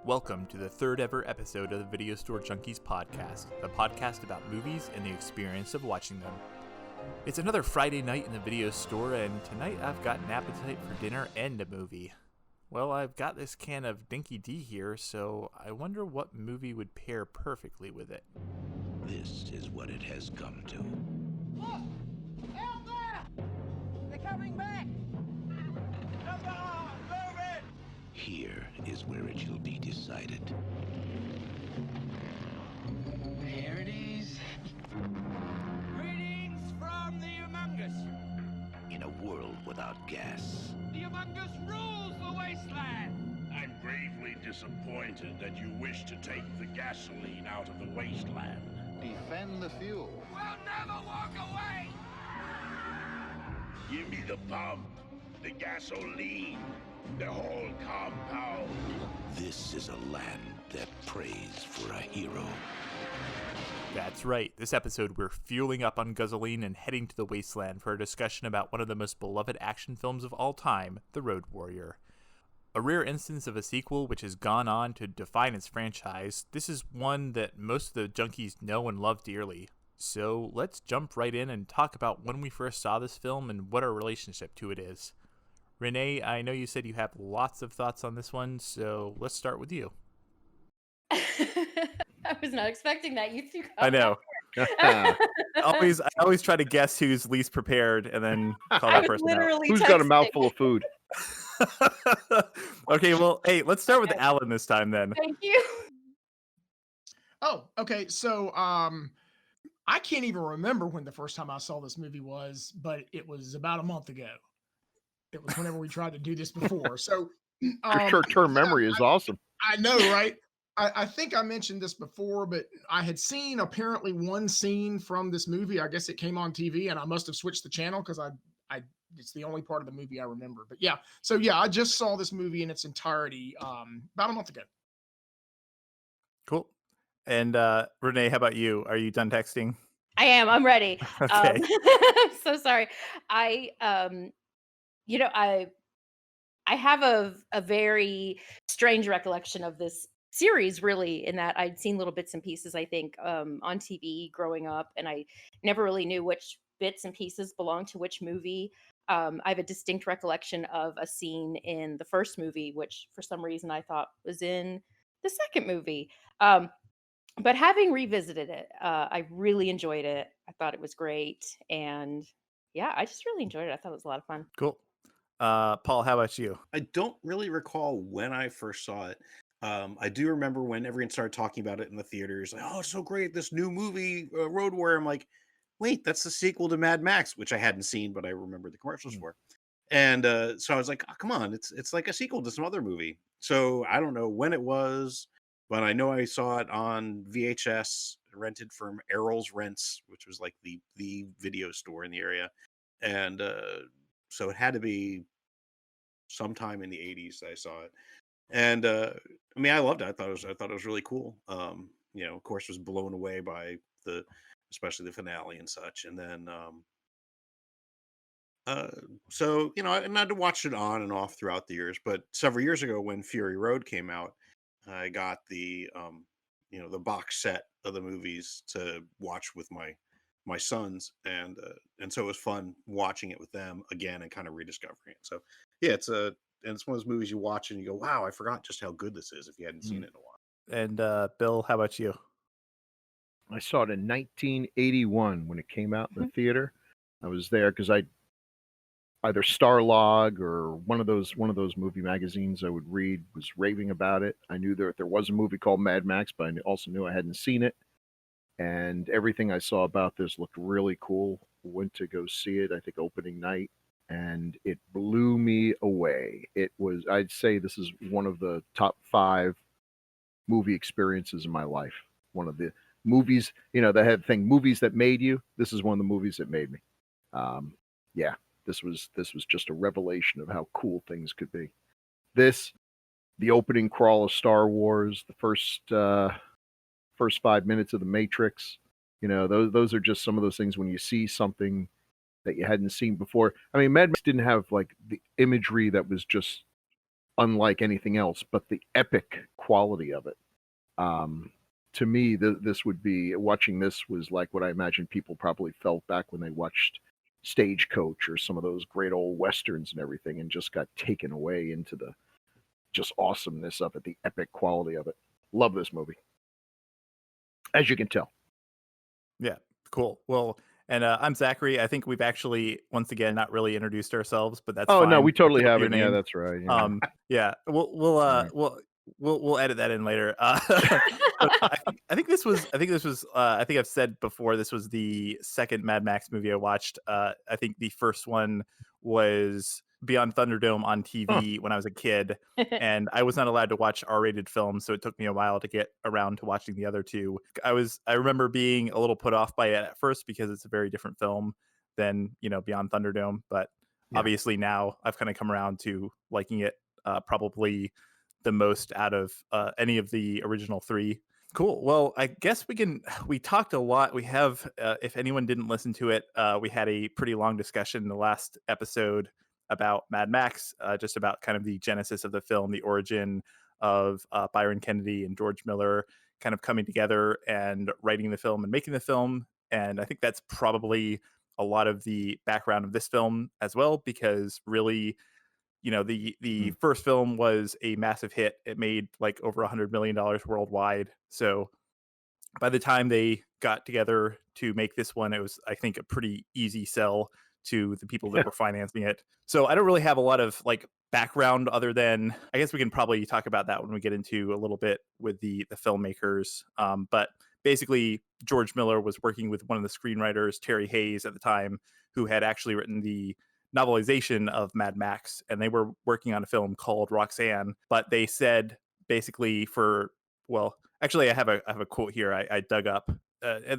Welcome to the third ever episode of the Videostore Junkies podcast, the podcast about movies and the experience of watching them. It's another Friday night in the video store, and tonight I've got an appetite for dinner and a movie. Well, I've got this can of Dinky D here, so I wonder what movie would pair perfectly with it. This is what it has come to. Look! Out there! They're coming back! Come on, move it! Here is where it shall be decided. There it is. Greetings from the Humongous. In a world without gas. The Humongous rules the wasteland. I'm gravely disappointed that you wish to take the gasoline out of the wasteland. Defend the fuel. We'll never walk away! Give me the pump, the gasoline, the whole compound. This is a land that prays for a hero. That's right, this episode we're fueling up on gasoline and heading to the wasteland for a discussion about one of the most beloved action films of all time, The Road Warrior. A rare instance of a sequel which has gone on to define its franchise, this is one that most of the junkies know and love dearly. So let's jump right in and talk about when we first saw this film and what our relationship to it is. Renee, I know you said you have lots of thoughts on this one, so let's start with you. I was not expecting that. You two. I know. I always try to guess who's least prepared and then call that person out. Who's got a mouthful of food? Okay, well, hey, let's start with Alan this time then. Thank you. Oh, okay. So, I can't even remember when the first time I saw this movie was, but it was about a month ago. It was whenever we tried to do this before. So, Your short-term memory is awesome. I know, right? I think I mentioned this before, but I had seen apparently one scene from this movie. I guess it came on TV, and I must have switched the channel because it's the only part of the movie I remember. But yeah, so yeah, I just saw this movie in its entirety about a month ago. Cool. And Renee, how about you? Are you done texting? I am. I'm ready. Okay. I'm so sorry. I have a very strange recollection of this series, really, in that I'd seen little bits and pieces, I think, on TV growing up, and I never really knew which bits and pieces belonged to which movie. I have a distinct recollection of a scene in the first movie, which for some reason I thought was in the second movie. But having revisited it, I really enjoyed it. I thought it was great. And yeah, I just really enjoyed it. I thought it was a lot of fun. Cool. Paul, how about you? I don't really recall when I first saw it. I do remember when everyone started talking about it in the theaters. Like, oh, it's so great, this new movie, Road Warrior. I'm like, wait, that's the sequel to Mad Max, which I hadn't seen, but I remember the commercials for. And so I was like, oh, come on, it's like a sequel to some other movie. So I don't know when it was, but I know I saw it on VHS, rented from Errol's Rents, which was like the video store in the area. And so it had to be sometime in the 80s that I saw it. And I mean, I loved it. I thought it was really cool. Of course, was blown away by especially the finale and such. And then so and I had to watch it on and off throughout the years. But several years ago, when Fury Road came out, I got the the box set of the movies to watch with my sons, and so it was fun watching it with them again and kind of rediscovering it. So yeah, it's one of those movies you watch and you go, wow, I forgot just how good this is if you hadn't seen it in a while. And Bill, how about you? I saw it in 1981 when it came out in the theater. I was there because I either Starlog or one of those movie magazines I would read was raving about it. I knew there was a movie called Mad Max, but I also knew I hadn't seen it. And everything I saw about this looked really cool. Went to go see it, I think, opening night, and it blew me away. I'd say this is one of the top 5 movie experiences in my life. One of the movies, that had thing, movies that made you. This is one of the movies that made me. Yeah, this was just a revelation of how cool things could be. The opening crawl of Star Wars, the first 5 minutes of The Matrix, those are just some of those things when you see something that you hadn't seen before. I mean, Mad Max didn't have like the imagery that was just unlike anything else, but the epic quality of it. To me, this would be, watching this was like what I imagine people probably felt back when they watched Stagecoach or some of those great old westerns and everything, and just got taken away into the just awesomeness of it, the epic quality of it. Love this movie, as you can tell. Yeah, cool. Well, and I'm Zachary. I think we've actually, once again, not really introduced ourselves, but that's Oh fine. no, we totally Your haven't. Yeah, name. that's right. Yeah. Yeah, Right. we'll edit that in later. But I think I've said before, this was the second Mad Max movie I watched. I think the first one was Beyond Thunderdome on TV when I was a kid, and I was not allowed to watch R-rated films, so it took me a while to get around to watching the other two. I remember being a little put off by it at first because it's a very different film than, Beyond Thunderdome, but Yeah. obviously now I've kind of come around to liking it probably the most out of any of the original three. Cool. Well, I guess we talked a lot. We have, if anyone didn't listen to it, we had a pretty long discussion in the last episode about Mad Max, just about kind of the genesis of the film, the origin of Byron Kennedy and George Miller kind of coming together and writing the film and making the film. And I think that's probably a lot of the background of this film as well, because really, the first film was a massive hit. It made like over $100 million worldwide. So by the time they got together to make this one, it was, I think, a pretty easy sell to the people that were financing it. So I don't really have a lot of like background other than, I guess we can probably talk about that when we get into a little bit with the filmmakers. But basically, George Miller was working with one of the screenwriters, Terry Hayes, at the time, who had actually written the novelization of Mad Max, and they were working on a film called Roxanne. But they said basically actually, I have a quote here I dug up,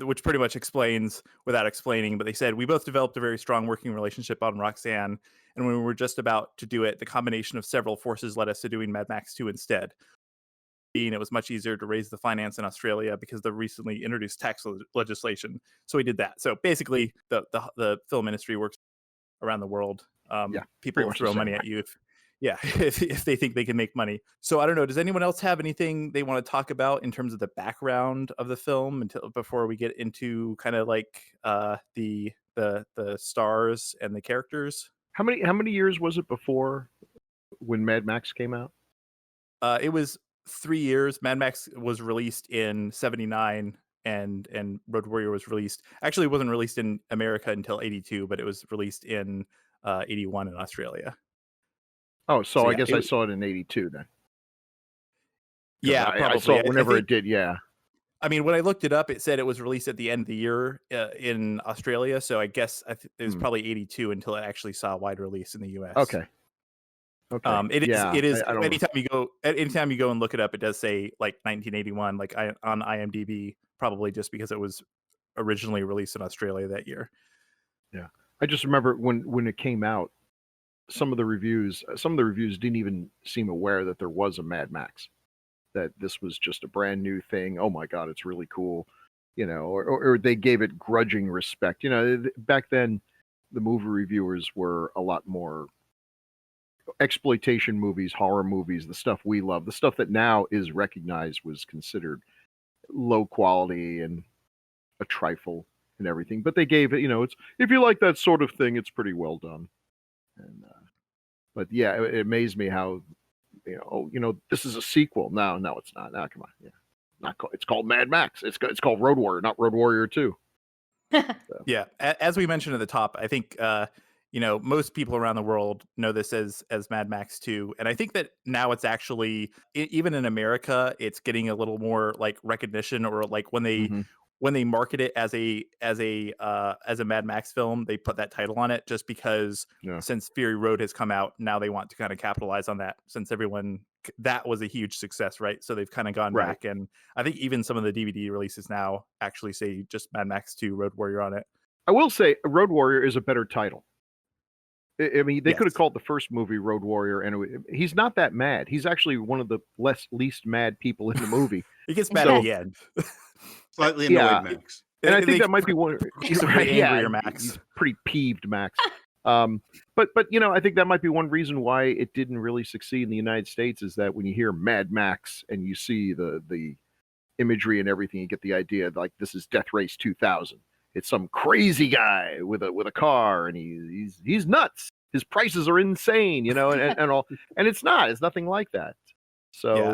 which pretty much explains without explaining. But they said, "We both developed a very strong working relationship on Roxanne, and when we were just about to do it, the combination of several forces led us to doing Mad Max 2 instead. It was much easier to raise the finance in Australia because of the recently introduced tax legislation. So we did that." So basically, the film industry works around the world. People will throw money at you if they think they can make money. So I don't know. Does anyone else have anything they want to talk about in terms of the background of the film before we get into kind of like the stars and the characters? How many years was it before when Mad Max came out? It was 3 years. Mad Max was released in 79. And Road Warrior was released. Actually, it wasn't released in America until 82, but it was released in 81 in Australia. Oh, so I guess I saw it in 82 then. Yeah, probably. I saw it whenever it did, yeah. I mean, when I looked it up, it said it was released at the end of the year in Australia, so I guess it was probably 82 until it actually saw a wide release in the US. Okay. It is anytime you go and look it up, it does say like 1981, like on IMDb, probably just because it was originally released in Australia that year. Yeah. I just remember when it came out, some of the reviews didn't even seem aware that there was a Mad Max, that this was just a brand new thing. Oh my God, it's really cool. Or they gave it grudging respect. Back then the movie reviewers were a lot more exploitation movies, horror movies, the stuff we love, the stuff that now is recognized was considered low quality and a trifle and everything. But they gave it, it's, if you like that sort of thing, it's pretty well done. And but yeah, it amazed me how this is a sequel. No, it's not. Now, come on, yeah, it's called Mad Max. It's called Road Warrior, not Road Warrior 2. So. Yeah, as we mentioned at the top, I think most people around the world know this as Mad Max 2, and I think that now it's actually even in America, it's getting a little more like recognition, or like when they market it as a Mad Max film, they put that title on it just because since Fury Road has come out, now they want to kind of capitalize on that, since that was a huge success, right? So they've kind of gone back, and I think even some of the DVD releases now actually say just Mad Max 2 Road Warrior on it. I will say Road Warrior is a better title. I mean, they could have called the first movie Road Warrior, and he's not that mad. He's actually one of the least mad people in the movie. He gets mad at the end. Slightly annoyed Max. And I think that might be one. Angrier Max. He's pretty peeved Max. But I think that might be one reason why it didn't really succeed in the United States is that when you hear Mad Max and you see the imagery and everything, you get the idea like this is Death Race 2000. It's some crazy guy with a car, and he's nuts. His prices are insane, and all, and it's not. It's nothing like that. So, Yeah.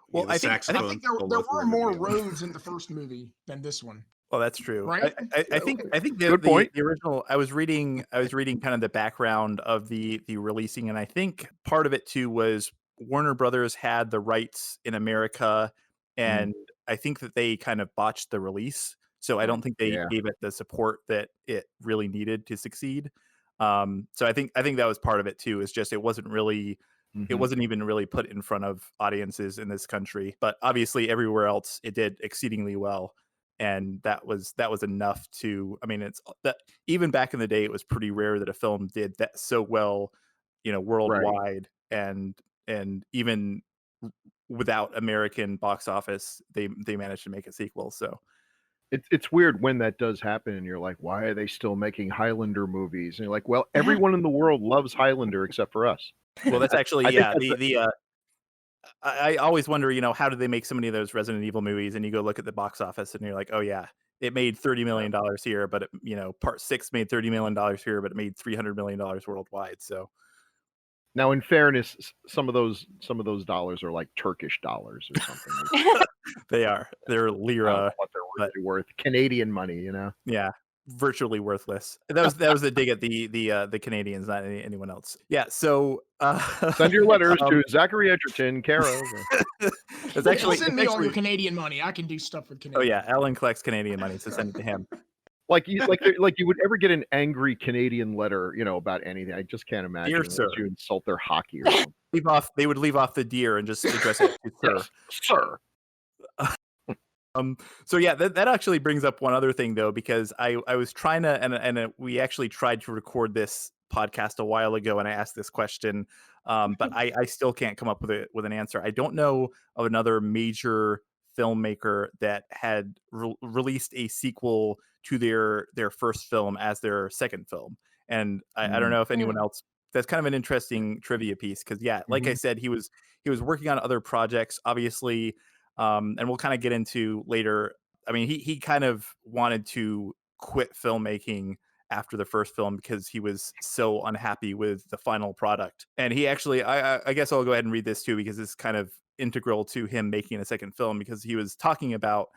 Well, the I think saxophone there solo were for more everybody. roads in the first movie than this one, well, that's true. right? I think Good point. the original. I was reading kind of the background of the releasing, and I think part of it too was Warner Brothers had the rights in America, and I think that they kind of botched the release. So I don't think they Yeah. gave it the support that it really needed to succeed. So I think that was part of it too. Is just it wasn't even really put in front of audiences in this country, but obviously everywhere else it did exceedingly well, and that was enough to. I mean, it's that even back in the day, it was pretty rare that a film did that so well, Right. worldwide, and even without American box office, they managed to make a sequel. So It's weird when that does happen, and you're like, why are they still making Highlander movies? And you're like, well, everyone in the world loves Highlander except for us. well, that's actually I think yeah. that's I always wonder, how did they make so many of those Resident Evil movies? And you go look at the box office, and you're like, oh yeah, it made $30 million here, but Part 6 made $30 million here, but it made $300 million worldwide. So now, in fairness, some of those dollars are like Turkish dollars or something. they're I don't know lira, what they're but really worth. Canadian money, yeah, virtually worthless. That was a dig at the Canadians, not anyone else. Yeah. So Send your letters to Zachary Edgerton, care of. it's actually Send me all your Canadian money. I can do stuff with Canadian. Oh yeah, Alan collects Canadian money, so send it to him. Like you would ever get an angry Canadian letter, about anything. I just can't imagine. Dear Unless sir. you insult their hockey or something. They would leave off the dear and just address it to sir. Yes, sir. So yeah, that actually brings up one other thing though, because I was trying to, and we actually tried to record this podcast a while ago, and I asked this question, but I still can't come up with an answer. I don't know of another major filmmaker that had released a sequel to their first film as their second film, and I don't know if anyone else. That's kind of an interesting trivia piece because yeah, like I said, he was working on other projects, obviously. And we'll kind of get into later. I mean, he kind of wanted to quit filmmaking after the first film because he was so unhappy with the final product. And he actually, I guess I'll go ahead and read this too because it's kind of integral to him making a second film because he was talking about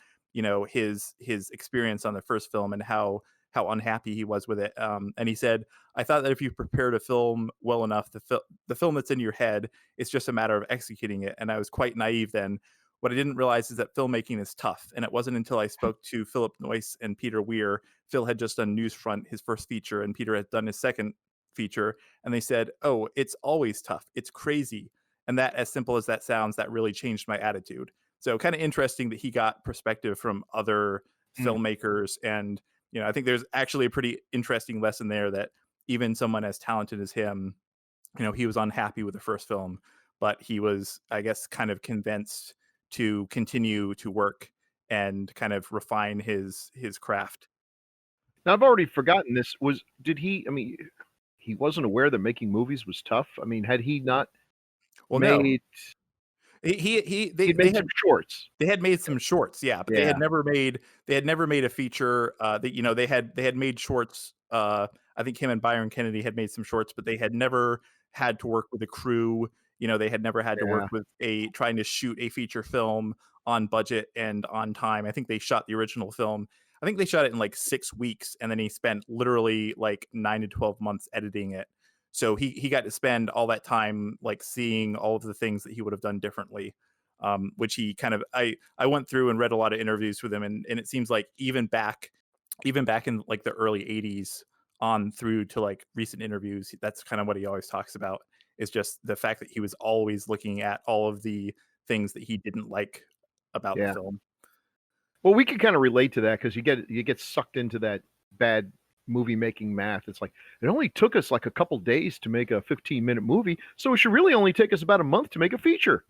his experience on the first film and how unhappy he was with it. And he said, I thought that if you prepared a film well enough, the film that's in your head, it's just a matter of executing it. And I was quite naive then. What I didn't realize is that filmmaking is tough. And it wasn't until I spoke to Philip Noyce and Peter Weir. Phil had just done Newsfront, his first feature, and Peter had done his second feature. And they said, oh, it's always tough. It's crazy. And that, as simple as that sounds, that really changed my attitude. So kind of interesting that he got perspective from other filmmakers. And, I think there's actually a pretty interesting lesson there that even someone as talented as him, he was unhappy with the first film, but he was, I guess, kind of convinced to continue to work and kind of refine his craft. Now I've already forgotten this. Did he? I mean, he wasn't aware that making movies was tough. I mean, had he not made? They made some shorts. They had made some shorts, yeah, but they had never made a feature. They had made shorts. I think him and Byron Kennedy had made some shorts, but they had never had to work with a crew. They had never had to work with trying to shoot a feature film on budget and on time. I think they shot the original film. I think they shot it in like 6 weeks, and then he spent literally like 9 to 12 months editing it. So he got to spend all that time like seeing all of the things that he would have done differently, which he kind of I went through and read a lot of interviews with him, and it seems like even back in like the early 80s on through to like recent interviews, that's kind of what he always talks about. Is just the fact that he was always looking at all of the things that he didn't like about the film. Well, we can kind of relate to that because you get sucked into that bad movie making math. It's like it only took us like a couple days to make a 15-minute movie, so it should really only take us about a month to make a feature.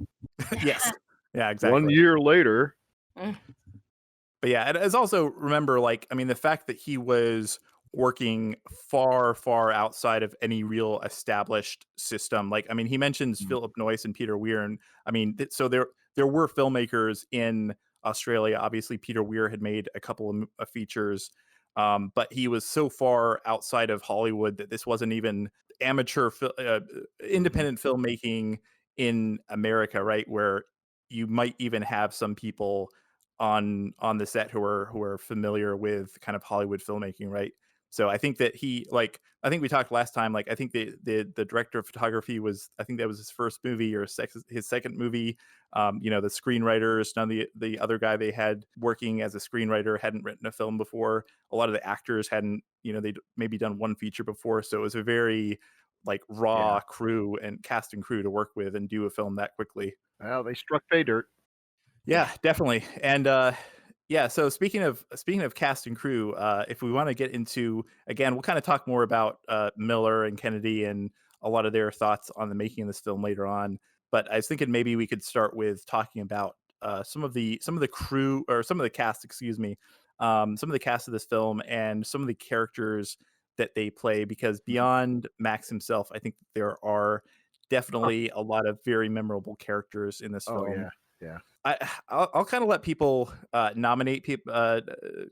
Yes. Yeah, exactly. 1 year later. But yeah, it's also remember, like, I mean, the fact that he was working far, far outside of any real established system. Like, I mean, he mentions Philip Noyce and Peter Weir, and I mean, so there were filmmakers in Australia. Obviously, Peter Weir had made a couple of features, but he was so far outside of Hollywood that this wasn't even amateur, independent filmmaking in America, right? Where you might even have some people on the set who are familiar with kind of Hollywood filmmaking, right? So I think that I think we talked last time, like I think the director of photography was, I think that was his first movie or his second movie. The screenwriters, none of the other guy they had working as a screenwriter hadn't written a film before. A lot of the actors hadn't, they'd maybe done one feature before. So it was a very like raw crew and cast and crew to work with and do a film that quickly. Well, they struck pay dirt. Yeah, definitely. And so speaking of cast and crew, if we want to get into, again, we'll kind of talk more about Miller and Kennedy and a lot of their thoughts on the making of this film later on. But I was thinking maybe we could start with talking about some of the crew, or some of the cast, excuse me, some of the cast of this film and some of the characters that they play, because beyond Max himself, I think there are definitely a lot of very memorable characters in this film. Oh yeah. I'll kind of let people nominate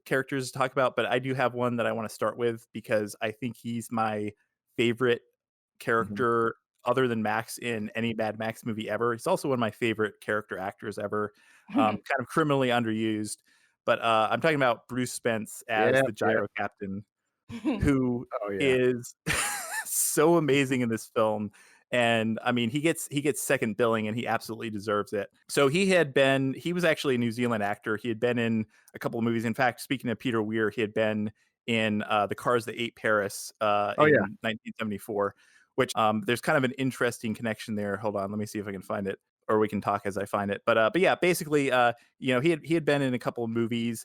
characters to talk about, but I do have one that I want to start with because I think he's my favorite character other than Max in any Mad Max movie ever. He's also one of my favorite character actors ever. Kind of criminally underused, but I'm talking about Bruce Spence as the gyro captain, who is so amazing in this film. And I mean, he gets second billing, and he absolutely deserves it. So he was actually a New Zealand actor. He had been in a couple of movies. In fact, speaking of Peter Weir, he had been in The Cars That Ate Paris in 1974, which there's kind of an interesting connection there. Hold on, let me see if I can find it, or we can talk as I find it. But yeah, basically, he had been in a couple of movies.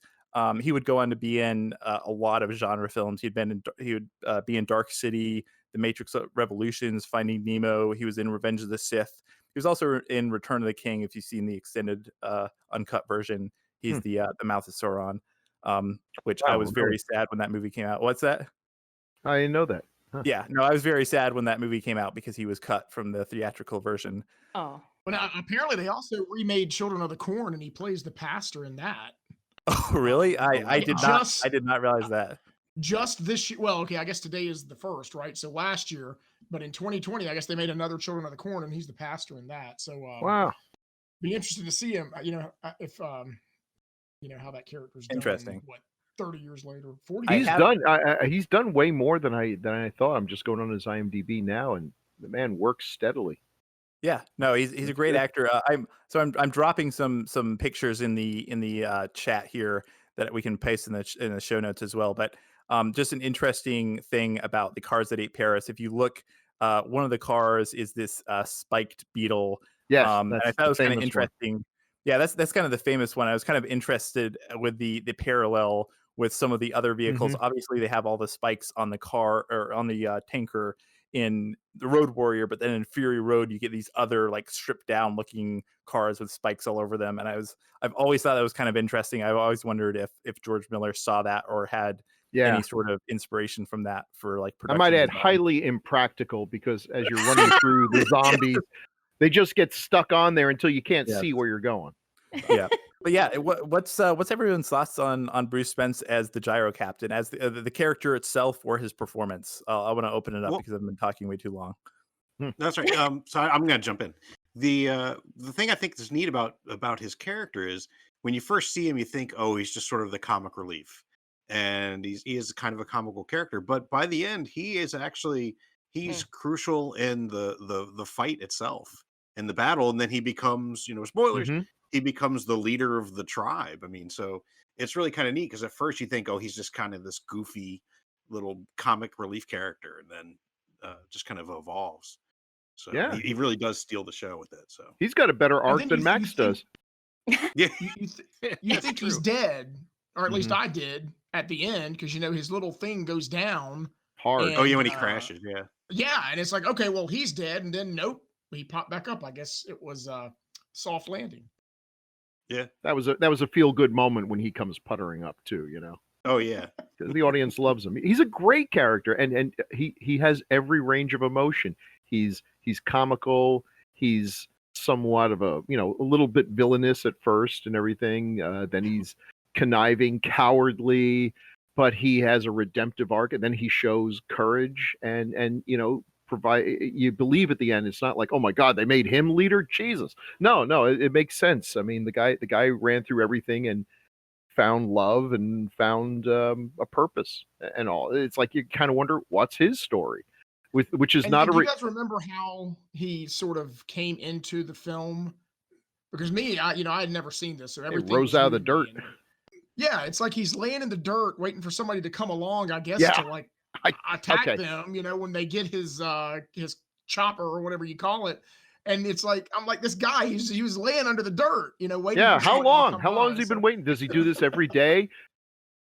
He would go on to be in a lot of genre films. He would be in Dark City, The Matrix Revolutions, Finding Nemo. He was in Revenge of the Sith. He was also in Return of the King. If you've seen the extended uncut version, he's the mouth of Sauron, which I was very sad when that movie came out. What's that? I didn't know that. Huh. Yeah, no, I was very sad when that movie came out because he was cut from the theatrical version. Oh. Well, now, apparently they also remade Children of the Corn, and he plays the pastor in that. Oh, really? I did not realize that. Just this year, well, okay, I guess today is the first, right? So last year, but in 2020, I guess they made another Children of the Corn, and he's the pastor in that. So wow, be interested to see him. If how that character's done, interesting. What 30 years later, 40 years. He's done way more than I thought. I'm just going on his IMDb now, and the man works steadily. Yeah, no, he's a great actor. I'm dropping some pictures in the chat here that we can paste in the show notes as well. But just an interesting thing about The Cars That Ate Paris. If you look, one of the cars is this spiked beetle. Yes, and I thought it was kind of interesting. One. Yeah, that's kind of the famous one. I was kind of interested with the parallel with some of the other vehicles. Obviously, they have all the spikes on the car or on the tanker in the Road Warrior, but then in Fury Road you get these other like stripped down looking cars with spikes all over them. And I've always thought that was kind of interesting. I've always wondered if George Miller saw that or had any sort of inspiration from that for like production. I might add highly impractical, because as you're running through the zombies, they just get stuck on there until you can't see where you're going. Yeah. But yeah, what's everyone's thoughts on Bruce Spence as the gyro captain, as the character itself, or his performance? I want to open it up because I've been talking way too long. That's right. So I'm going to jump in. The thing I think is neat about his character is when you first see him, you think, oh, he's just sort of the comic relief, and he is kind of a comical character. But by the end, he's crucial in the fight itself, in the battle, and then he becomes, spoilers. He becomes the leader of the tribe. I mean, so it's really kind of neat, because at first you think, oh, he's just kind of this goofy little comic relief character, and then just kind of evolves. So yeah, he really does steal the show with it. So he's got a better arc than Max does. Yeah, you think he's dead, or at least I did at the end, because his little thing goes down hard. And, when he crashes, yeah, and it's like, okay, well, he's dead, and then nope, he popped back up. I guess it was soft landing. Yeah, that was a feel good moment when he comes puttering up too. Oh yeah. The audience loves him. He's a great character, and he has every range of emotion. He's comical. He's somewhat of a a little bit villainous at first and everything. Then he's conniving, cowardly, but he has a redemptive arc, and then he shows courage and provide. You believe at the end. It's not like, oh my God, they made him leader. Jesus, no, it makes sense. I mean, the guy ran through everything and found love and found a purpose and all. It's like you kind of wonder what's his story, which is not do a. you guys remember how he sort of came into the film? Because me, I had never seen this, so everything rose was out of new the to me. dirt. And yeah, it's like he's laying in the dirt waiting for somebody to come along, I guess, Yeah. to like attack okay. them, when they get his chopper or whatever you call it. And it's like, I'm like, this guy, he was laying under the dirt, waiting Yeah. for How somebody to long? come How long by, has he been so- waiting? Does he do this every day?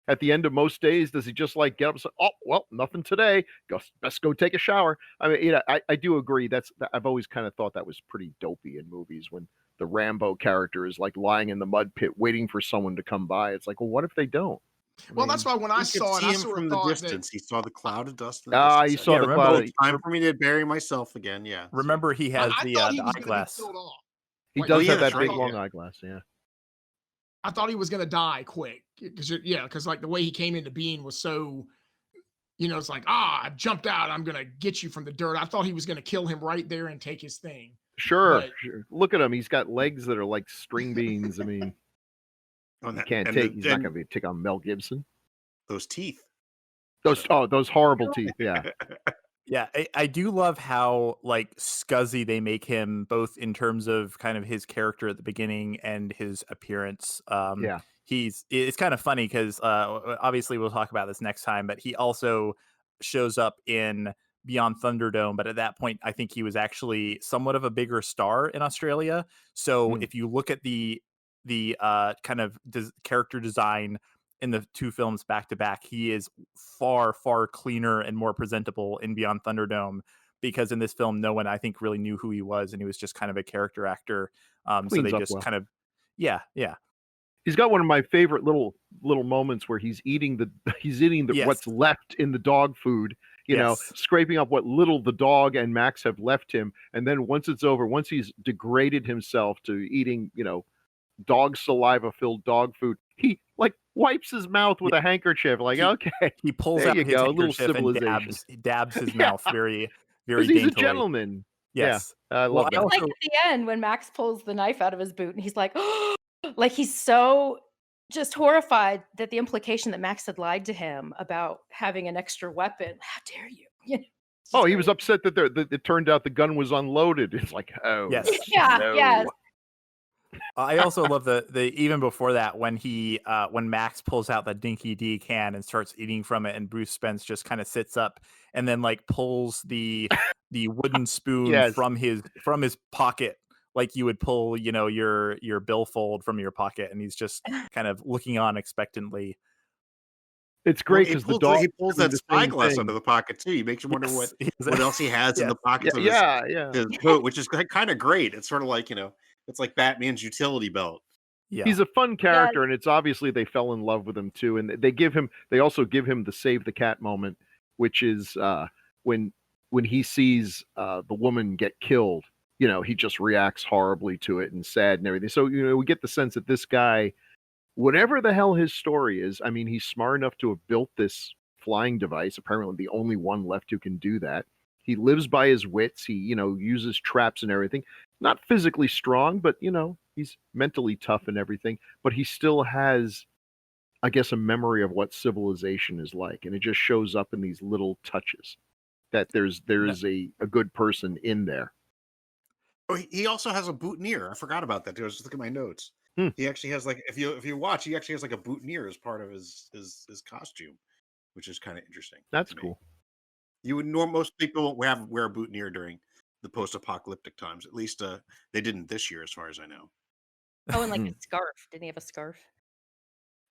At the end of most days, does he just like get up and say, "Oh, well, nothing today. Best go take a shower"? I mean, I do agree. I've always kind of thought that was pretty dopey in movies when the Rambo character is like lying in the mud pit waiting for someone to come by. It's like, well, what if they don't? Well, that's why when I You could saw it, see I him sort from of the thought distance. that He saw the cloud of dust in the Ah, distance. you saw Yeah, the remember- cloud. Time for me to bury myself again. Yeah. Remember, he has I the thought he was going to be eyeglass. killed off. He Like, does yeah, have that's that right, big long yeah. eyeglass. Yeah. I thought he was going to die quick because like the way he came into being was so, it's like, I jumped out. I'm going to get you from the dirt. I thought he was going to kill him right there and take his thing. Sure, But- sure. Look at him. He's got legs that are like string beans. I mean, Oh, he can't and take. the- He's not and going to take on Mel Gibson. those teeth. Those horrible teeth. Yeah. Yeah, I do love how like scuzzy they make him, both in terms of kind of his character at the beginning and his appearance. Yeah. It's kind of funny because obviously we'll talk about this next time, but he also shows up in Beyond Thunderdome. But at that point, I think he was actually somewhat of a bigger star in Australia. So if you look at the kind of character design in the two films back to back, he is far cleaner and more presentable in Beyond Thunderdome, because in this film no one I think really knew who he was, and he was just kind of a character actor. So Cleans they up just well. kind of yeah He's got one of my favorite little moments where he's eating Yes. what's left in the dog food, Yes. scraping up what little the dog and Max have left him. And then once it's over, once he's degraded himself to eating, dog saliva filled dog food, he like wipes his mouth with a handkerchief. Like, okay, he pulls there out you his go, a little handkerchief and civilization. dabs his Yeah. mouth very Because daintily. he's a gentleman. Yes. I Well, love I that. Like also- at the end when Max pulls the knife out of his boot and he's like, like he's so just horrified that the implication that Max had lied to him about having an extra weapon. How dare you? It's Oh, just he was great. upset that it turned out the gun was unloaded. It's like, oh, Yes. Yeah, no. yes. I also love the even before that when when Max pulls out the Dinky D can and starts eating from it, and Bruce Spence just kind of sits up and then like pulls the wooden spoon Yes. from his pocket, like you would pull your billfold from your pocket, and he's just kind of looking on expectantly. It's great Well, because the dog he pulls doing that the same spyglass thing. out of the pocket too. He makes you wonder Yes, what else he has in Yes. the pockets of Yeah. his coat, which is kind of great. It's sort of like it's like Batman's utility belt. Yeah. He's a fun character, and it's obviously they fell in love with him too. And they also give him the save the cat moment, which is when he sees the woman get killed. He just reacts horribly to it and sad and everything. So we get the sense that this guy, whatever the hell his story is, I mean, he's smart enough to have built this flying device. Apparently, the only one left who can do that. He lives by his wits. He uses traps and everything. Not physically strong, but he's mentally tough and everything. But he still has, I guess, a memory of what civilization is like, and it just shows up in these little touches that there's a good person in there. Oh, he also has a boutonniere. I forgot about that too. I was just looking at my notes. He actually has like if you watch, he actually has like a boutonniere as part of his costume, which is kind of interesting. That's to me. cool. You would most people won't wear a boutonniere during the post-apocalyptic times. At least they didn't this year, as far as I know. Oh, and like a scarf. Didn't he have a scarf?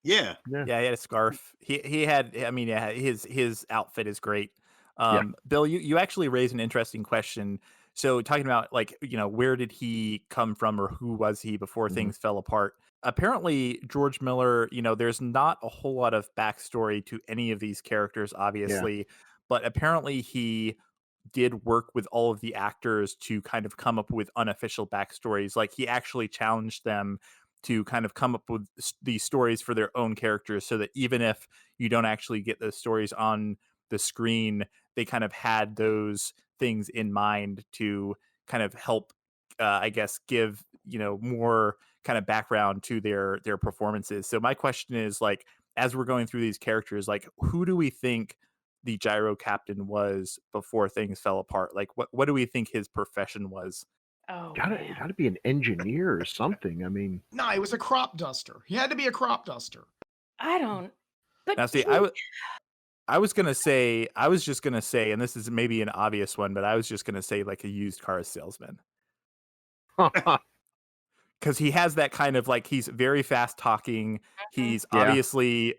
Yeah. Yeah, he had a scarf. He had. I mean, yeah, his outfit is great. Yeah. Bill, you actually raised an interesting question. So talking about like, where did he come from or who was he before Mhm. things fell apart? Apparently, George Miller, there's not a whole lot of backstory to any of these characters, obviously, but apparently he did work with all of the actors to kind of come up with unofficial backstories. Like he actually challenged them to kind of come up with these stories for their own characters so that even if you don't actually get those stories on the screen, they kind of had those things in mind to kind of help, I guess, give, more kind of background to their performances. So my question is like, as we're going through these characters, like who do we think the gyro captain was before things fell apart? Like what do we think his profession was? Oh Gotta man. gotta be an engineer or something. I mean, No, he was a crop duster. He had to be a crop duster. I don't. But Now, see, I was just gonna say, and this is maybe an obvious one, but I was just gonna say like a used car salesman. Because he has that kind of like, he's very fast talking. He's Yeah. obviously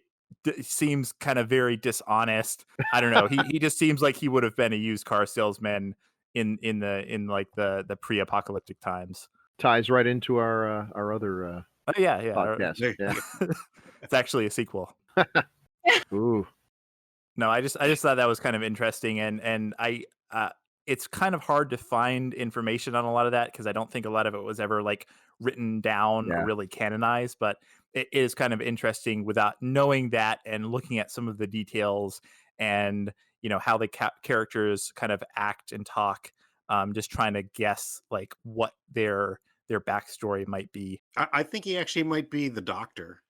seems kind of very dishonest. I don't know. He just seems like he would have been a used car salesman in like the pre-apocalyptic times. ties right into our other Oh, yeah. podcast. There Yeah. you It's actually a sequel. Ooh. No, I just thought that was kind of interesting, and I it's kind of hard to find information on a lot of that because I don't think a lot of it was ever like written down or Yeah. really canonized, but it is kind of interesting without knowing that and looking at some of the details and how the characters kind of act and talk, just trying to guess like what their backstory might be. I think he actually might be the Doctor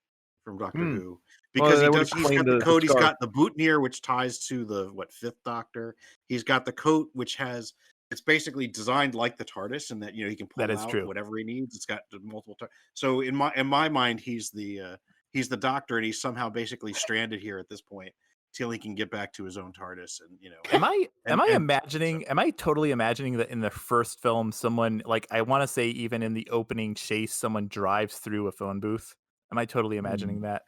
from Doctor Hmm. Who Well, because that he would does. He's explain got the the coat. He's scarf. got the boutonniere, which ties to the fifth Doctor. He's got the coat, which has. It's basically designed like the TARDIS, and that he can pull That is out true. whatever he needs. It's got the multiple. So in my mind, he's the Doctor, and he's somehow basically stranded here at this point till he can get back to his own TARDIS, and Am I and am I totally imagining that in the first film someone, like, I want to say even in the opening chase someone drives through a phone booth? Am I totally imagining that?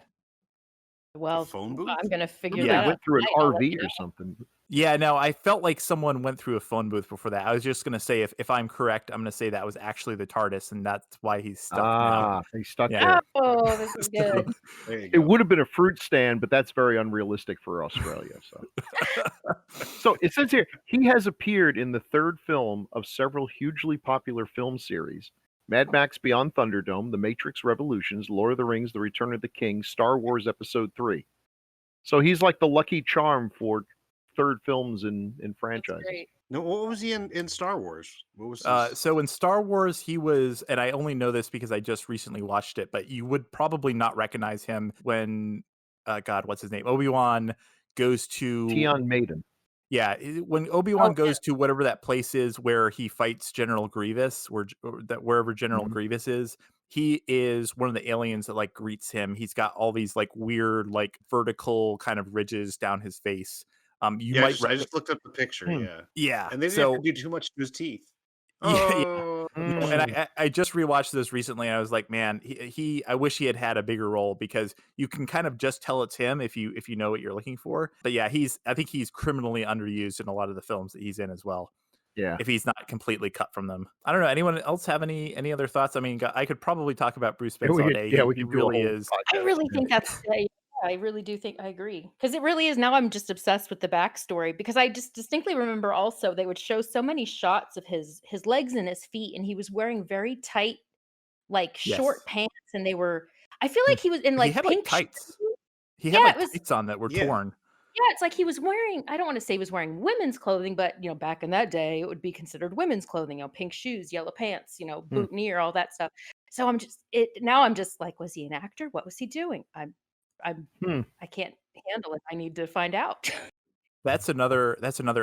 the well, phone booth. I'm gonna figure Yeah, that he out went through an tonight. I'll let you RV know. or something. Yeah, no, I felt like someone went through a phone booth before that. I was just going to say if I'm correct, I'm going to say that was actually the TARDIS and that's why he's stuck now. Ah, he's stuck Yeah. there. Oh, this is So- good. There you It go. would have been a fruit stand, but that's very unrealistic for Australia. So it says here he has appeared in the third film of several hugely popular film series: Mad Max Beyond Thunderdome, The Matrix Revolutions, Lord of the Rings, The Return of the King, Star Wars Episode 3. So he's like the lucky charm for third films in That's franchises. great. No, what was he in Star Wars? What was his... So in Star Wars, he was, and I only know this because I just recently watched it, but you would probably not recognize him when, God, what's his name? Obi-Wan goes to Tion Maiden. Yeah, when Obi-Wan Oh, goes to whatever that place is where he fights General Grievous, wherever General Mhm. Grievous is, he is one of the aliens that like greets him. He's got all these like weird, like vertical kind of ridges down his face. You Yeah, might, I just looked up the picture. Hmm. Yeah, yeah. and they didn't So have to do too much to his teeth. yeah, yeah. Oh, No, and I just rewatched this recently, and I was like, man, I wish he had a bigger role because you can kind of just tell it's him if you know what you're looking for. But yeah, I think he's criminally underused in a lot of the films that he's in as well. Yeah. If he's not completely cut from them. I don't know. Anyone else have any other thoughts? I mean, I could probably talk about Bruce Spence all day. We He could do a really whole is. I podcast. really think that's. Yeah, I really do think I agree because it really is. Now I'm just obsessed with the backstory because I just distinctly remember also they would show so many shots of his legs and his feet, and he was wearing very tight, like short Yes. pants, and they were. I feel like he was in He like had like pink tights. shoes. He Yeah, had like it was. tights on that were Yeah. torn. Yeah, it's like he was wearing. I don't want to say he was wearing women's clothing, but back in that day, it would be considered women's clothing. Pink shoes, yellow pants, boutonniere, all that stuff. So now I'm just like, was he an actor? What was he doing? Hmm. I can't handle it. I need to find out. That's another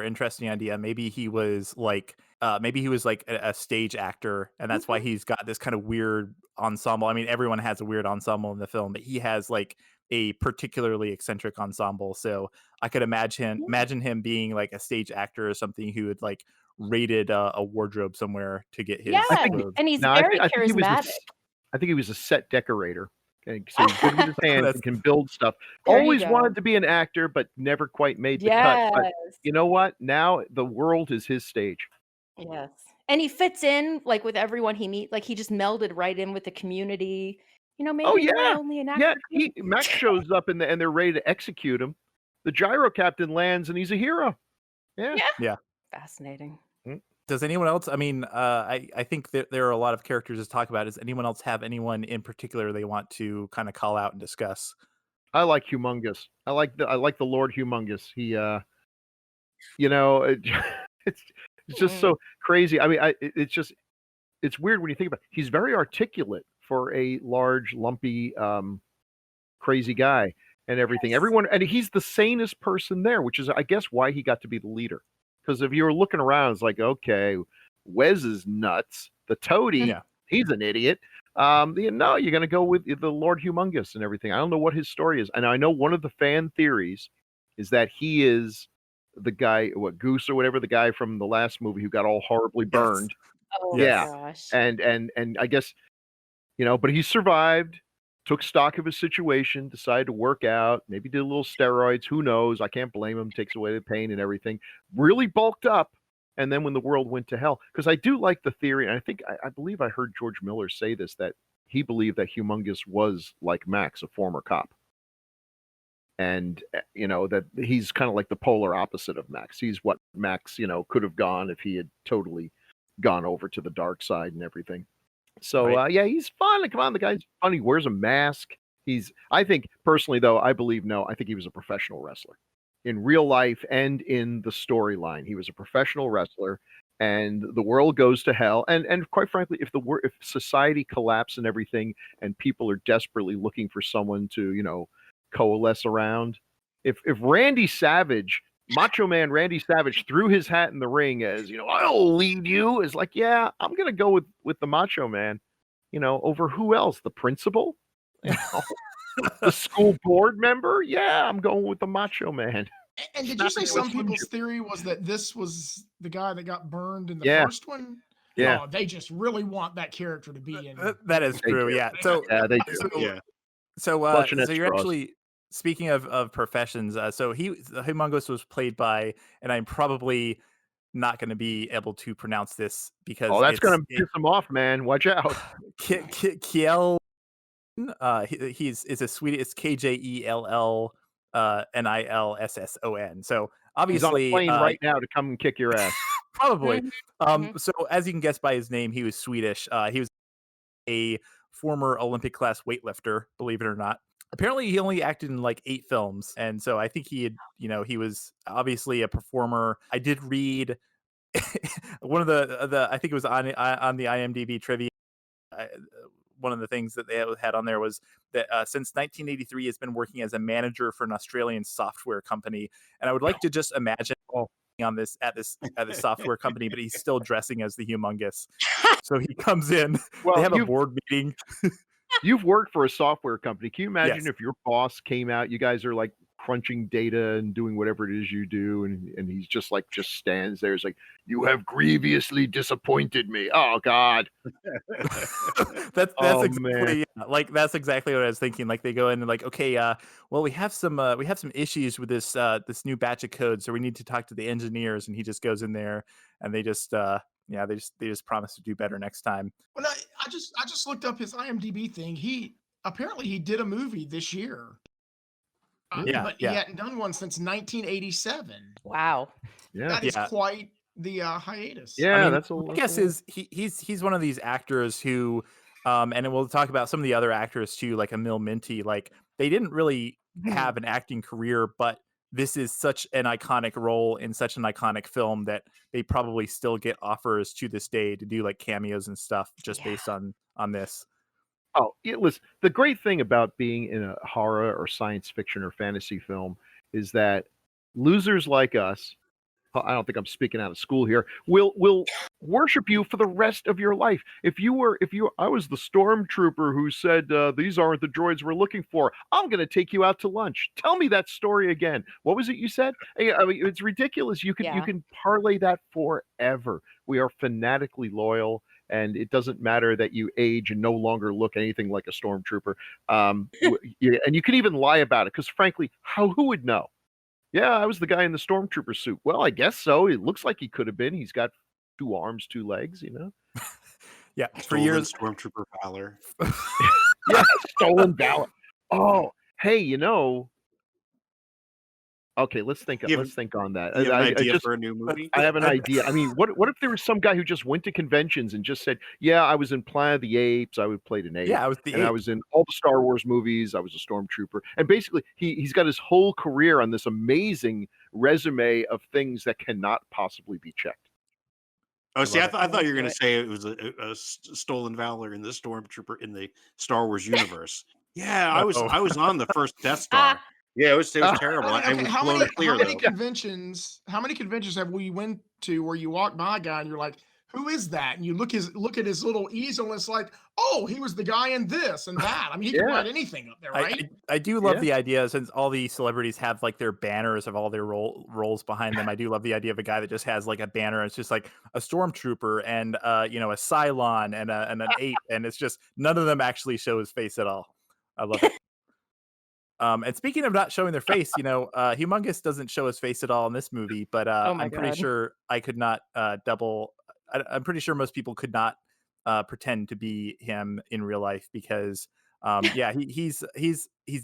interesting idea. Maybe he was like a stage actor, and that's why he's got this kind of weird ensemble. I mean, everyone has a weird ensemble in the film, but he has like a particularly eccentric ensemble. So I could imagine him being like a stage actor or something who had like raided a wardrobe somewhere to get his Yeah, clothes. and he's No, very I think he was charismatic. I think he was a set decorator. Okay, so he's good with his hands That's- and can build stuff. There you Always go. wanted to be an actor, but never quite made the cut. Yes, But you know what? Now the world is his stage. yes. And he fits in like with everyone he meet. Like he just melded right in with the community. Oh Maybe we're yeah, only an yeah. actor. Max shows up and they're ready to execute him. The gyro captain lands and he's a hero. Yeah. Yeah. Yeah. Fascinating. Does anyone else? I mean, I think that there are a lot of characters to talk about. Does anyone else have anyone in particular they want to kind of call out and discuss? I like Humongous. I like the Lord Humongous. He it's just so crazy. I mean, it's weird when you think about it. He's very articulate for a large, lumpy, crazy guy and everything. Yes. Everyone, and he's the sanest person there, which is, I guess, why he got to be the leader. Because if you were looking around, it's like, okay, Wes is nuts. The Toady, he's an idiot. You're going to go with the Lord Humongous and everything. I don't know what his story is. And I know one of the fan theories is that he is the guy, Goose or whatever, the guy from the last movie who got all horribly burned. Oh Yeah. gosh. And I guess, but he survived, took stock of his situation, decided to work out, maybe did a little steroids. Who knows? I can't blame him. Takes away the pain and everything. Really bulked up. And then when the world went to hell, because I do like the theory, and I believe I heard George Miller say this, that he believed that Humongous was like Max, a former cop. And, that he's kind of like the polar opposite of Max. He's what Max, could have gone if he had totally gone over to the dark side and everything. So, he's fun. Come on, the guy's fun. He wears a mask. I think, personally, though, I think he was a professional wrestler. In real life and in the storyline, he was a professional wrestler, and the world goes to hell. And quite frankly, if society collapses and everything, and people are desperately looking for someone to, coalesce around, if Randy Savage, Macho Man Randy Savage, threw his hat in the ring as, I'll lead you, is like, yeah, I'm gonna go with the Macho Man, over who else? The principal, the school board member. Yeah, I'm going with the Macho Man. And did you say some people's theory was that this was the guy that got burned in the first one? Yeah. Oh, they just really want that character to be in. That is true. Yeah. So they do. So you're actually speaking of professions. So Humongous was played by, and I'm probably not going to be able to pronounce this because that's going to piss him off, man. Watch out. Kjell. It's a Swedish. It's KJELL NILSSON. So obviously, he's on a plane right now to come and kick your ass. Probably. So as you can guess by his name, he was Swedish. He was a former Olympic class weightlifter, believe it or not. Apparently, he only acted in like 8 films, and so I think he had, he was obviously a performer. I did read one of the I think it was on the IMDb trivia. One of the things that they had on there was that since 1983, he has been working as a manager for an Australian software company, and I would like to just imagine on this at this software company, but he's still dressing as the Humongous. So he comes in. Well, they have a board meeting. You've worked for a software company. Can you imagine if your boss came out, you guys are like crunching data and doing whatever it is you do, and he's just stands there. It's like, you have grievously disappointed me. Oh God. that's exactly that's exactly what I was thinking. Like they go in and like, okay, well we have some issues with this new batch of code, so we need to talk to the engineers, and he just goes in there and they just they just promise to do better next time. Well, I just looked up his IMDb thing. He did a movie this year. But he hadn't done one since 1987. Wow. Yeah. That is quite the hiatus. Yeah, my guess is he's one of these actors who, and we'll talk about some of the other actors too, like Emil, Minty. Like they didn't really have an acting career, but this is such an iconic role in such an iconic film that they probably still get offers to this day to do like cameos and stuff just based on this. Oh, listen, the great thing about being in a horror or science fiction or fantasy film is that losers like us, I don't think I'm speaking out of school here, will worship you for the rest of your life. I was the stormtrooper who said, these aren't the droids we're looking for. I'm going to take you out to lunch. Tell me that story again. What was it you said? I mean, it's ridiculous. You can parlay that forever. We are fanatically loyal. And it doesn't matter that you age and no longer look anything like a stormtrooper. And you can even lie about it because, frankly, who would know? Yeah, I was the guy in the stormtrooper suit. Well, I guess so. It looks like he could have been. He's got 2 arms, 2 legs, you know? Yeah, for Stolen years. stormtrooper valor. Yeah, stolen valor. Oh, hey, you know, okay, let's think You have, on that. you have an I idea just for a new movie? I have an idea. I mean, what if there was some guy who just went to conventions and just said, "Yeah, I was in Planet of the Apes. I would played an ape, Yeah, I was the and I ape. was in all the Star Wars movies. I was a stormtrooper." And basically, he's got his whole career on this amazing resume of things that cannot possibly be checked. Oh, I see, love it. I thought you were into going to it. say it was stolen valor in the stormtrooper in the Star Wars universe. Yeah, No. I was on the first Death Ah, Star. Yeah, it was terrible. I mean, I okay, was blown how clear many though. conventions have we went to where you walk by a guy and you're like, who is that? And you look at his little easel and it's like, oh, he was the guy in this and that. I mean, he could Yeah, write anything up there, I, right? I do love yeah. the idea, since all the celebrities have like their banners of all their roles behind them. I do love the idea of a guy that just has like a banner. It's just like a stormtrooper and you know, a Cylon and an ape, and it's just none of them actually show his face at all. I love it. And speaking of not showing their face, you know, Humongous doesn't show his face at all in this movie, but oh my I'm pretty god. sure I could not I'm pretty sure most people could not pretend to be him in real life, because yeah, he's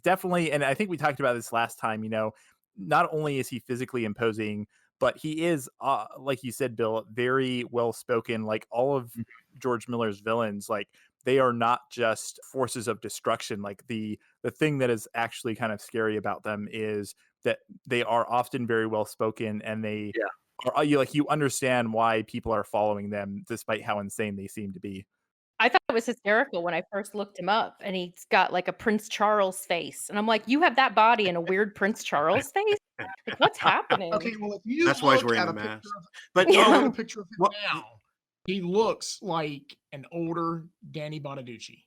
definitely, and I think we talked about this last time, you know, not only is he physically imposing, but he is, like you said, Bill, very well spoken. Like all of George Miller's villains, like they are not just forces of destruction. Like the thing that is actually kind of scary about them is that they are often very well spoken, and they Yeah. are, you understand why people are following them despite how insane they seem to be. I thought it was hysterical when I first looked him up, and he's got like a Prince Charles face, and I'm like, you have that body and a weird Prince Charles face? Like, what's happening? Okay, well, if you That's why he's look wearing at the a picture mask. of But look at Yeah. a picture of him what? now, he looks like an older Danny Bonaducci.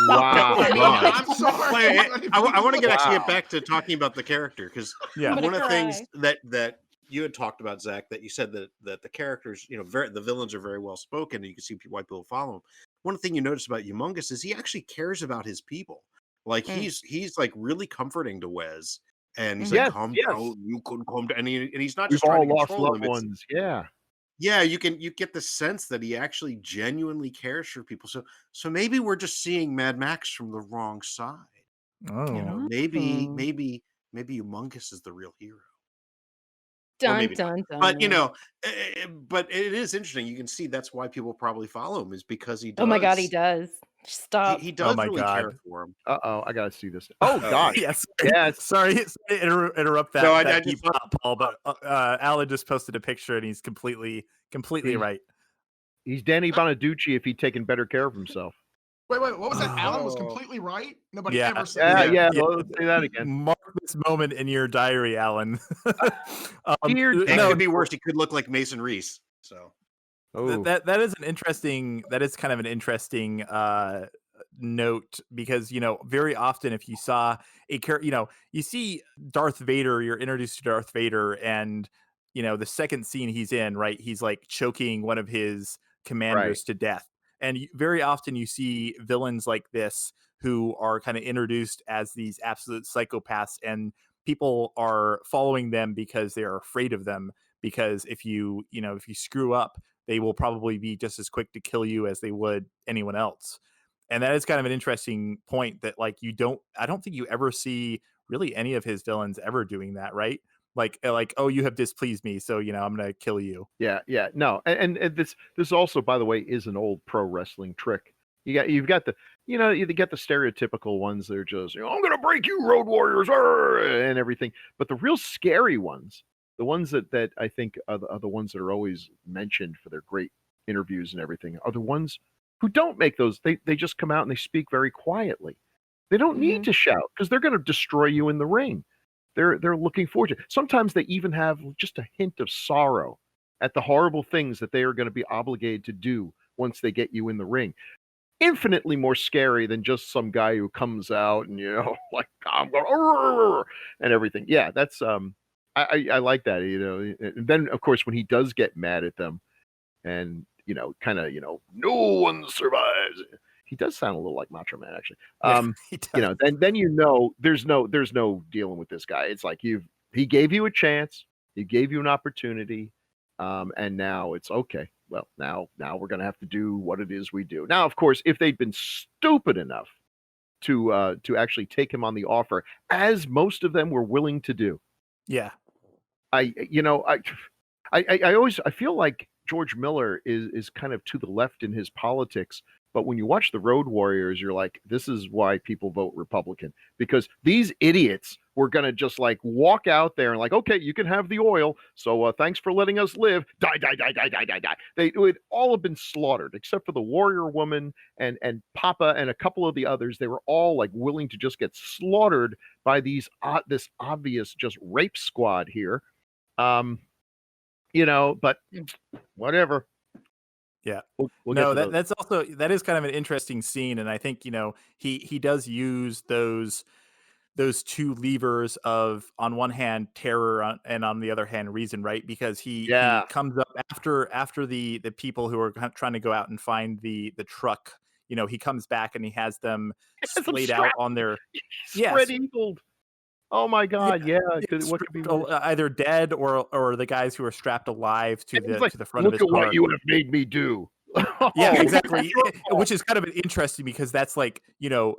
Wow. I mean, God. I'm sorry. Wait, but if I you want to look- actually Wow. get back to talking about the character, because Yeah. I'm one gonna of the things cry. that you had talked about, Zach, that you said that the characters, you know, the villains are very well spoken, and you can see why people follow him. One thing you notice about Humongous is he actually cares about his people. Like Mm. he's like really comforting to Wes, and he's Mhm. like, Yes, "Come yes. down, you couldn't come down," and he's not We've just trying all to lost control loved him. It's ones. Yeah. yeah, you get the sense that he actually genuinely cares for people. So maybe we're just seeing Mad Max from the wrong side. You know, Oh. maybe Humongous is the real hero, or Dun maybe not. dun But you dun. know, but it is interesting. You can see that's why people probably follow him, is because Oh my god, he does does. Stop. he Oh does my really care god. for him. Uh-oh, I gotta see this. Oh gosh. Yes. Yes. Sorry to interrupt No, I that just deep thought, Paul, but Alan just posted a picture, and he's completely He's right. he's Danny Bonaducci if he'd taken better care of himself. wait, what was that? Alan was Oh. completely right. Nobody Yeah, ever said Yeah, that. yeah, yeah. let's say that again. Mark this moment in your diary, Alan. Dear It No, could be worse. He could look like Mason Reese. So Oh, that is kind of an interesting note, because you know, very often if you saw a character, you know, you see Darth Vader, you're introduced to Darth Vader, and you know, the second scene he's in, right, he's like choking one of his commanders right. to death. And very often you see villains like this who are kind of introduced as these absolute psychopaths, and people are following them because they're afraid of them, because if you screw up, they will probably be just as quick to kill you as they would anyone else. And that is kind of an interesting point, that like I don't think you ever see really any of his villains ever doing that, right? Like, oh, you have displeased me, so you know, I'm gonna kill you. Yeah, yeah. No, and this also, by the way, is an old pro wrestling trick. You've got the you get the stereotypical ones that are just, I'm gonna break you, Road Warriors, and everything. But the real scary ones, the ones that I think are the ones that are always mentioned for their great interviews and everything, are the ones who don't make those. They just come out and they speak very quietly. They don't need Mhm. to shout, because they're going to destroy you in the ring. They're looking forward to it. Sometimes they even have just a hint of sorrow at the horrible things that they are going to be obligated to do once they get you in the ring. Infinitely more scary than just some guy who comes out and like, I'm going "Arr!" and everything. Yeah, that's I like that. And then of course when he does get mad at them, and kind of no one survives. He does sound a little like Macho Man, actually. Yeah, he does. Then there's no dealing with this guy. It's like he gave you a chance, he gave you an opportunity, And now it's okay. Well, now we're going to have to do what it is we do. Now, of course, if they'd been stupid enough to actually take him on the offer, as most of them were willing to do, Yeah. I you know I always I feel like George Miller is kind of to the left in his politics, but when you watch the Road Warriors, you're like, this is why people vote Republican, because these idiots were gonna just like walk out there and like, okay, you can have the oil, so thanks for letting us live. Die, die, die, die, die, die, die. They would all have been slaughtered except for the Warrior Woman and Papa and a couple of the others. They were all like willing to just get slaughtered by this obvious just rape squad here. But whatever. Yeah. We'll No, get to that is kind of an interesting scene, and I think he does use those two levers of, on one hand, terror and on the other hand, reason, right? Because he comes up after the people who are trying to go out and find the truck. He comes back and he has them splayed out on their spread eagled. Oh my God! Yeah, what could be either dead or the guys who are strapped alive to the front of his car. Look at car. what you have made me do. Yeah, exactly. Which is kind of interesting because that's like,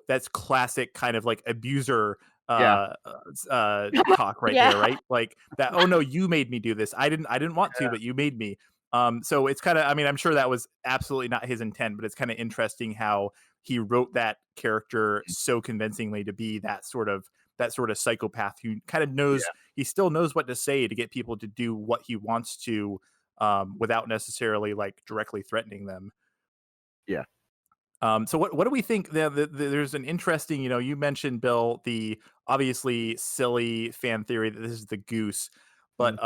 that's classic kind of like abuser talk right there, right? Like that. Oh no, you made me do this. I didn't want to, but you made me. So it's kind of, I mean, I'm sure that was absolutely not his intent, but it's kind of interesting how he wrote that character so convincingly to be that sort of psychopath who kind of knows, he still knows what to say to get people to do what he wants to, without necessarily like directly threatening them. Yeah. So what do we think? There's an interesting, you mentioned, Bill, the obviously silly fan theory that this is the goose, but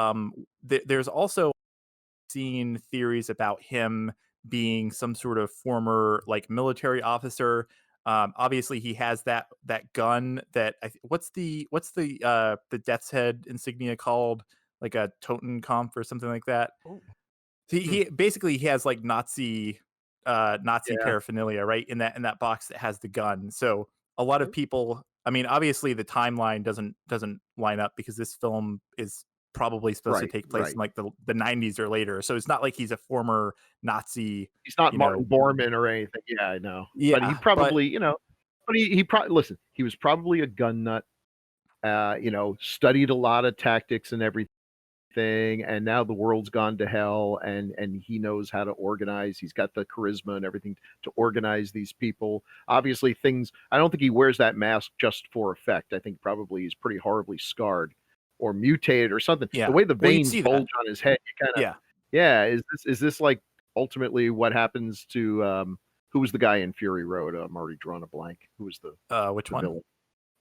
there's also seen theories about him being some sort of former like military officer. Obviously he has that gun that what's the Death's Head insignia called, like a Totenkopf or something like that. He basically he has like Nazi paraphernalia right in that box that has the gun. So a lot of people, I mean, obviously the timeline doesn't line up because this film is probably supposed to take place in like the 90s or later. So it's not like he's a former Nazi. He's not Martin Bormann or anything. Yeah, I know. Yeah, but he probably, but he probably, listen, he was probably a gun nut, studied a lot of tactics and everything. And now the world's gone to hell and he knows how to organize. He's got the charisma and everything to organize these people. Obviously I don't think he wears that mask just for effect. I think probably he's pretty horribly scarred or mutated or something. Yeah. The way the veins bulge on his head, you kind of, is this like ultimately what happens to who was the guy in Fury Road? I'm already drawing a blank. Who was the which one? Villain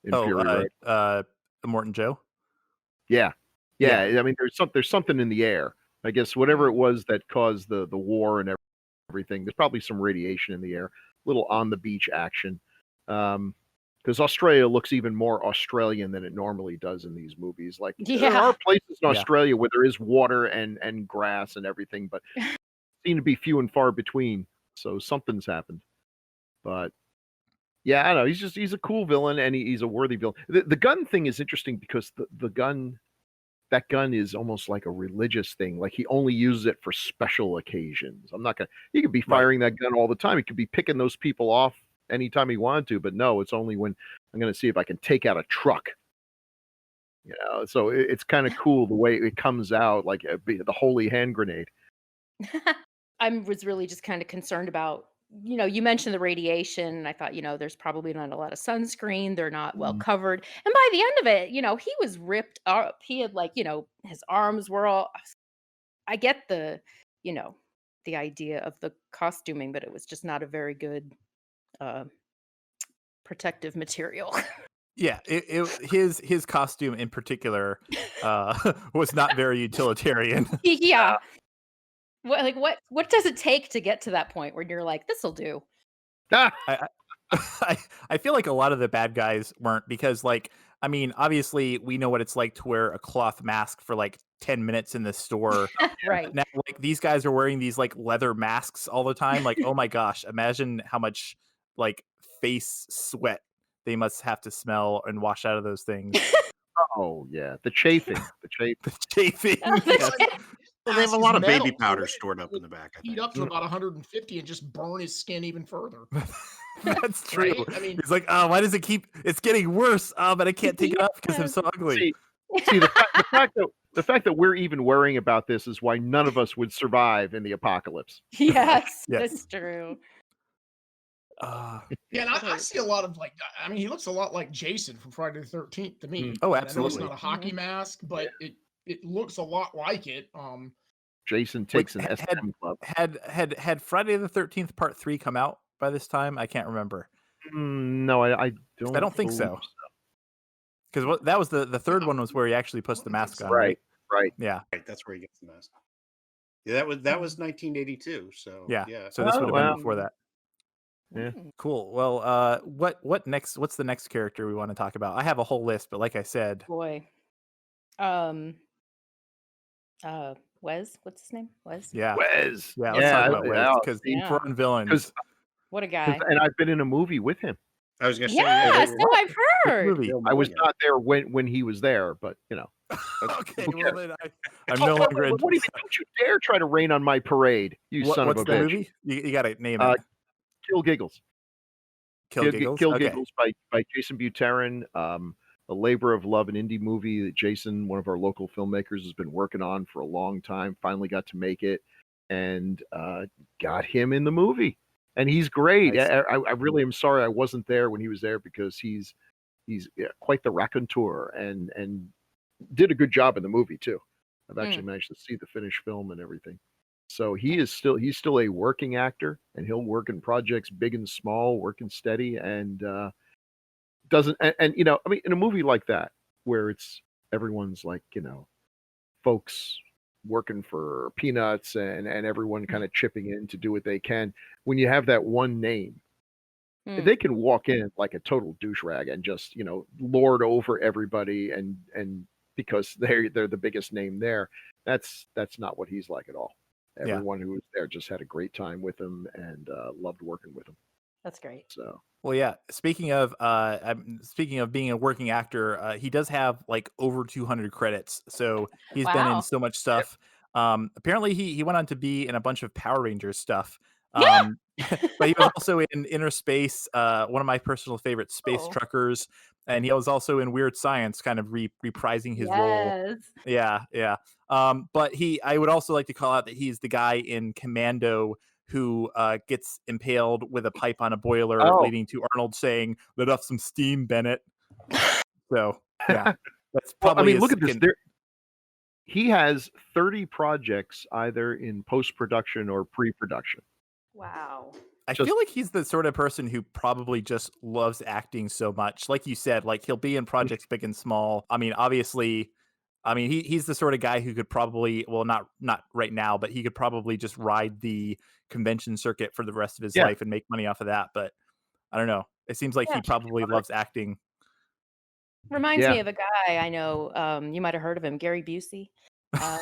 in Fury Road? Morton Joe. Yeah. I mean, there's something in the air. I guess whatever it was that caused the war and everything. There's probably some radiation in the air. Little on the beach action. Because Australia looks even more Australian than it normally does in these movies. Like there are places in Australia where there is water and grass and everything, but seem to be few and far between. So something's happened. But yeah, I don't know. He's a cool villain and he's a worthy villain. The gun thing is interesting because that gun is almost like a religious thing. Like he only uses it for special occasions. He could be firing that gun all the time. He could be picking those people off anytime he wanted to, but no, it's only when I'm going to see if I can take out a truck. So it's kind of cool the way it comes out, like the holy hand grenade. I was really just kind of concerned about, you mentioned the radiation. I thought, there's probably not a lot of sunscreen. They're not well covered. And by the end of it, he was ripped up. He had his arms were all, I get the idea of the costuming, but it was just not a very good protective material. Yeah, his costume in particular was not very utilitarian. Yeah. What does it take to get to that point where you're like, this'll do? I feel like a lot of the bad guys weren't, because I mean, obviously we know what it's like to wear a cloth mask for like 10 minutes in the store. Right. Now, these guys are wearing these leather masks all the time. Oh my gosh, imagine how much face sweat they must have to smell and wash out of those things. Oh yeah, the chafing. The chafing. Yes. Well, they have a ass lot is of baby metal, powder so stored up it in the back. I heat think. up to about 150 and just burn his skin even further. That's true. Right? I mean, He's like, oh, why does it keep? It's getting worse. Oh, but I can't take it off because I'm Yes. so ugly. See the fact that we're even worrying about this is why none of us would survive in the apocalypse. Yes, Yes. that's true. yeah, and I see a lot of like, I mean, he looks a lot like Jason from Friday the 13th to me. Oh, I know it's absolutely. not a hockey mask, but it looks a lot like it. Jason takes an Wait, SM club. had Friday the 13th Part 3 come out by this time? I can't remember. No, I don't. I don't think so. Because that was the third one was where he actually puts the mask on, right? Right. Yeah. Right, that's where he gets the mask. Yeah, that was 1982. So Yeah. yeah. So this would have been well. before that. Yeah. Cool. Well, what next? What's the next character we want to talk about? I have a whole list, but like I said, Boy. Wes, what's his name? Wes? yeah, Wes. yeah. Let's talk about Wes yeah, because Yeah. for on villains, What a guy. and I've been in a movie with him. I was gonna say, Yeah, so I've which heard. movie? I was not there when he was there, but you know. Okay, who well cares? then I'm no longer. What do you mean? Don't you dare try to rain on my parade, you son of What's a the bitch. movie? You got to name it. Kill Giggles. Kill Giggles. Kill Okay. Giggles by Jason Buterin. A labor of love, an indie movie that Jason, one of our local filmmakers, has been working on for a long time. Finally got to make it, and got him in the movie, and he's great. Nice. I really am sorry I wasn't there when he was there because he's quite the raconteur and did a good job in the movie too. I've actually managed to see the finished film and everything. So he's still a working actor, and he'll work in projects big and small, working steady, and doesn't and you know, I mean, in a movie like that where it's everyone's like, you know, folks working for peanuts and everyone kind of chipping in to do what they can, when you have that one name, they can walk in like a total douche rag and just, you know, lord over everybody and because they're the biggest name there. That's not what he's like at all. Everyone who was there just had a great time with him and loved working with him. That's great. So Well, yeah. Speaking of being a working actor, he does have like over 200 credits. So he's been in Wow. so much stuff. Apparently, he went on to be in a bunch of Power Rangers stuff. Yeah. But he was also in Inner Space, one of my personal favorite Space Oh. Truckers, and he was also in Weird Science, kind of reprising his role. Yes. Yeah. But I would also like to call out that he's the guy in Commando who gets impaled with a pipe on a boiler, leading to Arnold saying, "Let off some steam, Bennett." So yeah, that's well, I probably. mean, look at this. He has 30 projects either in post-production or pre-production. Wow. I feel like he's the sort of person who probably just loves acting so much. Like you said, like he'll be in projects big and small. I mean, obviously, he's the sort of guy who could probably, well, not right now, but he could probably just ride the convention circuit for the rest of his life and make money off of that. But I don't know. It seems like he probably loves acting. Reminds me of a guy I know. You might have heard of him, Gary Busey.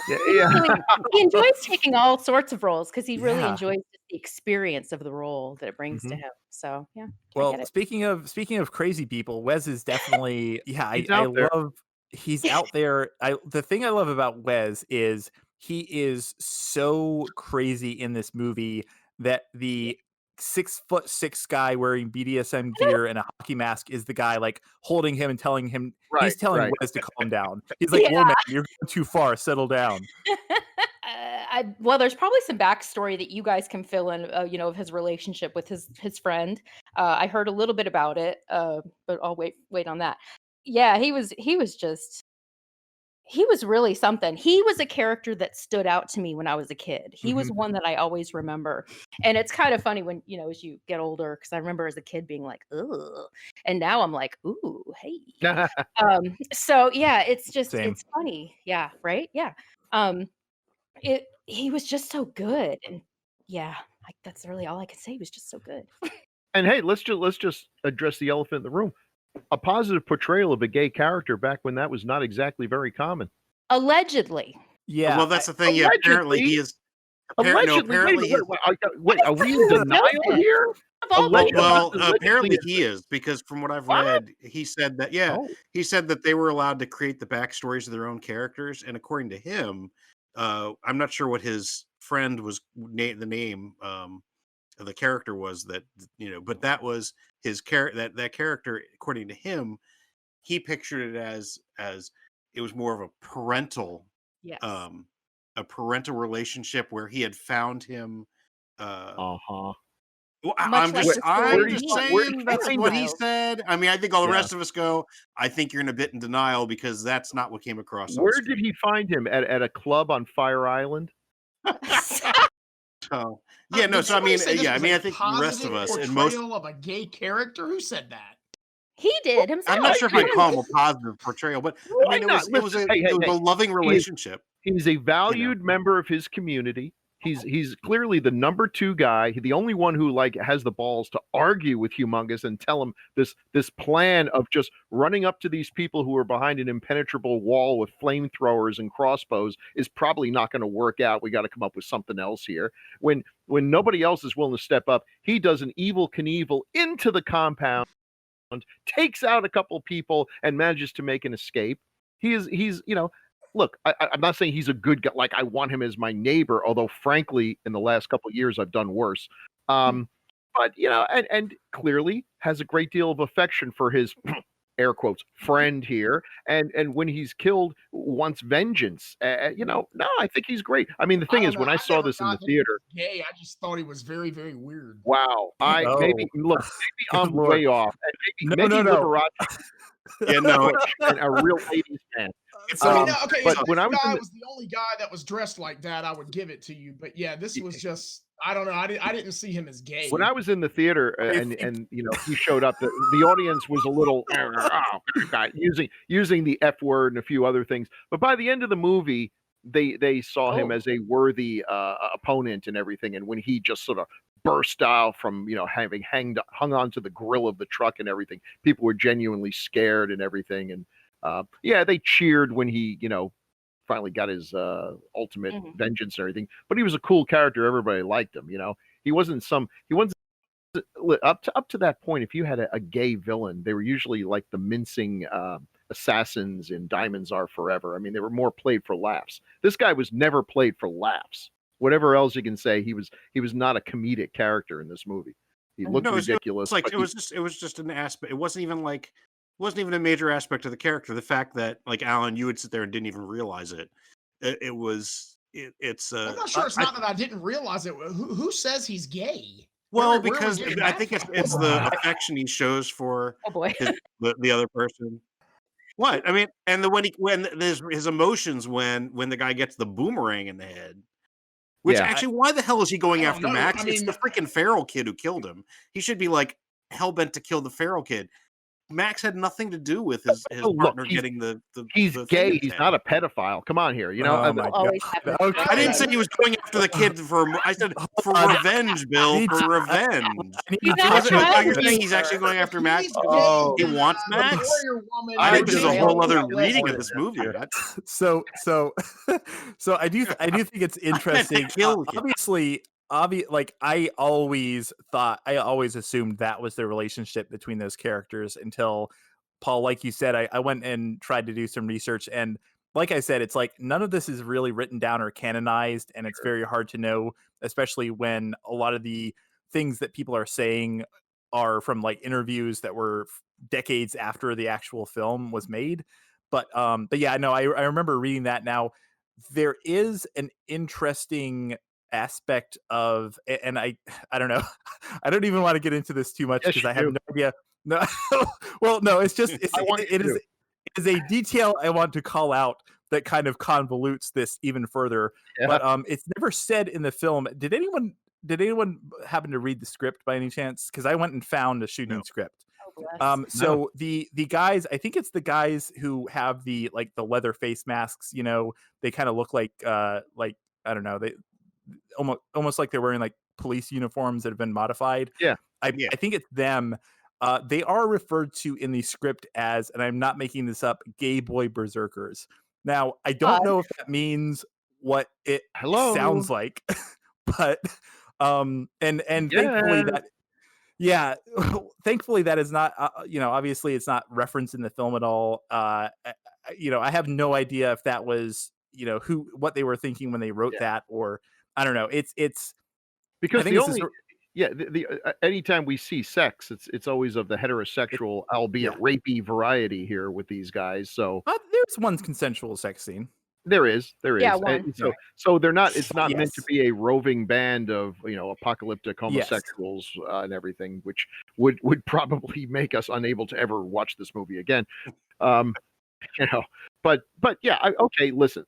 He enjoys taking all sorts of roles because he really enjoys the experience of the role that it brings to him. So yeah. Well, speaking of crazy people, Wes is definitely he's out there. The thing I love about Wes is he is so crazy in this movie that the 6'6" guy wearing BDSM gear and a hockey mask is the guy like holding him and telling him he's telling Wes to calm down. He's like, "Whoa, man, you're going too far. Settle down." Well, there's probably some backstory that you guys can fill in, of his relationship with his friend. I heard a little bit about it, but I'll wait on that. Yeah, he was really something. He was a character that stood out to me when I was a kid. He was one that I always remember. And it's kind of funny when, as you get older, because I remember as a kid being like, ugh. And now I'm like, ooh, hey. So yeah, it's funny. Yeah, right? Yeah. He was just so good. And yeah, that's really all I can say. He was just so good. And hey, let's just address the elephant in the room. A positive portrayal of a gay character back when that was not exactly very common. Allegedly. Yeah. Well, that's the thing. Yeah, apparently he is. Allegedly. Wait, are we in denial here? Well, apparently he is, because from what I've read, he said that he said that they were allowed to create the backstories of their own characters, and according to him, I'm not sure what his friend was the name of the character was that but that was his character. That character, according to him, he pictured it as it was more of a parental Yes. a parental relationship where he had found him. Uh-huh. Well, Much like the story I'm of just Minty. saying that's kind what of- he said. I mean, I think all the Yeah. rest of us go, I think you're in a bit in denial because that's not what came across on Where screen. did he find him? At a club on Fire Island? So, yeah, no, Did so I somebody mean, say this yeah, I was mean, a I think the rest of positive us and most portrayal of a gay character. Who said that? He did himself. I'm not sure if I'd call him a positive portrayal, but I Why mean, not? it was Listen, a hey, it was a loving He is- relationship. He's a valued member of his community. He's clearly the number 2 guy, the only one who has the balls to argue with Humongous and tell him this plan of just running up to these people who are behind an impenetrable wall with flamethrowers and crossbows is probably not going to work out. We got to come up with something else here. When nobody else is willing to step up, he does an evil Knievel into the compound, takes out a couple people, and manages to make an escape. He's look, I'm not saying he's a good guy. Like, I want him as my neighbor, although frankly, in the last couple of years, I've done worse. But and clearly has a great deal of affection for his air quotes friend here. And when he's killed, wants vengeance. No, I think he's great. I mean, the thing is, when I saw this in the theater, gay, I just thought he was very, very weird. wow, maybe I'm Lord. way off. And maybe No. Liberace Yeah, no, and a real ladies man. So, Um, okay, but if when this I was guy in the- was the only guy that was dressed like that, I would give it to you. But yeah, this was just, I don't know. I didn't see him as gay. When I was in the theater and he showed up, the audience was a little using the F word and a few other things. But by the end of the movie, they saw him as a worthy opponent and everything. And when he just sort of burst out from having hung onto the grill of the truck and everything, people were genuinely scared and everything. And they cheered when he finally got his ultimate vengeance and everything. But he was a cool character. Everybody liked him. He wasn't up to that point. If you had a gay villain, they were usually like the mincing assassins in Diamonds Are Forever. I mean, they were more played for laughs. This guy was never played for laughs. Whatever else you can say, he was not a comedic character in this movie. He looked ridiculous. It was just an aspect. It wasn't even a major aspect of the character. The fact that, like, Alan, you would sit there and didn't even realize it. It's. I'm not sure. It's not that I didn't realize it. Who says he's gay? Well, Where because we getting I that think from? it's the affection he shows for Oh boy. the other person. What I mean, and when his emotions when the guy gets the boomerang in the head. Which actually, why the hell is he going after Max? It's the freaking feral kid who killed him. He should be like hell-bent to kill the feral kid. Max had nothing to do with his partner getting the. He's gay. He's not a pedophile. Come on here, Always happens. Okay. I didn't say he was going after the kid I said for revenge, Bill. For revenge. He's not a child You're saying abuser. he's actually going after Max He's because gay. he wants The Max. Warrior Woman I think was there's a gay. whole other Yeah, reading of yeah. this movie. So I do think it's interesting. Kill him. Like I always assumed that was the relationship between those characters until Paul, like you said, I went and tried to do some research, and like I said, it's like none of this is really written down or canonized, and it's very hard to know, especially when a lot of the things that people are saying are from like interviews that were decades after the actual film was made. But yeah, no, I remember reading that. Now there is an interesting aspect of, and I don't know, I don't even want to get into this too much because I have no idea. No, well, no, it's just it is a detail I want to call out that kind of convolutes this even further. Yeah. But it's never said in the film. Did anyone happen to read the script by any chance? Because I went and found a shooting script. So the guys, I think it's the guys who have the leather face masks. They kind of look like I don't know, they almost like they're wearing like police uniforms that have been modified. Yeah. I think it's them. They are referred to in the script as, and I'm not making this up, gay boy berserkers. Now, I don't know if that means what it sounds like, but thankfully thankfully that is not, obviously it's not referenced in the film at all. I have no idea if that was what they were thinking when they wrote that, or I don't know. It's because I think the it's only anytime we see sex, it's always of the heterosexual, albeit rapey variety here with these guys. So there's one consensual sex scene. there is. Yeah, one. So they're not. It's not meant to Yes. be a roving band of apocalyptic homosexuals and everything, which would probably make us unable to ever watch this movie again. But yeah. Okay, listen.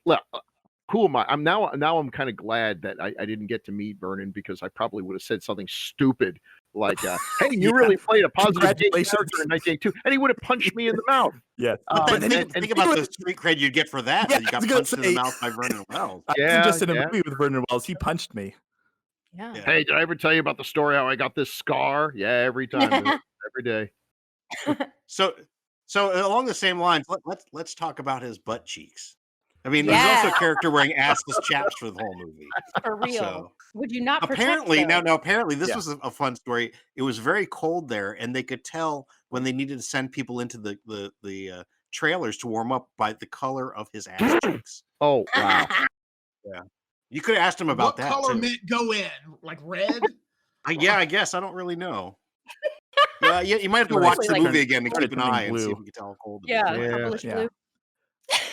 Who am I? I'm now I'm kind of glad that I didn't get to meet Vernon, because I probably would have said something stupid like, "Hey, you really played a positive gay character in 1982," and he would have punched me in the mouth. Yeah. But then think about the street cred you'd get for that. Yeah, You got I was gonna punched in the say- mouth by Vernon Wells. I wasn't just in a movie with Vernon Wells. He punched me. Yeah. Hey, did I ever tell you about the story how I got this scar? Yeah, every time, every day. So along the same lines, let's talk about his butt cheeks. I mean, he's also a character wearing assless chaps for the whole movie. For real. So, Would you not apparently protect now apparently this was a fun story. It was very cold there, and they could tell when they needed to send people into the trailers to warm up by the color of his ass cheeks. Oh wow. Yeah. You could have asked him about What that color too. meant go in? Like red? I guess I don't really know. Yeah, you might have to Right. watch the Like- movie again and keep an turning eye and see blue. if we can tell how cold it Yeah, is. purplish blue.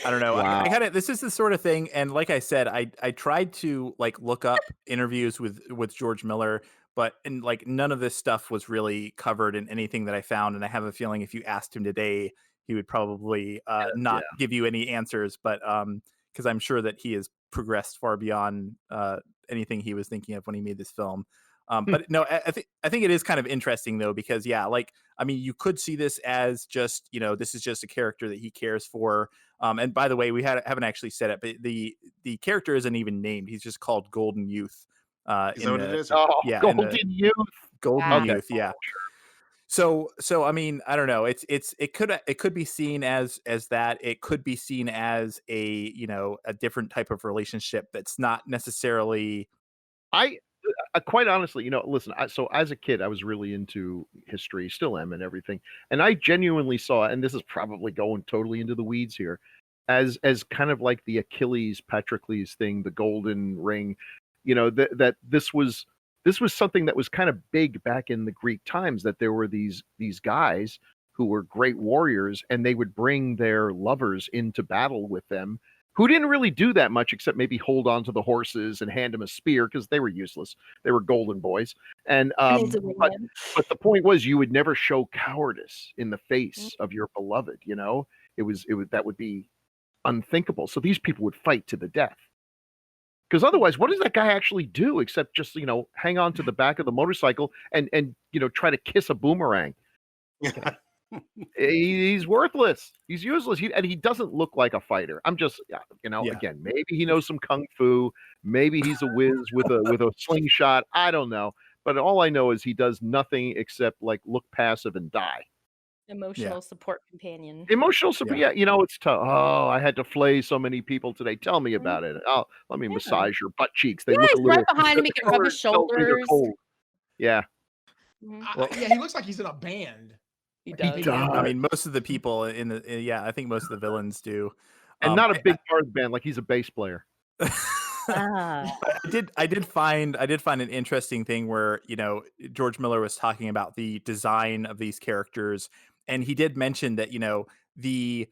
I don't know. Wow. I had it. This is the sort of thing, and like I said, I tried to like look up interviews with George Miller, but like none of this stuff was really covered in anything that I found. And I have a feeling if you asked him today, he would probably not give you any answers. But because I'm sure that he has progressed far beyond anything he was thinking of when he made this film. But no, I think it is kind of interesting though, because I mean, you could see this as just, this is just a character that he cares for. And by the way, we haven't actually said it, but the character isn't even named. He's just called Golden Youth. Is that what it is? Oh, Yeah, Golden Youth. Golden Okay. Youth. Yeah. So I mean, I don't know. It could be seen as that. It could be seen as a different type of relationship that's not necessarily. I quite honestly, listen, so as a kid, I was really into history, still am, and everything. And I genuinely saw, and this is probably going totally into the weeds here, as kind of like the Achilles Patroclus thing, the golden ring, that this was something that was kind of big back in the Greek times, that there were these guys who were great warriors, and they would bring their lovers into battle with them, who didn't really do that much except maybe hold on to the horses and hand them a spear, because they were useless. They were golden boys. And but the point was, you would never show cowardice in the face of your beloved. It was that would be unthinkable. So these people would fight to the death. Because otherwise, what does that guy actually do except just hang on to the back of the motorcycle and try to kiss a boomerang? He's worthless. He's useless. He doesn't look like a fighter. I'm just, again, maybe he knows some kung fu. Maybe he's a whiz with a slingshot. I don't know. But all I know is he does nothing except like look passive and die. Emotional support companion. Emotional support. Yeah, it's tough. Oh, I had to flay so many people today. Tell me about it. Oh, let me massage your butt cheeks. They look a he's little right behind him. He can rub his shoulders. Yeah. Yeah, he looks like he's in a band. He Like, does. I mean, most of the people I think most of the villains do. And not a big part of the band, like he's a bass player. Ah. I did find an interesting thing where George Miller was talking about the design of these characters, and he did mention that the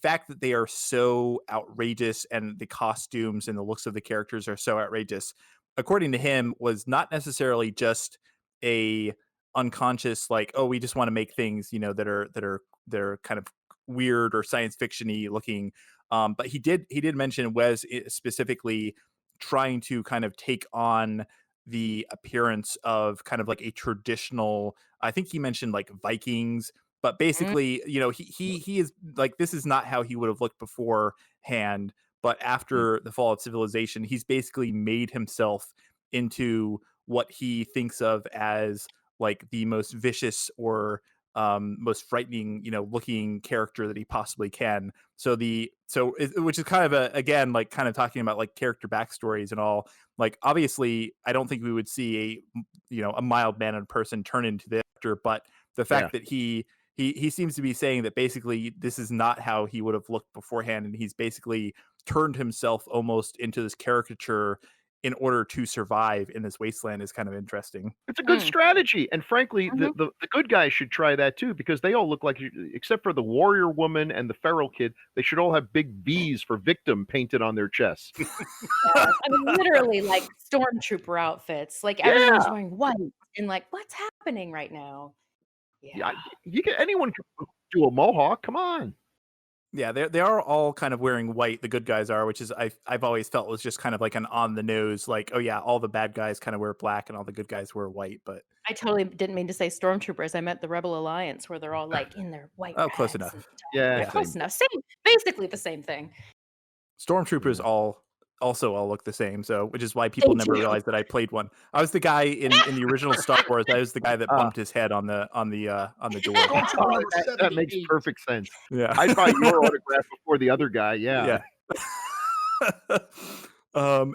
fact that they are so outrageous and the costumes and the looks of the characters are so outrageous, according to him, was not necessarily just a unconscious like, oh, we just want to make things that are kind of weird or science fiction-y looking. But he did mention Wes specifically trying to kind of take on the appearance of kind of like a traditional, I think he mentioned like Vikings, but basically, he is like, this is not how he would have looked beforehand. But after the fall of civilization, he's basically made himself into what he thinks of as like the most vicious or most frightening, looking character that he possibly can. Which is kind of again, like kind of talking about like character backstories and all. Like, obviously, I don't think we would see a mild-mannered person turn into the actor, but the fact that he seems to be saying that basically this is not how he would have looked beforehand, and he's basically turned himself almost into this caricature in order to survive in this wasteland is kind of interesting. It's a good strategy, and frankly, Mhm. the good guys should try that too, because they all look like, except for the warrior woman and the feral kid, they should all have big V's for victim painted on their chests. Yes. I mean, literally like stormtrooper outfits. Like everyone's Yeah, wearing white and like, what's happening right now? yeah. Yeah. Anyone can do a mohawk. Come on. Yeah, they are all kind of wearing white. The good guys are, which is I've always felt was just kind of like an on the nose, like, oh yeah, all the bad guys kind of wear black and all the good guys wear white. But I totally didn't mean to say stormtroopers. I meant the Rebel Alliance, where they're all like in their white close rags enough. and stuff. Yeah, Yeah, close enough. Same, basically the same thing. Stormtroopers all look the same, so which is why people They never do. realized that I played one. I was the guy in the original Star Wars. I was the guy that bumped his head on the door. Stormtrooper Oh, number that makes 78. perfect sense. Yeah, I bought your autograph before the other guy. Yeah.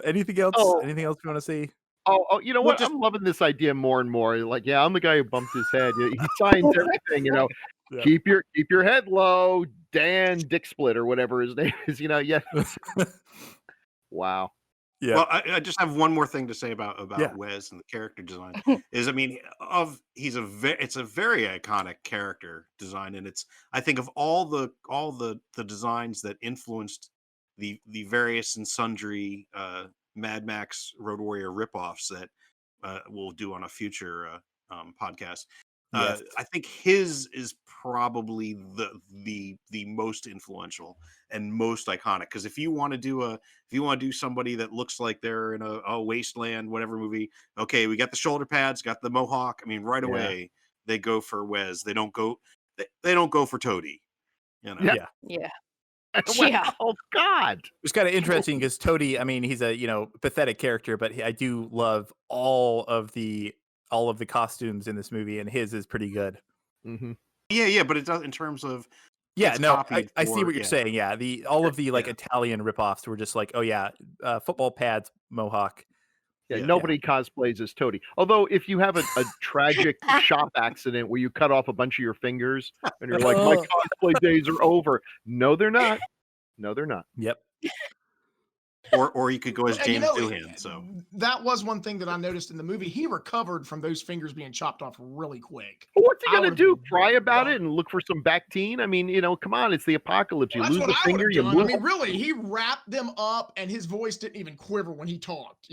Anything else? Oh. Anything else you want to see? Oh, you know Well, what? I'm loving this idea more and more. Like, yeah, I'm the guy who bumped his head. He signs everything. Yeah. Keep your head low, Dan Dicksplit or whatever his name is. Yeah. Wow. Yeah. Well, I just have one more thing to say about Yeah. Wes and the character design. Is I mean, it's a very iconic character design, and I think of all the designs that influenced the various and sundry Mad Max Road Warrior ripoffs that we'll do on a future podcast. Yes. I think his is probably the most influential and most iconic, because if you want to do somebody that looks like they're in a wasteland, whatever movie, okay, we got the shoulder pads, got the mohawk. I mean, right Yeah. away they go for Wes. They don't go for Toady. You know? Yeah. Yeah. Well, Yeah. oh God. It's kind of interesting because Toady, I mean, he's a pathetic character, but I do love all of the costumes in this movie, and his is pretty good. Mm-hmm. Yeah, but it does in terms of Yeah, it's no, copied I see for- what you're yeah. saying. Yeah, all of the like Yeah. Italian ripoffs were just like, oh yeah, football pads, mohawk. Yeah, Yeah. nobody cosplays as Toady. Although, if you have a tragic shop accident where you cut off a bunch of your fingers and you're like, my Oh. cosplay days are over. No, they're not. No, they're not. Yep. Or you could go as And you James know, Doohan. So that was one thing that I noticed in the movie. He recovered from those fingers being chopped off really quick. Well, what's he I gonna would've do? been Cry about done. it and look for some Bactine? I mean, come on, it's the apocalypse. You Well, that's lose what the I would finger, have you done. move. I mean, really, he wrapped them up, and his voice didn't even quiver when he talked.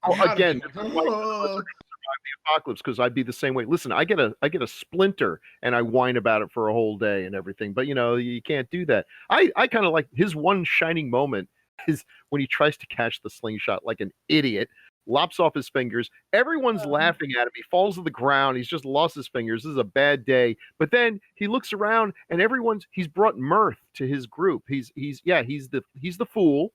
Oh, I'd have again, been this like, is why I "Oh." survive the apocalypse, because I'd be the same way. Listen, I get a splinter and I whine about it for a whole day and everything, but you can't do that. I kind of like his one shining moment is when he tries to catch the slingshot like an idiot, lops off his fingers. Everyone's laughing at him. He falls to the ground. He's just lost his fingers. This is a bad day. But then he looks around and he's brought mirth to his group. He's the fool.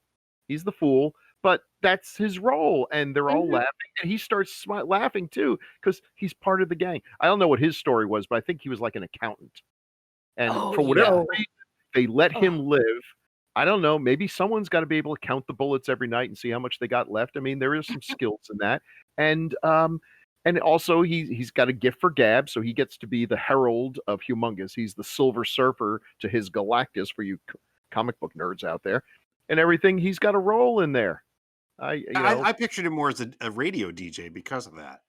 He's the fool. But that's his role, and they're all laughing, and he starts laughing too because he's part of the gang. I don't know what his story was, but I think he was like an accountant, and for whatever reason, they let him live. I don't know. Maybe someone's got to be able to count the bullets every night and see how much they got left. I mean, there is some skills in that, and also he's got a gift for gab, so he gets to be the herald of Humongous. He's the Silver Surfer to his Galactus for you comic book nerds out there, and everything. He's got a role in there. I pictured him more as a radio DJ because of that.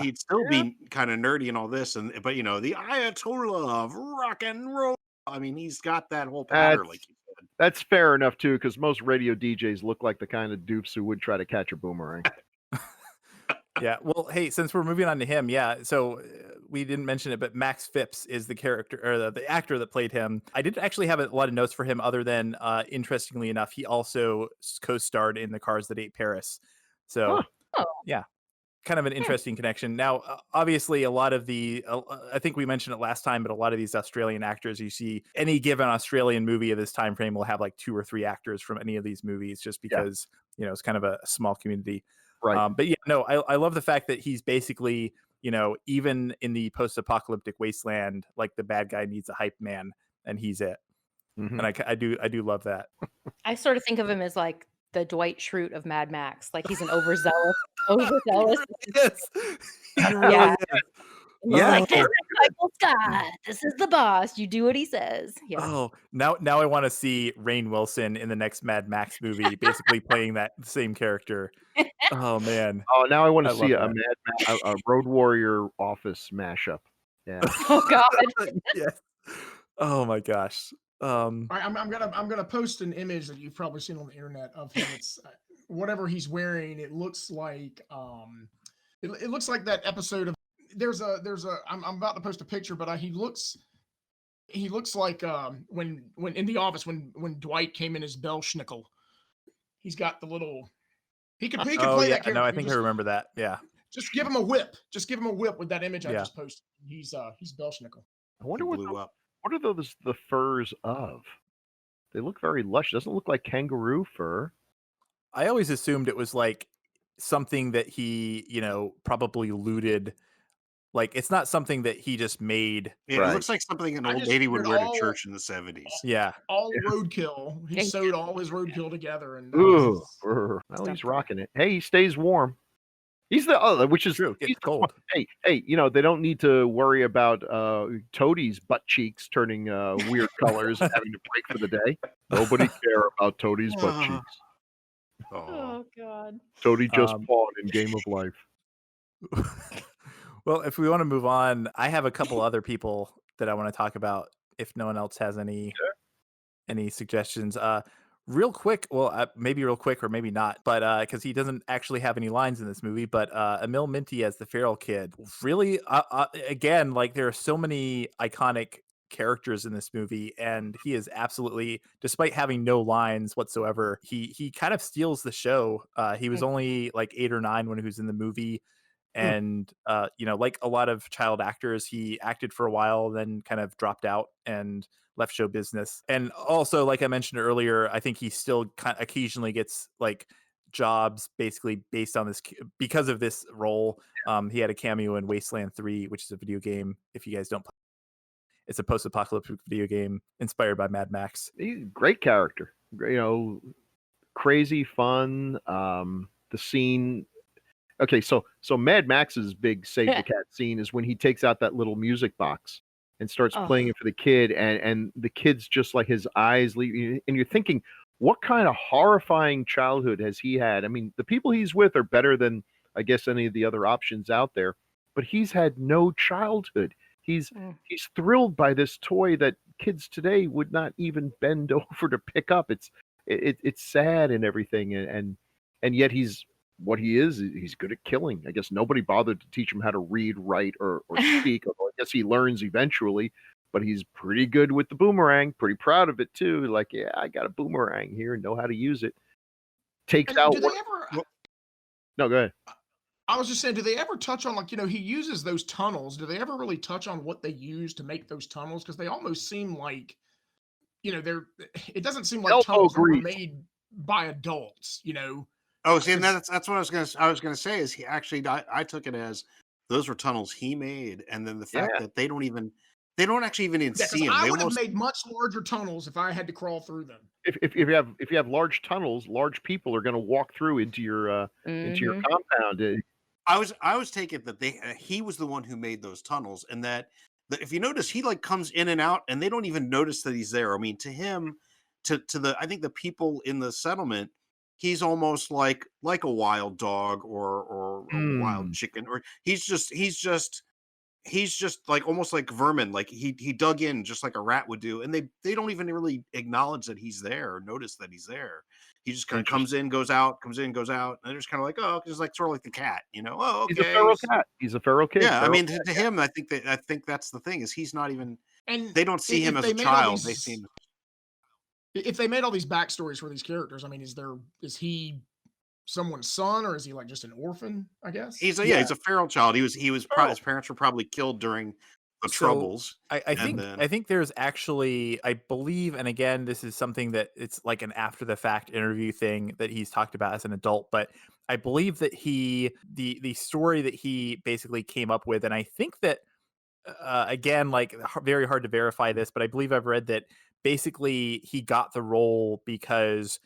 He'd still be kind of nerdy and all this, but the Ayatollah of rock and roll. I mean, he's got that whole pattern, like you said. That's fair enough too, because most radio DJs look like the kind of dupes who would try to catch a boomerang. Yeah. Well, hey, since we're moving on to him, so we didn't mention it, but Max Phipps is the character or the actor that played him. I didn't actually have a lot of notes for him other than, interestingly enough, he also co-starred in The Cars That Ate Paris. So, yeah, kind of an interesting connection. Now, obviously, a lot of I think we mentioned it last time, but a lot of these Australian actors, you see any given Australian movie of this time frame will have like 2 or 3 actors from any of these movies just because, it's kind of a small community. Right. But yeah, no, I love the fact that he's basically, even in the post-apocalyptic wasteland, like the bad guy needs a hype man, and he's it. Mm-hmm. And I do love that. I sort of think of him as like the Dwight Schrute of Mad Max. Like he's an overzealous. Yes, he really is. And he's like, Oh, Michael Scott, this is the boss. You do what he says. Yeah. oh, now I want to see Rainn Wilson in the next Mad Max movie, basically playing that same character. Oh man, Oh, now I want I to see love a that. a Road Warrior Office mashup. Yeah. Oh God. Yes. Oh my gosh. I'm gonna post an image that you've probably seen on the internet of him. It's whatever he's wearing. It looks like it looks like that episode of there's a I'm about to post a picture, but he looks like when in the office when Dwight came in as Belschnickel. He's got the little he could Oh play yeah, that character. no, I You think I remember that. Yeah, just give him a whip. Just give him a whip with that image I Yeah. just posted. He's Belschnickel. I wonder He what blew up. what are those the furs of? They look very lush. Doesn't look like kangaroo fur. I always assumed it was like something that he, probably looted. Like it's not something that he just made. Yeah, Right. it looks like something an I old just lady would figured wear to all- church in the 70s. Yeah, All roadkill. He Yeah. sewed all his roadkill together, and that Ooh, was his- well, he's Stuff. rocking it. Hey, he stays warm. He's the which is True, he's gets the cold. Hey, they don't need to worry about Toadie's butt cheeks turning weird colors and having to break for the day. Nobody care about Toadie's butt Ah. cheeks. Aw. Oh God. Toadie just Um, fought in Game of Life. Well, if we want to move on, I have a couple other people that I want to talk about. If no one else has any suggestions, real quick. Well, maybe real quick or maybe not, but because he doesn't actually have any lines in this movie. But Emil Minty as the feral kid, really, again, like there are so many iconic characters in this movie, and he is absolutely, despite having no lines whatsoever, he kind of steals the show. He was only like 8 or 9 when he was in the movie. And like a lot of child actors, he acted for a while, then kind of dropped out and left show business. And also, like I mentioned earlier, I think he still occasionally gets like jobs basically based on this because of this role. He had a cameo in Wasteland 3, which is a video game. If you guys don't play, it's a post-apocalyptic video game inspired by Mad Max. He's a great character. Crazy fun. The scene. Okay, so Mad Max's big save the cat scene is when he takes out that little music box and starts playing it for the kid, and the kid's just like his eyes leave, and you're thinking, what kind of horrifying childhood has he had? I mean, the people he's with are better than I guess any of the other options out there, but he's had no childhood. He's thrilled by this toy that kids today would not even bend over to pick up. It's sad and everything, and yet he's what he is. He's good at killing. I guess nobody bothered to teach him how to read, write, or speak. Although I guess he learns eventually. But he's pretty good with the boomerang. Pretty proud of it too. Like, yeah, I got a boomerang here and know how to use it. Takes out. Do they ever? No, go ahead. I was just saying, do they ever touch on he uses those tunnels? Do they ever really touch on what they use to make those tunnels? Because they almost seem like, they're. It doesn't seem like tunnels that were made by adults. Oh, see, and that's what I was gonna say is he actually I took it as those were tunnels he made, and then the fact that they don't actually even see him. I would have made much larger tunnels if I had to crawl through them. If you have large tunnels, large people are going to walk through into your compound. I was taking that he was the one who made those tunnels, and that if you notice, he like comes in and out, and they don't even notice that he's there. I mean, to him, to the I think the people in the settlement, he's almost like a wild dog or a wild chicken, or he's just like almost like vermin. Like he dug in just like a rat would do, and they don't even really acknowledge that he's there or notice that he's there. He just kind of comes in, goes out, comes in, goes out, and they're just kind of like, oh, just like sort of like the cat, Oh, okay. He's a feral cat. He's a feral kid. Yeah, feral I mean, cat, to him, I think that's the thing is he's not even. And they don't see him as a child. They see him. If they made all these backstories for these characters, I mean, is he someone's son, or is he like just an orphan? I guess He's a feral child. His parents were probably killed during the Troubles. I think there's actually, I believe, and again, this is something that it's like an after the fact interview thing that he's talked about as an adult, but I believe that the story that he basically came up with, and I think that again, like very hard to verify this, but I believe I've read that basically he got the role because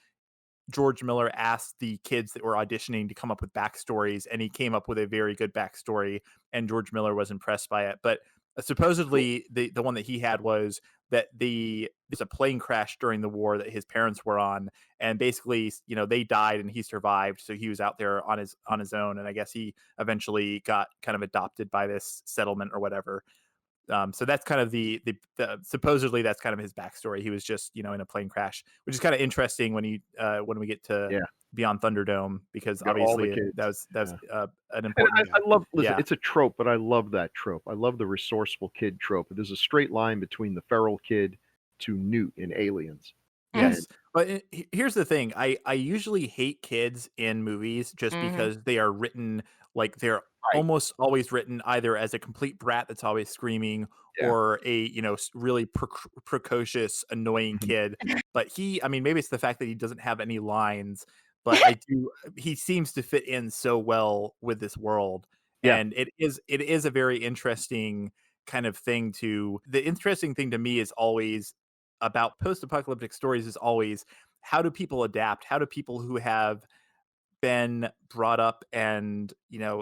George Miller asked the kids that were auditioning to come up with backstories, and he came up with a very good backstory, and George Miller was impressed by it. But supposedly the one that he had was that there's a plane crash during the war that his parents were on, and basically, they died and he survived, so he was out there on his own, and I guess he eventually got kind of adopted by this settlement or whatever. So that's kind of the supposedly that's kind of his backstory. He was just in a plane crash, which is kind of interesting when we get to Beyond Thunderdome, because Got all the obviously kids. that was an And important. I love. Listen, Yeah. it's a trope, but I love that trope. I love the resourceful kid trope. There's a straight line between the feral kid to Newt in Aliens. Yes, but here's the thing: I usually hate kids in movies just because they are written like they're almost always written either as a complete brat that's always screaming, or a really precocious, annoying kid. But I mean, maybe it's the fact that he doesn't have any lines, but he seems to fit in so well with this world, Yeah. and it is a very interesting kind of thing the interesting thing to me is always about post-apocalyptic stories is always, how do people adapt? How do people who have been brought up and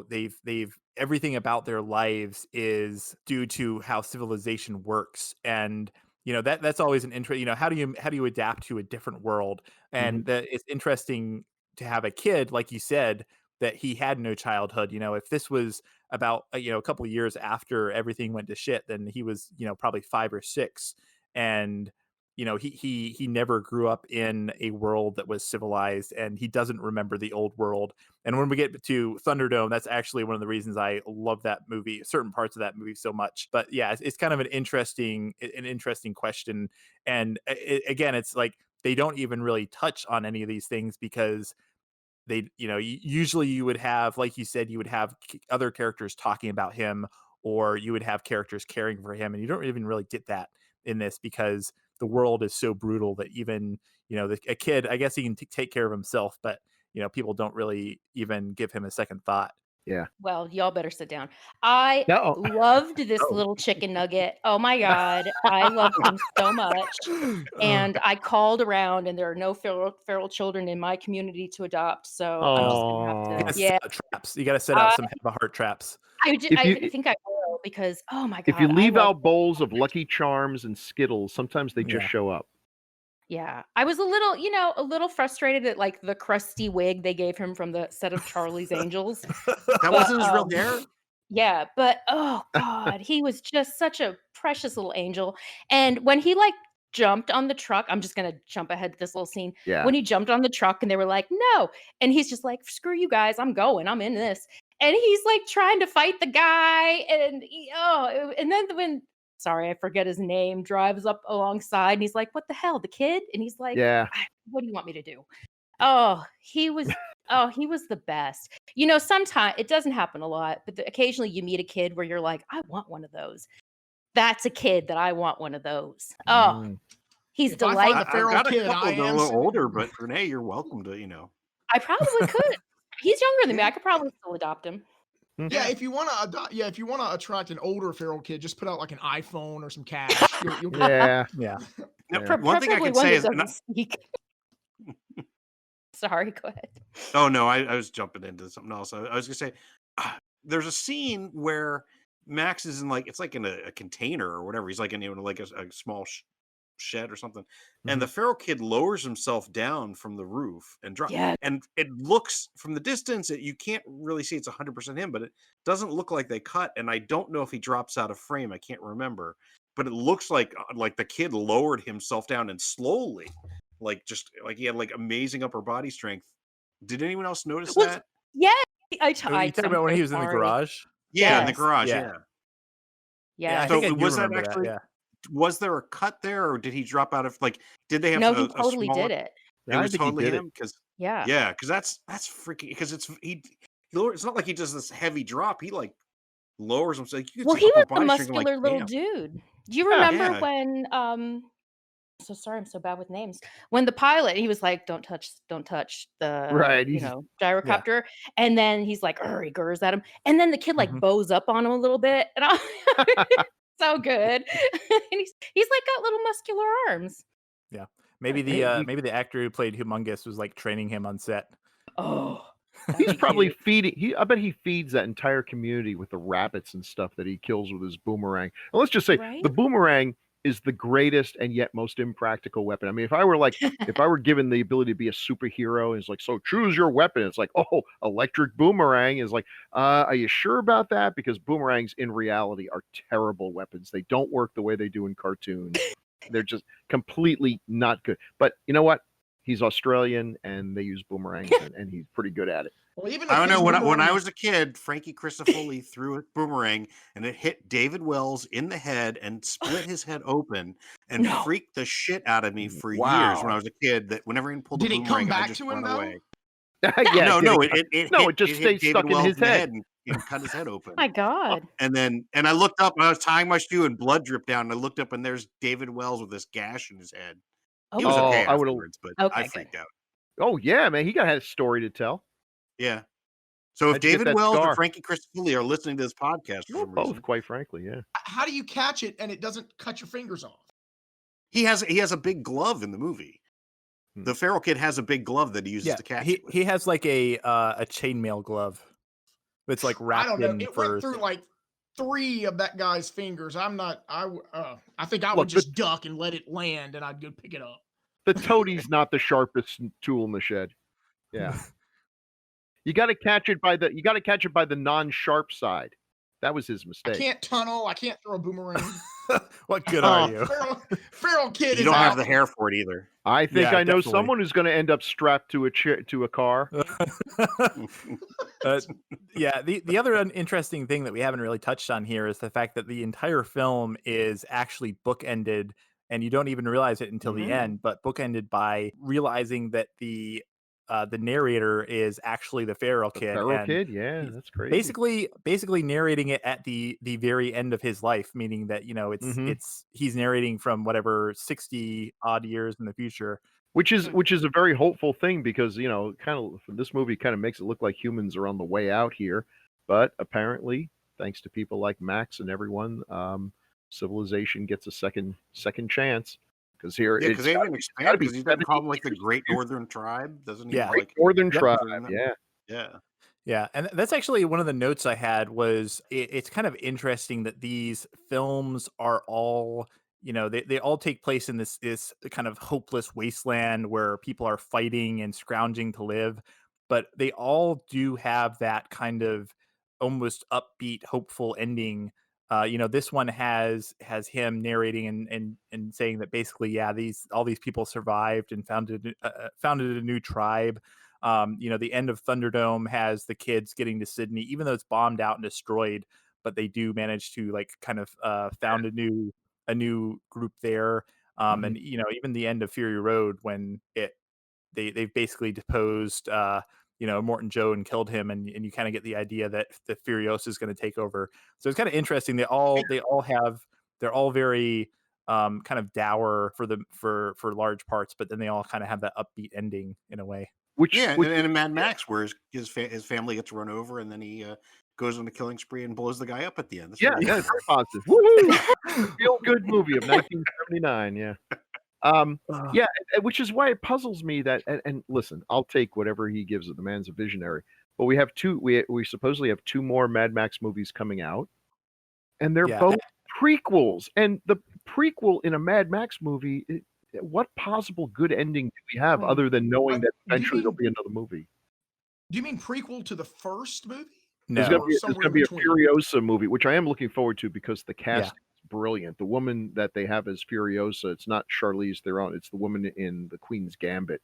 they've everything about their lives is due to how civilization works, and that's always an interest. How do you adapt to a different world? And that it's interesting to have a kid, like you said, that he had no childhood. If this was about a couple of years after everything went to shit, then he was probably 5 or 6, and he never grew up in a world that was civilized, and he doesn't remember the old world. And when we get to Thunderdome, that's actually one of the reasons I love that movie, certain parts of that movie, so much. But yeah, it's kind of an interesting question. And again, it's like they don't even really touch on any of these things, because they usually you would have, like you said, you would have other characters talking about him, or you would have characters caring for him, and you don't even really get that in this, because the world is so brutal that even a kid, I guess he can take care of himself, but people don't really even give him a second thought. Yeah. Well, y'all better sit down. I No. loved this little chicken nugget. Oh my God. I loved him so much. And I called around, and there are no feral children in my community to adopt. So I'm just going to have You to, gotta yeah. set out traps. You got to set out some heart traps. I you- think I will, because, oh my God. If you I leave love out bowls of Lucky Charms and Skittles, sometimes they just Yeah. show up. Yeah, I was a little frustrated at like the crusty wig they gave him from the set of Charlie's Angels. That wasn't his real hair? Yeah, but oh God, he was just such a precious little angel. And when he like jumped on the truck, I'm just gonna jump ahead to this little scene. Yeah. When he jumped on the truck and they were like, no, and he's just like, screw you guys, I'm in this. And he's like trying to fight the guy, and and then when sorry, I forget his name, drives up alongside, and he's like, what the hell, the kid? And he's like, Yeah. what do you want me to do? He was the best. Sometimes it doesn't happen a lot, but occasionally you meet a kid where you're like, I want one of those. That's a kid that I want one of those. Oh, he's If I find delightful. a feral I've got kid, a couple I that are a am little sending older, them. but Renee, you're welcome to, I probably could. He's younger than me. I could probably still adopt him. Yeah, if you want to adopt, if you want to attract an older feral kid, just put out like an iPhone or some cash. You'll get Yeah. Yeah. Now, Yeah. one thing I Preferably can one say that is, doesn't speak. Sorry, go ahead. oh no, I was jumping into something else. I was gonna say, there's a scene where Max is in it's like in a container or whatever. He's like in like a small shed or something, and the feral kid lowers himself down from the roof and drops. Yeah. And it looks from the distance, you can't really see it's 100% him, but it doesn't look like they cut. And I don't know if he drops out of frame. I can't remember, but it looks like the kid lowered himself down and slowly. Just he had amazing upper body strength. Did anyone else notice that? Yeah, You talking about when he was in the garage? Yeah, in the Yes. garage. Yeah. Yeah. I So think I do was that remember actually? Yeah. Was there a cut there, or did he drop out of did they have No, a he totally smaller, did it. Yeah, it I was think he totally did it. him? Because Yeah. because that's freaking, because it's not like he does this heavy drop. He lowers himself. You could Well, see he was upper a body strength, muscular little damn. dude. Do you remember Yeah. when so sorry, I'm so bad with names. When the pilot, he was like, don't touch the Right, he's- gyrocopter. And then he's like, he gurs at him. And then the kid bows up on him a little bit. And so good. And he's like got little muscular arms. Yeah. Maybe Hey, maybe the actor who played Humongous was like training him on set. Oh, that'd he's be probably cute. feeding. I bet he feeds that entire community with the rabbits and stuff that he kills with his boomerang. And let's just say Right? the boomerang is the greatest and yet most impractical weapon. I mean, if I were given the ability to be a superhero, and it's like, so choose your weapon. It's like, oh, electric boomerang is like, are you sure about that? Because boomerangs in reality are terrible weapons. They don't work the way they do in cartoons. They're just completely not good. But you know what? He's Australian and they use boomerangs and he's pretty good at it. Well, even I if don't his know. When I boomerang- was a kid, Frankie Christofoli threw a boomerang and it hit David Wells in the head and split his head open and No. freaked the shit out of me for years when I Wow. was a kid. That whenever he pulled a did it come boomerang, I back just to him run though? away. Yeah, No, did no, it- it no, hit, it just hit stays David stuck in Wells his head. and cut his head open. My God. And I looked up and I was tying my shoe and blood dripped down. And I looked up and there's David Wells with this gash in his head. He was Oh, okay I would've- afterwards, but Okay, I good. freaked out. Oh yeah, man, he had a story to tell. Yeah. So if How'd you get David that Wells scar? and Frankie Christofoli are listening to this podcast for Well, some both, reason, quite frankly, yeah. How do you catch it and it doesn't cut your fingers off? he has a big glove in the movie. Hmm. The feral kid has a big glove that he uses Yeah, to catch he it with. he has like a chainmail glove. It's like I wrapped don't know. in It for went through like 3 of that guy's fingers. I think I Look, would just duck and let it land, and I'd go pick it up. The toadie's not the sharpest tool in the shed. Yeah. You got to catch it by the non-sharp side. That was his I mistake. can't tunnel. I can't throw a boomerang. What good are Oh. you? Feral kid You is don't out. have the hair for it either. I think Yeah, I know definitely. someone who's going to end up strapped to a car. Yeah, the other interesting thing that we haven't really touched on here is the fact that the entire film is actually bookended, and you don't even realize it until the end, but bookended by realizing that the narrator is actually the feral The kid. feral and kid, yeah, he's that's crazy. basically narrating it at the very end of his life, meaning that Mhm. he's narrating from whatever 60 odd years in the future. Which is a very hopeful thing because kind of this movie kind of makes it look like humans are on the way out here, but apparently, thanks to people like Max and everyone, civilization gets a second chance because here Yeah, because they gotta haven't be- it's gotta expanded. be Because he doesn't call them like the 70 Great Northern Tribe, doesn't he? Yeah. Great Like Northern Yep. Tribe, Northern- yeah. yeah. Yeah, and that's actually one of the notes I had was it's kind of interesting that these films are all, they all take place in this kind of hopeless wasteland where people are fighting and scrounging to live, but they all do have that kind of almost upbeat, hopeful ending. This one has him narrating and saying that basically, yeah, all these people survived and founded a new tribe. The end of Thunderdome has the kids getting to Sydney, even though it's bombed out and destroyed, but they do manage to like kind of found a new group there. And even the end of Fury Road when they've basically deposed Morton Joe and killed him, and you kind of get the idea that the Furiosa is going to take over. So it's kind of interesting. They're all very kind of dour for large parts, but then they all kind of have that upbeat ending in a way. Which and in Mad Max, where his family gets run over, and then he goes on a killing spree and blows the guy up at the end. That's yeah, really it's very positive. Woohoo! Feel good movie of 1979. Yeah. Yeah, which is why it puzzles me that and listen, I'll take whatever he gives it. The man's a visionary. But we have we supposedly have 2 more Mad Max movies coming out, and they're Yeah. both prequels. And the prequel in a Mad Max movie, what possible good ending do we have other than knowing that do you eventually there'll mean- be another movie? Do you mean prequel to the first movie? No. There's somewhere gonna in be a between. Furiosa movie, which I am looking forward to because the Yeah. cast is brilliant. The woman that they have as Furiosa, it's not Charlize Theron, it's the woman in the Queen's Gambit.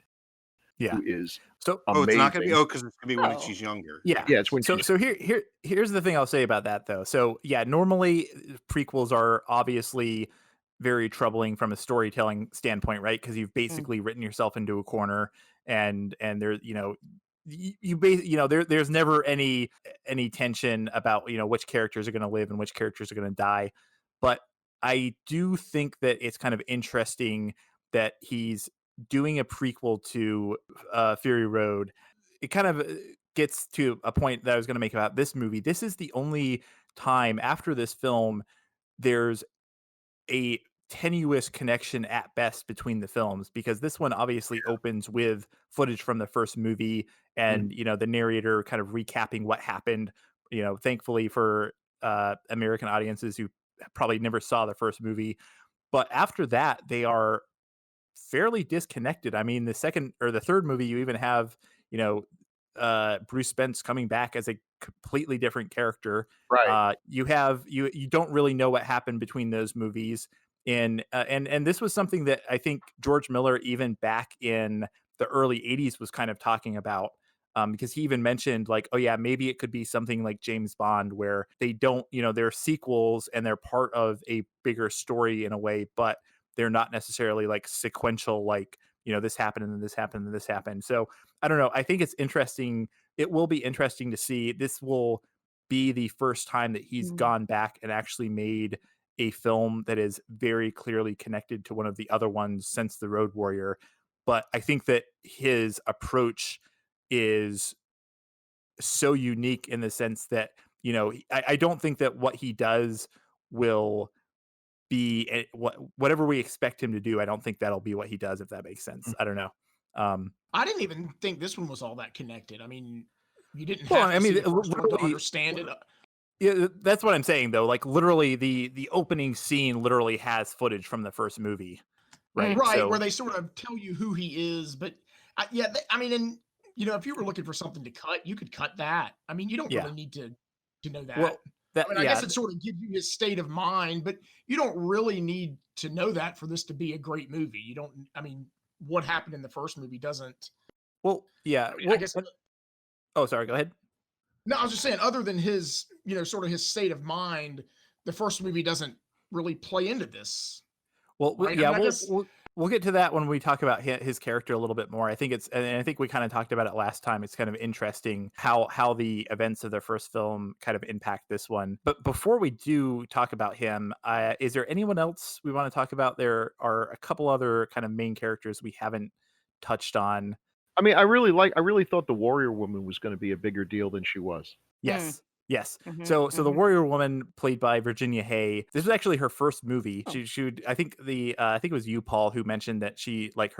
Yeah. Who is So Oh, it's not going to be. amazing. Because it's going to be when Oh. she's younger. yeah, Yeah, it's when so she's so here's the thing I'll say about that though. So yeah, normally prequels are obviously very troubling from a storytelling standpoint, right? Because you've basically written yourself into a corner, and there there's never any tension about which characters are going to live and which characters are going to die. But I do think that it's kind of interesting that he's doing a prequel to Fury Road. It kind of gets to a point that I was going to make about this movie. This is the only time after this film there's a tenuous connection at best between the films, because this one obviously opens with footage from the first movie and the narrator kind of recapping what happened, thankfully for American audiences who probably never saw the first movie. But after that, they are fairly disconnected. I mean, the second or the third movie, you even have, Bruce Spence coming back as a completely different character. Right. You don't really know what happened between those movies. And this was something that I think George Miller, even back in the early 80s, was kind of talking about. Because he even mentioned like, oh yeah, maybe it could be something like James Bond, where they don't, they're sequels and they're part of a bigger story in a way, but they're not necessarily like sequential, like, this happened and then this happened and this happened. So I don't know. I think it's interesting. It will be interesting to see. This will be the first time that he's gone back and actually made a film that is very clearly connected to one of the other ones since The Road Warrior. But I think that his approach is so unique in the sense that, I don't think that what he does will be whatever we expect him to do. I don't think that'll be what he does, if that makes sense. I don't know. I didn't even think this one was all that connected. I mean, you didn't Well, have I to mean, see the first one to literally- understand it. Yeah, that's what I'm saying though. Like literally the opening scene literally has footage from the first movie. Right. Right, So, where they sort of tell you who he is. But I mean, and if you were looking for something to cut, you could cut that. I mean, you don't Yeah. really need to know that. well, that, I mean, I yeah, guess it sort of gives you his state of mind, but you don't really need to know that for this to be a great movie. You don't. I mean, what happened in the first movie doesn't. well, yeah. I mean, I Well, guess. oh, sorry. Go ahead. No, I was just saying, other than his, sort of his state of mind, the first movie doesn't really play into this. Well, Right? I yeah, mean, I guess. we'll get to that when we talk about his character a little bit more. I think and I think we kind of talked about it last time. It's kind of interesting how the events of the first film kind of impact this one. But before we do talk about him, is there anyone else we want to talk about? There are a couple other kind of main characters we haven't touched on. I mean, I really thought the Warrior Woman was going to be a bigger deal than she was. Yes. Yes. Mhm, So the mhm. Warrior Woman, played by Virginia Hay, this was actually her first movie. Oh. She would, I think I think it was you, Paul, who mentioned that she, like,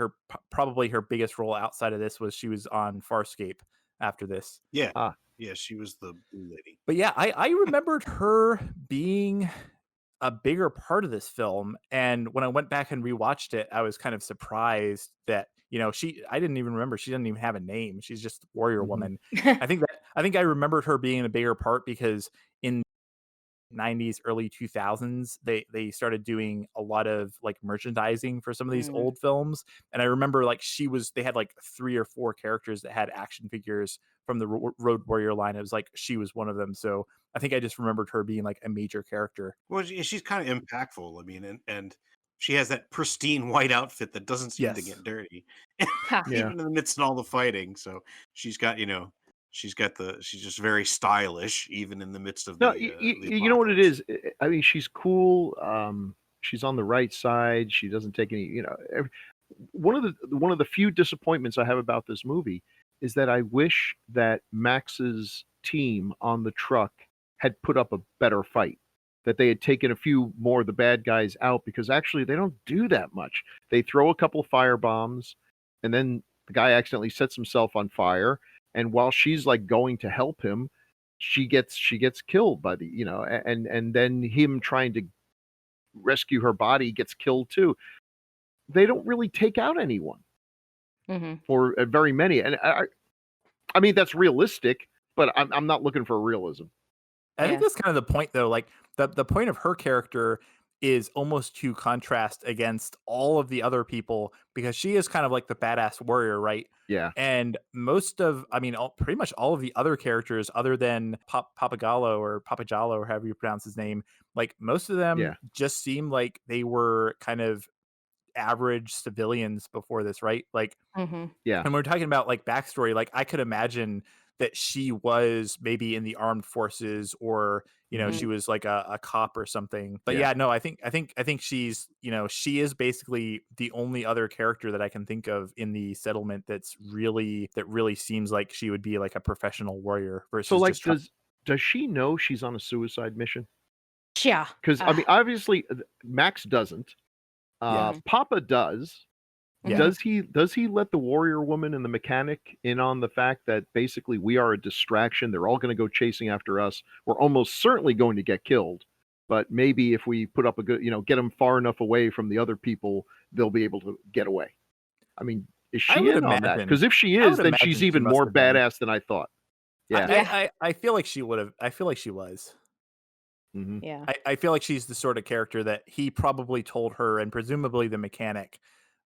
probably her biggest role outside of this was she was on Farscape after this. Yeah. Ah. Yeah, she was the blue lady. But yeah, I remembered her being a bigger part of this film, and when I went back and rewatched it, I was kind of surprised that I didn't even remember she doesn't even have a name. She's just Warrior Woman. I think I remembered her being a bigger part because in 90s, early 2000s, they started doing a lot of like merchandising for some of these old films, and I remember like they had like 3 or 4 characters that had action figures from the Road Warrior line. It was like she was one of them, so I think I just remembered her being like a major character. Well, she's kind of impactful. I mean, and she has that pristine white outfit that doesn't seem to Yes. get dirty, Ha. Yeah. even in the midst of all the fighting. So she's got, she's just very stylish, even in the midst of No, the. you know what it is. I mean, she's cool. She's on the right side. She doesn't take any. One of the few disappointments I have about this movie is that I wish that Max's team on the truck had put up a better fight. That they had taken a few more of the bad guys out, because actually they don't do that much. They throw a couple fire bombs, and then the guy accidentally sets himself on fire. And while she's like going to help him, she gets killed by the and then him trying to rescue her body gets killed too. They don't really take out anyone, or very many. And I mean that's realistic, but I'm not looking for realism. I think Yeah. that's kind of the point, though. Like the point of her character is almost to contrast against all of the other people, because she is kind of like the badass warrior, right? Yeah. And pretty much all of the other characters, other than Papagallo or however you pronounce his name, like most of them just seem like they were kind of average civilians before this, right? Like, Yeah. and we're talking about like backstory. Like I could imagine that she was maybe in the armed forces, or she was like a cop or something. But yeah, no, I think she's she is basically the only other character that I can think of in the settlement that really seems like she would be like a professional warrior versus So like, just does she know she's on a suicide mission? Yeah. Because I mean, obviously Max doesn't. Yeah. Papa does. Yeah. Does he let the warrior woman and the mechanic in on the fact that basically we are a distraction? They're all going to go chasing after us. We're almost certainly going to get killed. But maybe if we put up a good, get them far enough away from the other people, they'll be able to get away. I mean, is she would in on that? imagine- Because if she I is, would then she's imagine she even must more have been. badass than I thought. Yeah. I feel like she would have. I feel like she was. Mhm. Yeah. I feel like she's the sort of character that he probably told her, and presumably the mechanic,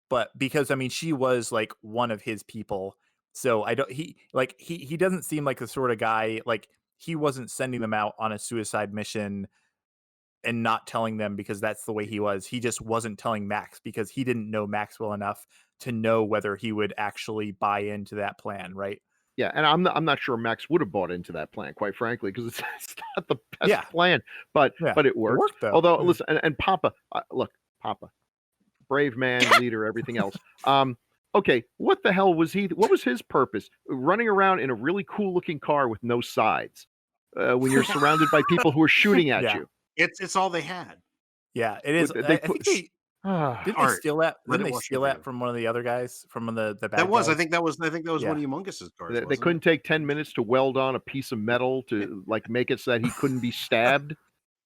but because I mean she was like one of his people, so I don't he doesn't seem like the sort of guy, like he wasn't sending them out on a suicide mission and not telling them because that's the way he was. He just wasn't telling Max because he didn't know Max well enough to know whether he would actually buy into that plan, right? Yeah, and I'm not sure Max would have bought into that plan, quite frankly, because it's, it's not the best plan, but it worked. though. Although, listen, and Papa, look, Papa, brave man, leader, everything else. Okay, what the hell was he? What was his purpose? Running around in a really cool looking car with no sides, when you're surrounded by people who are shooting at Yeah. you. It's all they had. Yeah, it is. They I think they didn't they Art, steal that? let Didn't it they wash steal over that you. from one of the other guys, from one of the bad That was, guys? I think that was Yeah. one of Humongous's cars. They wasn't couldn't it? take 10 minutes to weld on a piece of metal to like make it so that he couldn't be stabbed.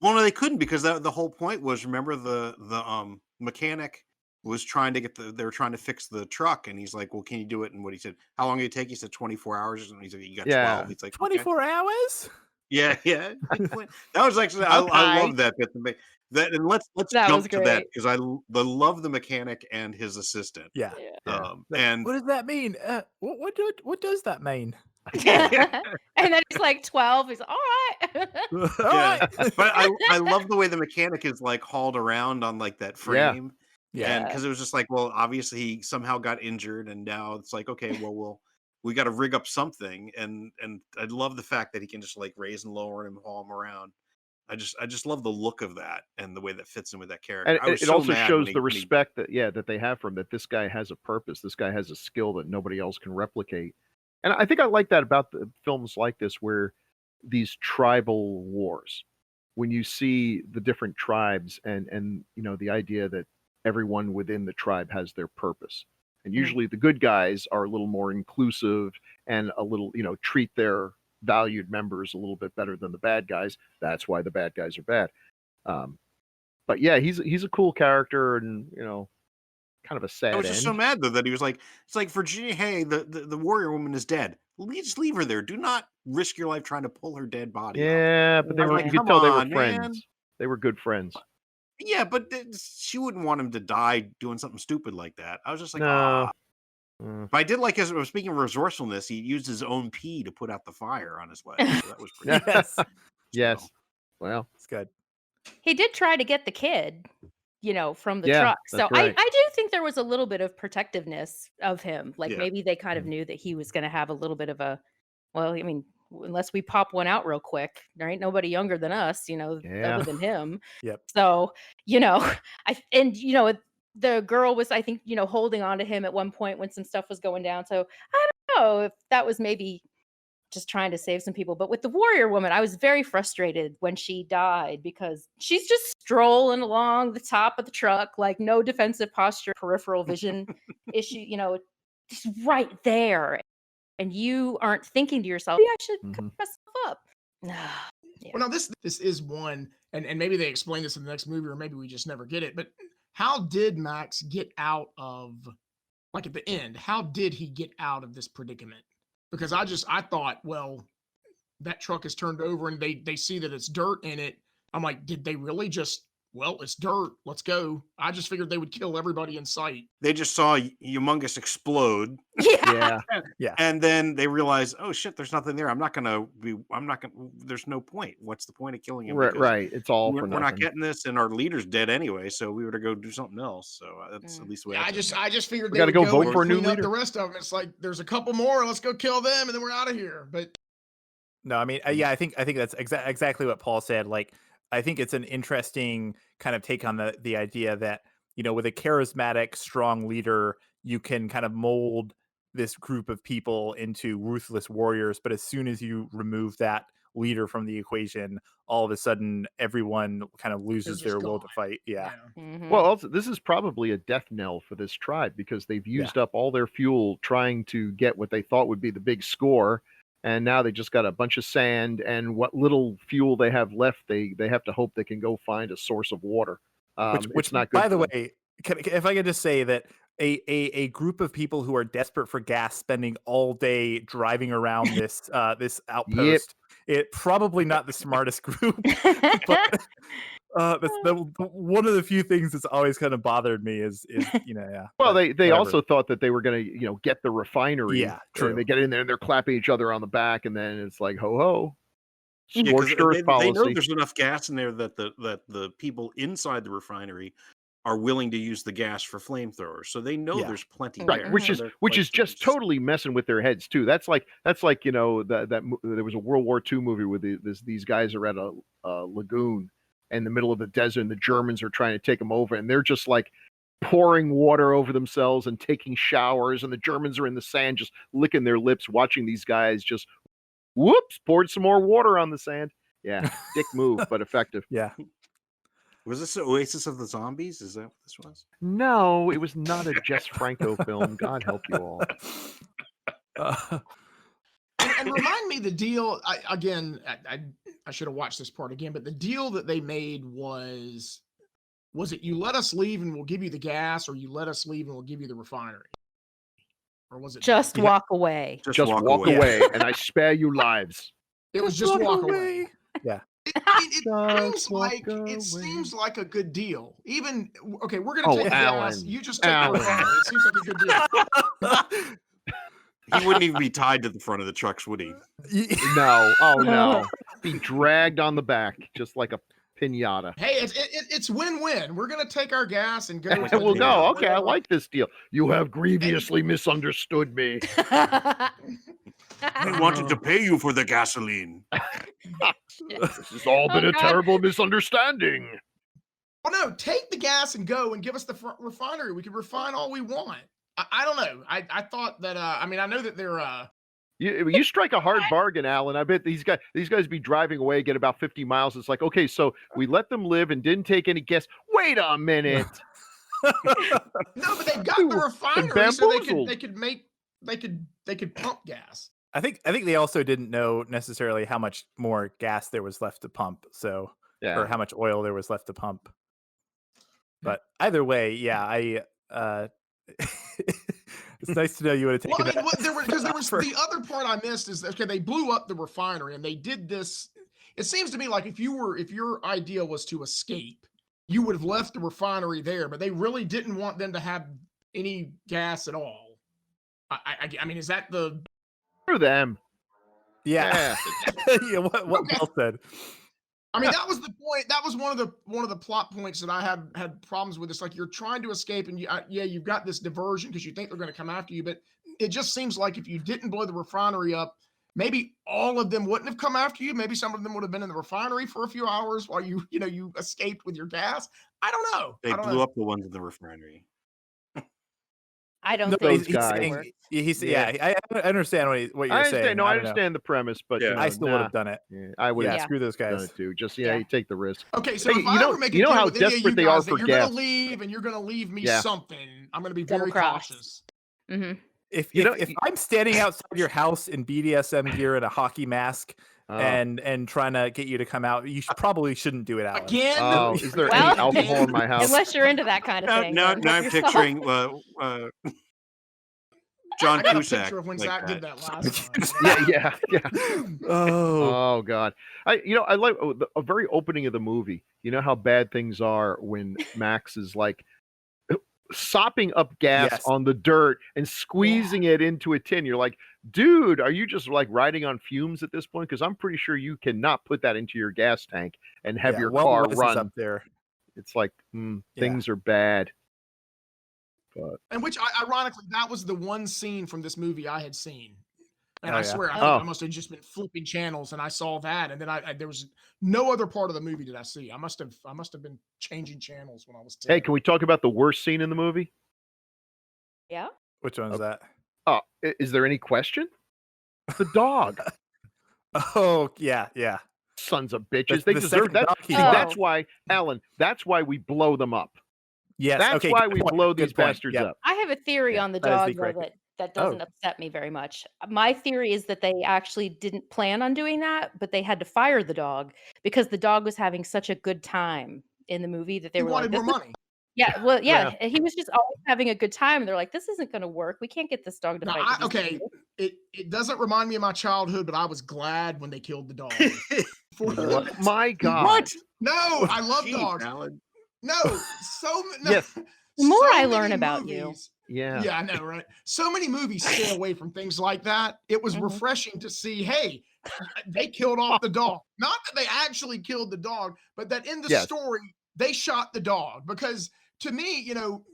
Well, no, they couldn't because the whole point was, remember the mechanic was trying to they were trying to fix the truck, and he's like, "Well, can you do it?" And what he said, "How long did it take?" He said, 24 hours. And he's like, "You got 12." He's like, "Okay." 24 hours? Yeah, yeah. That was actually I Okay. love that bit. That and let's That was jump to that great. because I love the mechanic and his assistant. Yeah. Yeah. Like, And what does that mean? What does that mean? And then he's like 12. He's like, all right. All yeah, right. but I love the way the mechanic is like hauled around on like that Yeah. frame. Yeah. And because it was just like, well, obviously he somehow got injured, and now it's like, okay, well, we got to rig up something, and I love the fact that he can just like raise and lower him, haul him around. I just love the look of that and the way that fits in with that character. And I was it so also mad shows when the when respect that they have for him, that this guy has a purpose. This guy has a skill that nobody else can replicate. And I think I like that about the films like this, where these tribal wars, when you see the different tribes and the idea that everyone within the tribe has their purpose. And usually the good guys are a little more inclusive and a little, treat their valued members a little bit better than the bad guys. That's why the bad guys are bad. But yeah, he's a cool character, and kind of a sad I was just so end. mad though that he was like, it's like, Virginia, hey, the warrior woman is dead. Just leave her there. Do not risk your life trying to pull her dead body out. Yeah, but I was you like, could come tell they were on, friends. man. They were good friends. Yeah, but she wouldn't want him to die doing something stupid like that. I was just like, No. ah. Mm. But I did like, speaking of resourcefulness, he used his own pee to put out the fire on his way. So that was pretty good. Yes. Yes. So, Well, It's good. He did try to get the kid, from the Yeah, truck. So that's right. I do think there was a little bit of protectiveness of him. Like Yeah. maybe they kind of knew that he was going to have a little bit of well, I mean, unless we pop one out real quick, there ain't nobody younger than us, Yeah. other than him. Yep. So, the girl was, I think, holding on to him at one point when some stuff was going down. So I don't know if that was maybe just trying to save some people. But with the warrior woman, I was very frustrated when she died because she's just strolling along the top of the truck, like no defensive posture, peripheral vision issue, just right there. And you aren't thinking to yourself, maybe I should cut myself up. Yeah. Well, now this is one, and maybe they explain this in the next movie, or maybe we just never get it. But how did Max get out of, like at the end? How did he get out of this predicament? Because I thought, well, that truck is turned over and they see that it's dirt in it. I'm like, did they really just? Well, it's dirt. Let's go. I just figured they would kill everybody in sight. they just saw Humongous explode, Yeah. Yeah. and then they realized, oh shit, there's nothing there. There's no point. What's the point of killing him? Right. Because Right. It's all We're for not nothing. getting this, and our leader's dead anyway, so we were to go do something else. So that's at least the way Yeah, I I just figured We they gotta would go go vote and for a new clean up leader. the rest of them. It's like there's a couple more. Let's go kill them, and then we're out of here. But No, I mean, yeah, I think that's exactly what Paul said. Like, I think it's an interesting kind of take on the idea that, with a charismatic, strong leader, you can kind of mold this group of people into ruthless warriors. But as soon as you remove that leader from the equation, all of a sudden everyone kind of loses just their will to gone. fight. Yeah. Mhm. Well, also, this is probably a death knell for this tribe because they've used up all their fuel trying to get what they thought would be the big score, and now they just got a bunch of sand, and what little fuel they have left, they have to hope they can go find a source of water. Which It's not good. by the for them. way, if I could just say that a group of people who are desperate for gas, spending all day driving around this this outpost, it probably not the smartest group, but that's one of the few things that's always kind of bothered me is yeah. Well, but they whatever. also thought that they were going to get the refinery. Yeah, true. And they get in there and they're clapping each other on the back, and then it's like ho ho. Yeah, 'cause Scorched earth they policy. know there's enough gas in there that the people inside the refinery are willing to use the gas for flamethrowers, so they know there's plenty Right, there. which so is they're which quite is just pleased. totally messing with their heads too. That's like there was a World War II movie where these guys are at a lagoon in the middle of the desert, and the Germans are trying to take them over, and they're just like pouring water over themselves and taking showers, and the Germans are in the sand just licking their lips, watching these guys just whoops poured some more water on the sand. Yeah, dick move, but effective. Yeah. Was this Oasis of the Zombies? Is that what this was? No, it was not a Jess Franco film. God help you all. And remind me the deal. I should have watched this part again, but the deal that they made was it you let us leave and we'll give you the gas, or you let us leave and we'll give you the refinery, or was it Just walk away. Just walk away, and I spare you lives. It was just walk away. Yeah. It seems like a good deal. Even okay, we're gonna take the gas. You just take the refinery. It seems like a good deal. He wouldn't even be tied to the front of the trucks, would he? No. Oh no. Be dragged on the back just like a pinata. Hey, it's win-win. We're gonna take our gas and go. We'll go. Okay, I like this deal. You have grievously misunderstood me. I wanted to pay you for the gasoline. This has all been a terrible misunderstanding. Well, no, take the gas and go and give us the refinery. We can refine all we want. I don't know. I thought that. I know that they're. You strike a hard bargain, Alan. I bet these guys be driving away, get about 50 miles. It's like, okay, so we let them live and didn't take any gas. Wait a minute. No, but they've got the refinery, so they could pump gas. I think they also didn't know necessarily how much more gas there was left to pump, or how much oil there was left to pump. But either way, yeah, it's nice to know you would have taken that. Because there was the other part I missed is okay, they blew up the refinery and they did this. It seems to me like if your idea was to escape, you would have left the refinery there, but they really didn't want them to have any gas at all. I mean, is that the for them? Yeah. Yeah, what Bill said. I mean, that was the point. That was one of the plot points that I had problems with. It's like you're trying to escape, and you've got this diversion because you think they're going to come after you. But it just seems like if you didn't blow the refinery up, maybe all of them wouldn't have come after you. Maybe some of them would have been in the refinery for a few hours while you escaped with your gas. I don't know. They blew up the ones in the refinery. I don't No, think he's saying, I understand what you're saying. No, I don't know. understand the premise, but I still would have done it. Yeah, I would have screw those guys. done it too. Just you take the risk. Okay, so Hey, if I ever make a deal how with any of you desperate they are guys that for you're gas. going to leave and you're going to leave me something, I'm going to be Double very cross. cautious. Mm-hmm. If I'm standing outside your house in BDSM gear and a hockey mask and trying to get you to come out, you probably shouldn't do it, Alan. Again? Oh, is there any alcohol in my house? Unless you're into that kind of thing. Now then I'm help yourself. picturing John I got a Cusack. picture of when like Zach that. did that last time. Yeah. Oh God. I like a very opening of the movie. You know how bad things are when Max is like sopping up gas on the dirt and squeezing it into a tin. You're like, dude, are you just like riding on fumes at this point? Because I'm pretty sure you cannot put that into your gas tank and have your car run up there. It's like things are bad. But And which, ironically, that was the one scene from this movie I had seen. And I swear, I think I must have just been flipping channels and I saw that. And then there was no other part of the movie did I see. I must have been changing channels when I was 10. Hey, can we talk about the worst scene in the movie? Yeah. Which one is that? Oh, is there any question? The dog. Oh, yeah, yeah. Sons of The, bitches. They the deserve second that. dog he See, Oh. that's fought. why, Alan, that's why we blow them up. Yes. That's Okay. why Good we point. blow Good these point. bastards Yep. up. I have a theory Yeah, on the that is the dog though correct. that Oh, doesn't upset me very much. My theory is that they actually didn't plan on doing that, but they had to fire the dog because the dog was having such a good time in the movie that they He were like, wanted "This more is." money. Yeah, well, Yeah. yeah, he was just always having a good time. And they're like, "This isn't going to work. We can't get this dog to Now, fight with these okay, people." it doesn't remind me of my childhood, but I was glad when they killed the dog. For Oh my God. What? No, I love Jeez, dogs. Alan. No, no, Yes. The more so I many learn about you. movies. Yeah. Yeah, I know, right? So many movies stay away from things like that. It was Mhm. refreshing to see, hey, they killed off the dog. Not that they actually killed the dog, but that in the Yes. story, they shot the dog. Because to me,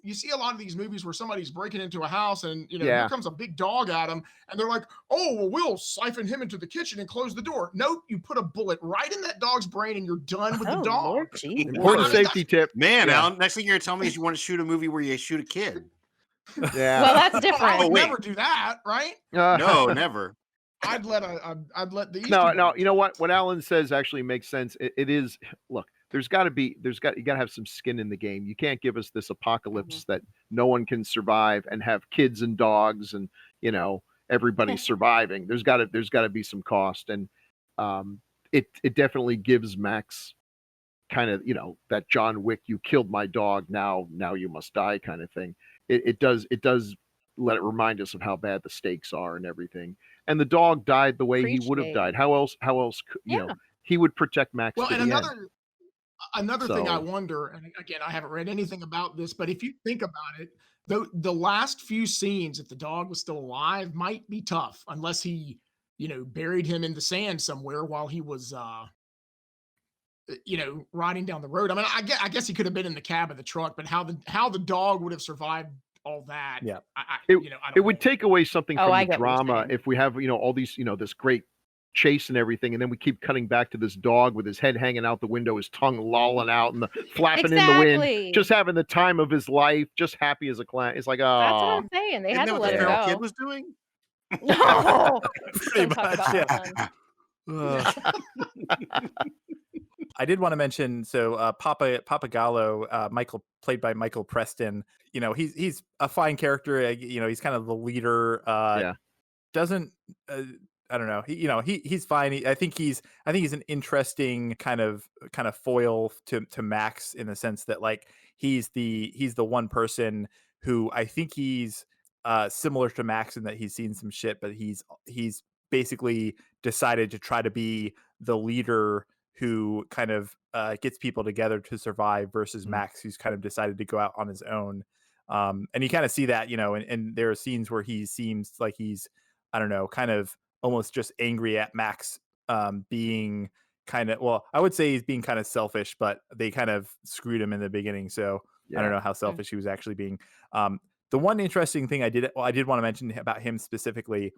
you see a lot of these movies where somebody's breaking into a house and, here Yeah. comes a big dog at them. And they're like, oh, well, we'll siphon him into the kitchen and close the door. Nope, you put a bullet right in that dog's brain and you're done with the Oh, dog. Lord Jesus. Important I mean, safety tip. Man, Yeah. Alan, next thing you're gonna tell me is you want to shoot a movie where you shoot a kid. Yeah. Well, that's I different. would wait. never do that, right? No, never. I'd let the Easter No, bunny you know what? What Alan says actually makes sense. It is, look, you got to have some skin in the game. You can't give us this apocalypse that no one can survive and have kids and dogs and, everybody surviving. There's got to be some cost. And it definitely gives Max kind of, that John Wick, you killed my dog, now you must die kind of thing. It does let it remind us of how bad the stakes are and everything. And the dog died the way he would have died. How else Yeah. he would protect Max Well, to and the end. another thing I So- wonder, and again, I haven't read anything about this, but if you think about it, the last few scenes, if the dog was still alive, might be tough unless he, buried him in the sand somewhere while he was, riding down the road. I mean, I guess he could have been in the cab of the truck, but how the dog would have survived all that? Yeah. I It don't would know. take away something Oh, from I the get what you're drama saying. if we have, all these, this great chase and everything, and then we keep cutting back to this dog with his head hanging out the window, his tongue lolling out and the flapping in the Exactly. wind, just having the time of his life, just happy as a clown. It's like, That's what oh, I'm saying. They Isn't had that to what let the him feral go. kid was doing? No, Pretty don't talk much, about yeah. my son. I did want to mention Papa Gallo, Michael, played by Michael Preston. He's a fine character. He's kind of the leader. yeah, Doesn't I don't know. He's fine. I think he's an interesting kind of foil to Max, in the sense that, like, he's the one person who I think he's similar to Max in that he's seen some shit, but he's basically decided to try to be the leader who kind of gets people together to survive, versus Max, who's kind of decided to go out on his own. And you kind of see that, and there are scenes where he seems like he's, I don't know, kind of almost just angry at Max being kind of, well, I would say he's being kind of selfish, but they kind of screwed him in the beginning. So I don't know how selfish he was actually being. The one interesting thing I did want to mention about him specifically,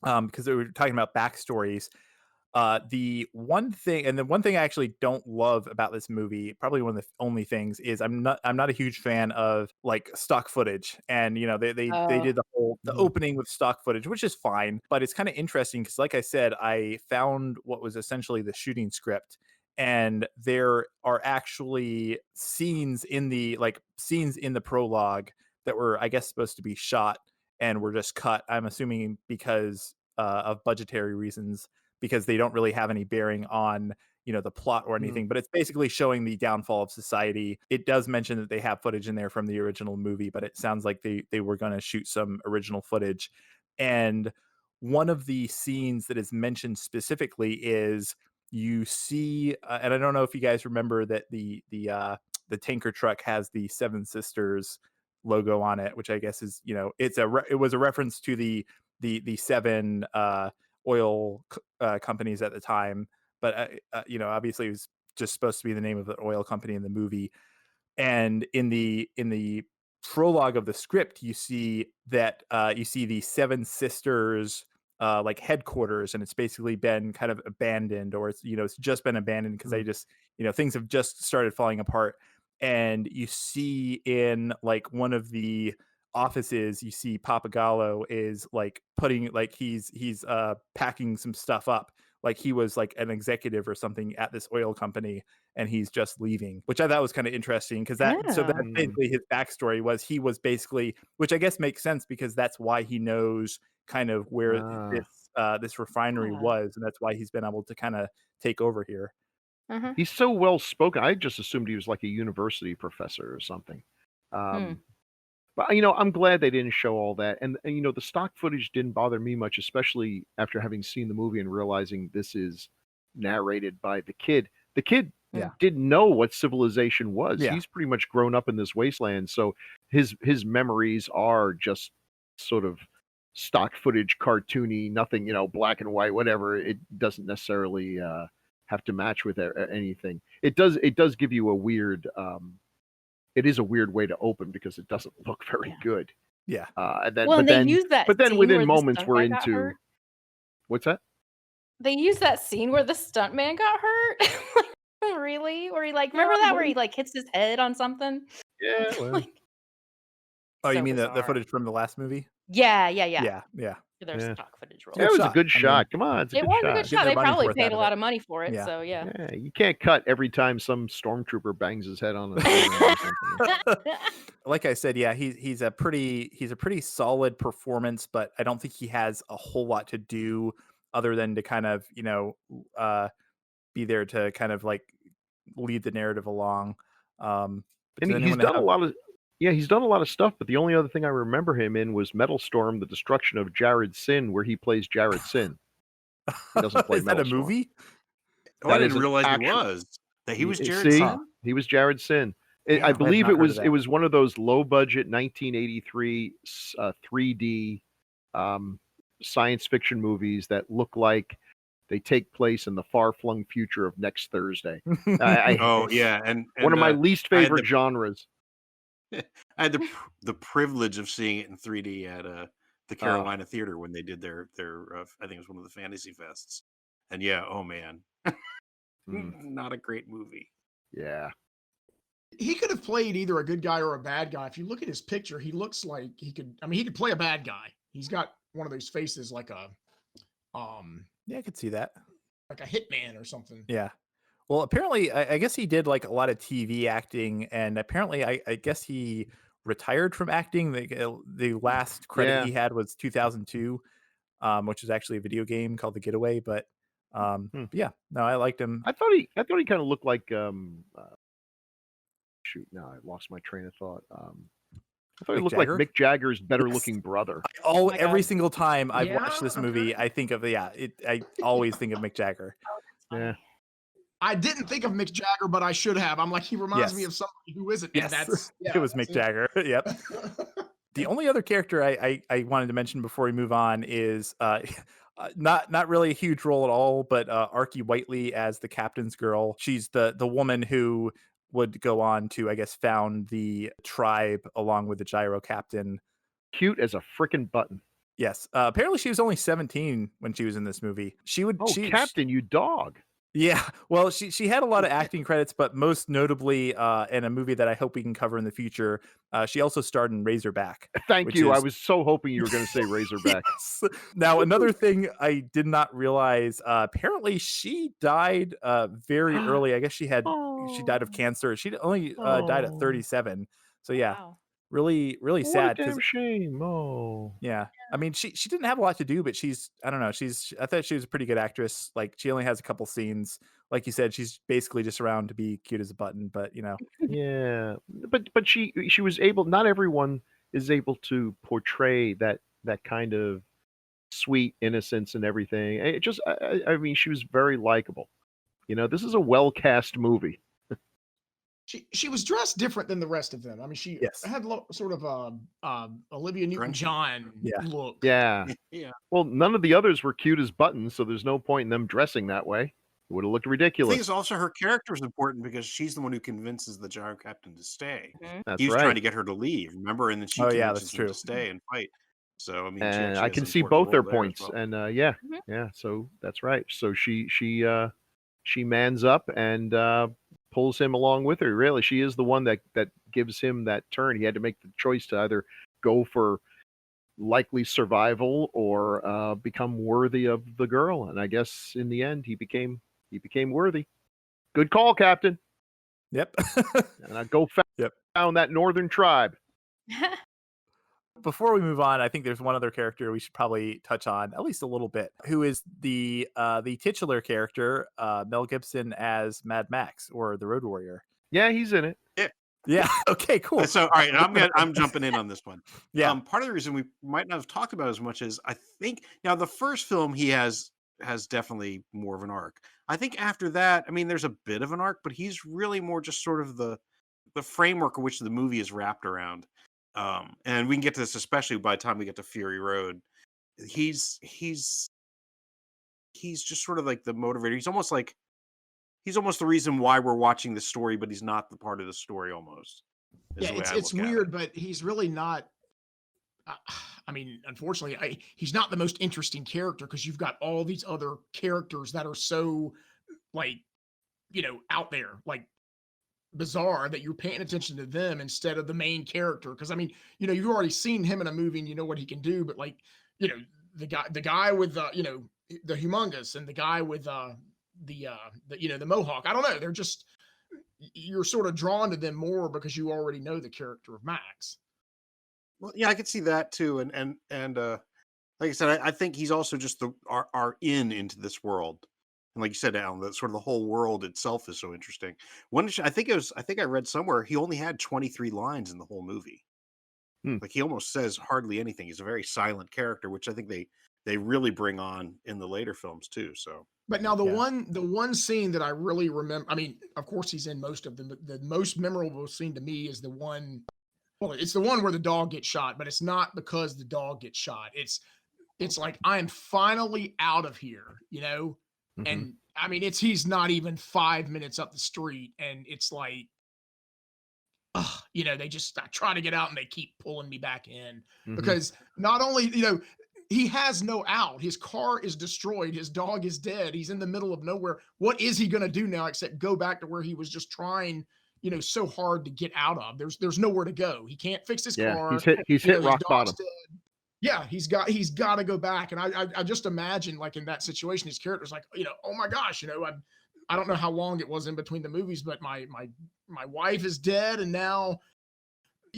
because we were talking about backstories. The one thing I actually don't love about this movie, probably one of the only things, is I'm not a huge fan of, like, stock footage. And they did the opening with stock footage, which is fine, but it's kind of interesting because, like I said, I found what was essentially the shooting script, and there are actually scenes in the prologue that were, I guess, supposed to be shot and were just cut. I'm assuming because of budgetary reasons, because they don't really have any bearing on the plot or anything. But it's basically showing the downfall of society. It does mention that they have footage in there from the original movie, but it sounds like they were going to shoot some original footage. And one of the scenes that is mentioned specifically is, you see, and I don't know if you guys remember that the tanker truck has the Seven Sisters logo on it, which I guess is, it was a reference to the seven oil companies at the time, but obviously it was just supposed to be the name of the oil company in the movie. And in the prologue of the script, you see that you see the Seven Sisters like headquarters, and it's basically been kind of abandoned, or it's just been abandoned because they just, things have just started falling apart. And you see in, like, one of the offices, you see Papagallo is, like, putting, like, he's packing some stuff up, like he was like an executive or something at this oil company and he's just leaving, which I thought was kind of interesting because that's Yeah. basically his backstory was he was basically, which I guess makes sense because that's why he knows kind of where this refinery Yeah. was, and that's why he's been able to kind of take over here. Uh-huh. He's so well spoken. I just assumed he was like a university professor or something. But I'm glad they didn't show all that. And the stock footage didn't bother me much, especially after having seen the movie and realizing this is narrated by the kid. The kid Yeah. didn't know what civilization was. Yeah. He's pretty much grown up in this wasteland, so his memories are just sort of stock footage, cartoony, nothing, black and white, whatever. It doesn't necessarily have to match with anything. It does give you a weird it is a weird way to open because it doesn't look very good. Yeah. And then, Well, but and they then, use that but then scene within where the moments stunt we're guy got into hurt. what's that? They use that scene where the stuntman got hurt. Really? Where he remember that where he hits his head on something? Yeah. Well, Oh, you So mean the bizarre. footage from the last movie? Yeah. Yeah. Their Yeah. stock footage roll. that was a shot. good I mean, shot. Come on, it's a It good was a shot. good Get shot. their They money's probably worth paid out a of lot it. of money for it. Yeah. So yeah. Yeah, you can't cut every time some stormtrooper bangs his head on a thing or something. Like I said, yeah, he's a pretty solid performance, but I don't think he has a whole lot to do other than to kind of be there to kind of like lead the narrative along. But And does he's anyone done a have? lot of he's done a lot of stuff, but the only other thing I remember him in was Metal Storm: The Destruction of Jared Sin, where he plays Jared Sin. He doesn't play Is that Metal a Storm. movie? Oh, I That is didn't an realize he actual. was. That he was Jared See, Sin? he was Jared Sin. Damn, I I have believe not it heard of was that. it was one of those low budget 1983 3D science fiction movies that look like they take place in the far flung future of next Thursday. Oh yeah, and one of my least I had favorite genres. I had the privilege of seeing it in 3D at the Carolina Theater when they did their I think it was one of the Fantasy Fests, and yeah, oh man, not a great movie. Yeah. He could have played either a good guy or a bad guy. If you look at his picture, he looks like he could. I mean, he could play a bad guy. He's got one of those faces like a Yeah, I could see that. like a hitman or something. Yeah. Well, apparently, I guess he did like a lot of TV acting, and apparently, I guess he retired from acting. The last credit he had was 2002, which is actually a video game called The Getaway. But yeah, no, I liked him. I thought he kind of looked like shoot, now I lost my train of thought. I thought he Mick looked Jagger? like Mick Jagger's better looking brother. Oh, my every God. single time I've Yeah, watched this movie, I think of I always think of Mick Jagger. Yeah. I didn't think of Mick Jagger, but I should have. I'm like, he reminds me Yes. of somebody who isn't. Yes, And that's it was Mick Jagger. Yep. The only other character I wanted to mention before we move on is not really a huge role at all, but Arky Whiteley as the captain's girl. She's the woman who would go on to, I guess, found the tribe along with the gyro captain. Cute as a freaking button. Yes. Apparently she was only 17 when she was in this movie. Captain, you dog. Yeah, well, she had a lot of acting credits, but most notably in a movie that I hope we can cover in the future, she also starred in Razorback. Thank you. I was so hoping you were going to say Razorback. Yes. Now, another thing I did not realize, apparently she died very early. I guess she died of cancer. She only died at 37. So yeah, Wow. really What sad. a damn shame. Oh. Yeah. I mean, she didn't have a lot to do, but I don't know. I thought she was a pretty good actress. Like, she only has a couple scenes. Like you said, she's basically just around to be cute as a button, but Yeah. But she was able, not everyone is able to portray that kind of sweet innocence and everything. It just, I mean, she was very likable. This is a well-cast movie. She was dressed different than the rest of them. I mean, she had sort of a Olivia Newton-John look. Yeah. Yeah. Well, none of the others were cute as buttons, so there's no point in them dressing that way. It would have looked I ridiculous. think it's also her character is important because she's the one who convinces the gyro captain to stay. That's He was right. trying to get her to leave, remember? And then she convinces him to stay and fight. So I mean, And she I has can an see important both their role there as points. well. And yeah. So that's right. So she mans up and pulls him along with her. Really, she is the one that gives him that turn. He had to make the choice to either go for likely survival or become worthy of the girl. And I guess in the end, he became worthy. Good call, Captain. Yep. And I go Yep. found that northern tribe. Before we move on, I think there's one other character we should probably touch on at least a little bit, who is the titular character, Mel Gibson as Mad Max, or the Road Warrior. Yeah, he's in it. Yeah. Okay. Cool. So, all right, I'm jumping in on this one. Yeah. Part of the reason we might not have talked about it as much as I think now the first film he has definitely more of an arc. I think after that, I mean, there's a bit of an arc, but he's really more just sort of the framework of which the movie is wrapped around. And we can get to this especially by the time we get to Fury Road. He's just sort of like the motivator. He's almost the reason why we're watching the story, but he's not the part of the story almost. Yeah, it's weird, but he's really not. I mean, unfortunately, he's not the most interesting character because you've got all these other characters that are so, like, out there, like, bizarre that you're paying attention to them instead of the main character. Because I mean, you've already seen him in a movie and you know what he can do, but like, the guy with the humongous and the guy with the mohawk. I don't know. They're just you're sort of drawn to them more because you already know the character of Max. Well, yeah, I could see that too, and like I said, I think he's also just our into this world, and like you said, Alan, that sort of the whole world itself is so interesting. I think I read somewhere he only had 23 lines in the whole movie. Like he almost says hardly anything. He's a very silent character, which I think they really bring on in the later films too. So. But now the one scene that I really remember, I mean, of course he's in most of them, but the most memorable scene to me is the one. Well, it's the one where the dog gets shot, but it's not because the dog gets shot. It's like I am finally out of here, Mm-hmm. And I mean, he's not even 5 minutes up the street, and it's like, they just try to get out and they keep pulling me back in because not only he has no out. His car is destroyed. His dog is dead. He's in the middle of nowhere. What is he going to do now except go back to where he was just trying, so hard to get out of? There's nowhere to go. He can't fix his car. He's hit rock bottom. Dead. Yeah, he's got to go back. And I just imagine, like, in that situation, his character's like, oh my gosh, I don't know how long it was in between the movies, but my wife is dead, and now.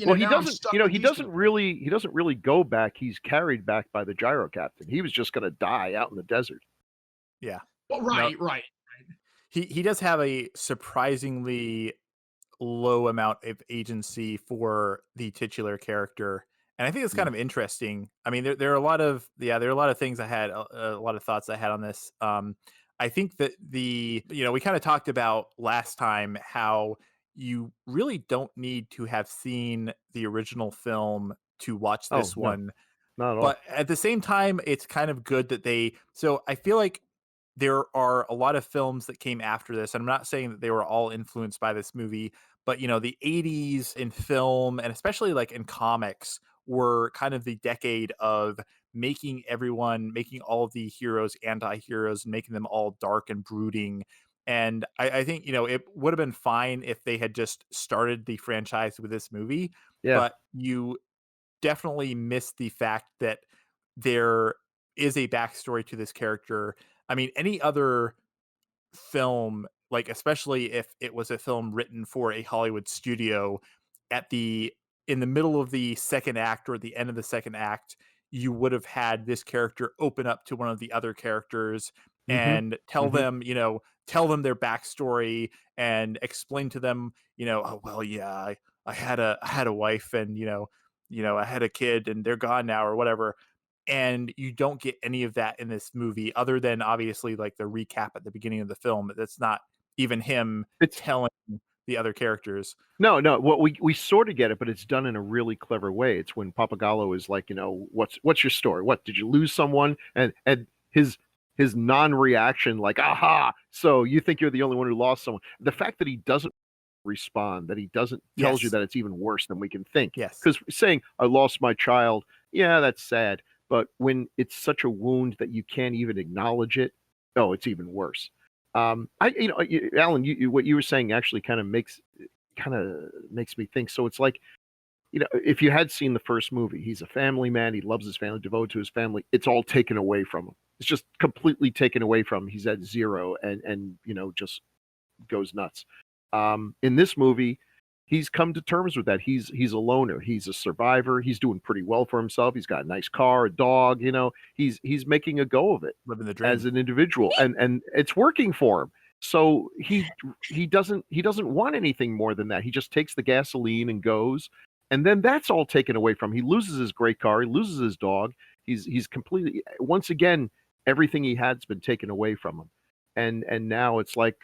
Well, he doesn't really go back. He's carried back by the gyro captain. He was just going to die out in the desert. Yeah. Well, right. He does have a surprisingly low amount of agency for the titular character, and I think it's kind of interesting. I mean, there are a lot of things I had a lot of thoughts I had on this. I think that we kind of talked about last time how you really don't need to have seen the original film to watch this one. Not at all. But at the same time, it's kind of good that so I feel like there are a lot of films that came after this, and I'm not saying that they were all influenced by this movie, but the 80s in film, and especially like in comics, were kind of the decade of making all of the heroes anti-heroes and making them all dark and brooding. And I think, it would have been fine if they had just started the franchise with this movie. Yeah. But you definitely missed the fact that there is a backstory to this character. I mean, any other film, like especially if it was a film written for a Hollywood studio, in the middle of the second act or at the end of the second act, you would have had this character open up to one of the other characters and tell them their backstory and explain to them, oh, well, yeah, I had a wife, and I had a kid, and they're gone now, or whatever. And you don't get any of that in this movie, other than obviously like the recap at the beginning of the film. That's not even him telling the other characters. No. What we sort of get it, but it's done in a really clever way. It's when Papagallo is like, what's your story? What, did you lose someone? And his non-reaction, like, aha, so you think you're the only one who lost someone. The fact that he doesn't respond, that he doesn't tells you that it's even worse than we can think. Yes. Because saying, I lost my child, yeah, that's sad. But when it's such a wound that you can't even acknowledge it, it's even worse. Alan, what you were saying actually kind of makes me think. So it's like, if you had seen the first movie, he's a family man. He loves his family, devoted to his family. It's all taken away from him. It's just completely taken away from him. He's at zero and just goes nuts. In this movie, he's come to terms with that. He's a loner. He's a survivor. He's doing pretty well for himself. He's got a nice car, a dog. He's making a go of it, living the dream as an individual, and it's working for him. So he doesn't want anything more than that. He just takes the gasoline and goes, and then that's all taken away from him. He loses his great car. He loses his dog. He's completely, once again, everything he had's been taken away from him, and now it's like,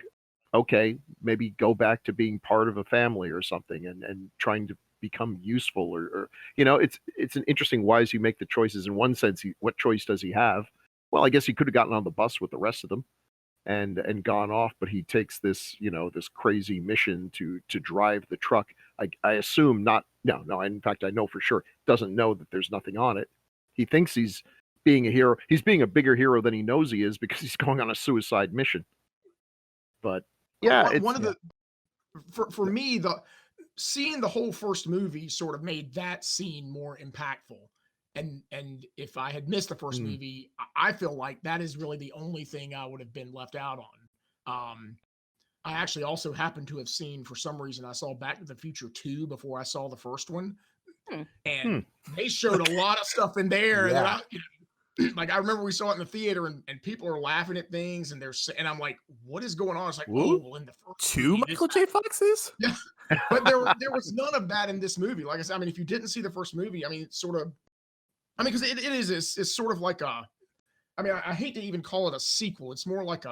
okay, maybe go back to being part of a family or something, and trying to become useful, or it's an interesting, why does he make the choices? In one sense, what choice does he have? Well, I guess he could have gotten on the bus with the rest of them and gone off, but he takes this this crazy mission to drive the truck. I assume not. No. In fact, I know for sure doesn't know that there's nothing on it. He thinks he's being a hero. He's being a bigger hero than he knows he is, because he's going on a suicide mission. But yeah, for me, seeing the whole first movie sort of made that scene more impactful. And if I had missed the first movie, I feel like that is really the only thing I would have been left out on. I actually also happened to have seen, for some reason, I saw Back to the Future 2 before I saw the first one. And they showed a lot of stuff in there that I remember we saw it in the theater, and people are laughing at things, and I'm like, what is going on? It's like, oh, well, in the first two movie, Michael J. Foxes? Yeah. But there was none of that in this movie. Like I said, if you didn't see the first movie, it's sort of, because it's sort of like I hate to even call it a sequel. It's more like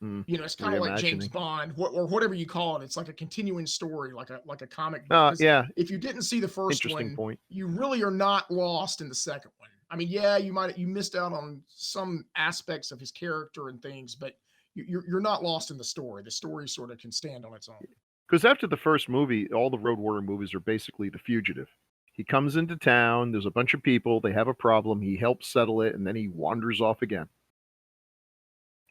it's kind of like James Bond, or whatever you call it. It's like a continuing story, like a comic book. If you didn't see the first one, you really are not lost in the second one. You missed out on some aspects of his character and things, but you're not lost in the story. The story sort of can stand on its own. Because after the first movie, all the Road Warrior movies are basically The Fugitive. He comes into town, there's a bunch of people, they have a problem, he helps settle it, and then he wanders off again.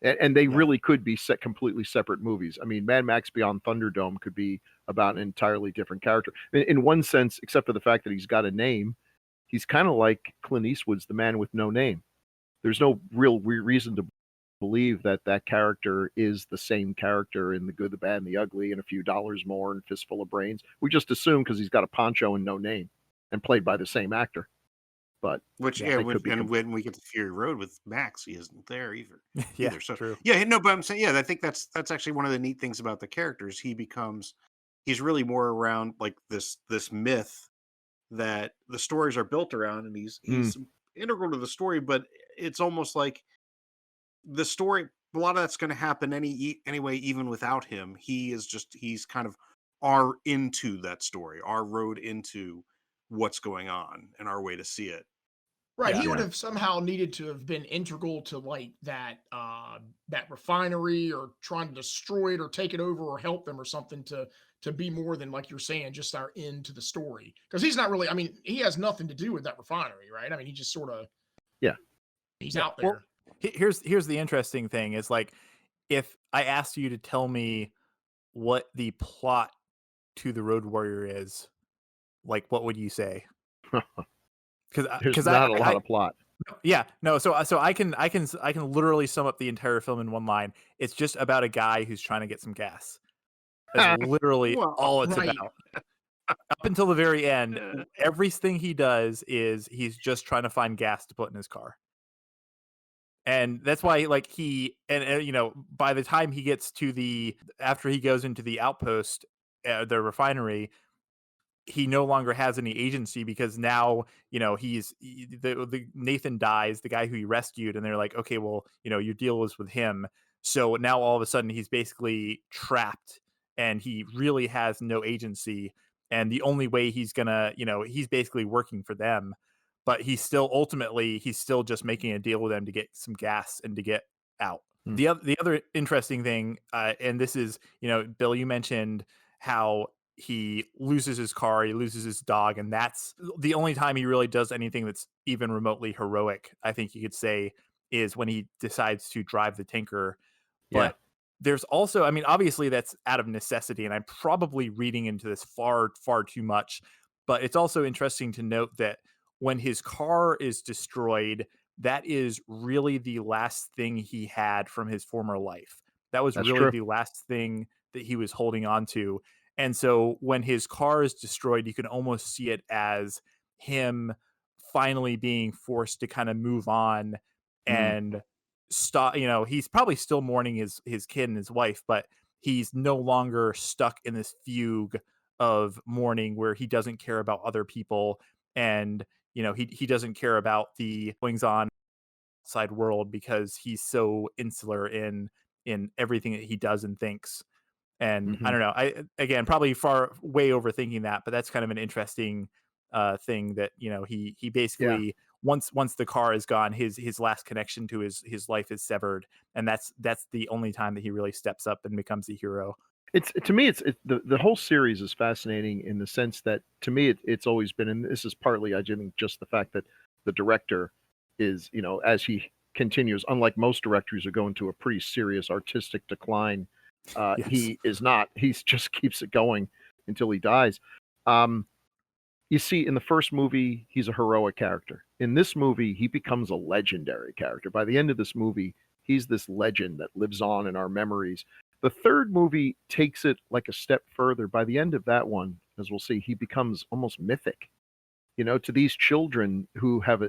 And they really could be completely separate movies. Mad Max Beyond Thunderdome could be about an entirely different character. In one sense, except for the fact that he's got a name, he's kind of like Clint Eastwood's The Man with No Name. There's no real reason to believe that character is the same character in The Good, the Bad, and the Ugly, and a few dollars more and Fistful of Brains. We just assume because he's got a poncho and no name, and played by the same actor. But when we get to Fury Road with Max, he isn't there either. So, true. But I'm saying, I think that's actually one of the neat things about the characters. He's really more around like this myth that the stories are built around, and he's integral to the story, but it's almost like the story, a lot of that's going to happen anyway, even without him. He's kind of our into that story, our road into what's going on, and our way to see it. Right. He would have somehow needed to have been integral to like that refinery, or trying to destroy it or take it over or help them or something, to be more than, like you're saying, just our end to the story. Because he's not really, he has nothing to do with that refinery, right? He just sort of, he's out there. Well, here's the interesting thing is, like, if I asked you to tell me what the plot to the Road Warrior is, like, what would you say? There's not a lot of plot. Yeah, no. So I can literally sum up the entire film in one line. It's just about a guy who's trying to get some gas. That's literally all it's about. Up until the very end, everything he does is he's just trying to find gas to put in his car. And that's why, like, by the time he gets to after he goes into the outpost, the refinery, he no longer has any agency, because now, the Nathan dies, the guy who he rescued, and they're like, okay, well, your deal was with him. So now all of a sudden he's basically trapped, and he really has no agency. And the only way he's gonna, he's basically working for them, but he's still just making a deal with them to get some gas and to get out. The other interesting thing, and this is, Bill, you mentioned how he loses his car, he loses his dog, and that's the only time he really does anything that's even remotely heroic, I think you could say, is when he decides to drive the tanker. But there's also, obviously that's out of necessity, and I'm probably reading into this far, far too much, But it's also interesting to note that when his car is destroyed, that is really the last thing he had from his former life. That was That's really true. the last thing that he was holding on to. And so when his car is destroyed, you can almost see it as him finally being forced to kind of move on Mm. and stop. He's probably still mourning his kid and his wife, but he's no longer stuck in this fugue of mourning where he doesn't care about other people, and he doesn't care about the goings on outside world because he's so insular in everything that he does and thinks. And I Hmm. don't know, I again probably far way overthinking that, but that's kind of an interesting thing that he Yeah. basically, once the car is gone, his last connection to his life is severed, and that's the only time that he really steps up and becomes a hero. It's to me, the whole series is fascinating in the sense that to me it's always been, and this is partly I think just the fact that the director is, as he continues, unlike most directors who go into a pretty serious artistic decline, Yes. he is not. He's just keeps it going until he dies. Um, you see, in the first movie, he's a heroic character. In this movie, he becomes a legendary character. By the end of this movie, he's this legend that lives on in our memories. The third movie takes it like a step further. By the end of that one, as we'll see, he becomes almost mythic, to these children who have,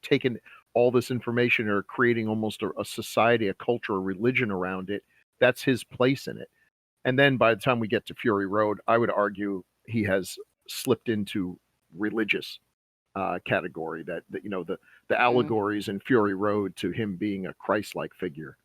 taken all this information or creating almost a society, a culture, a religion around it. That's his place in it. And then by the time we get to Fury Road, I would argue he has slipped into religious category. The allegories in Fury Road to him being a Christ-like figure,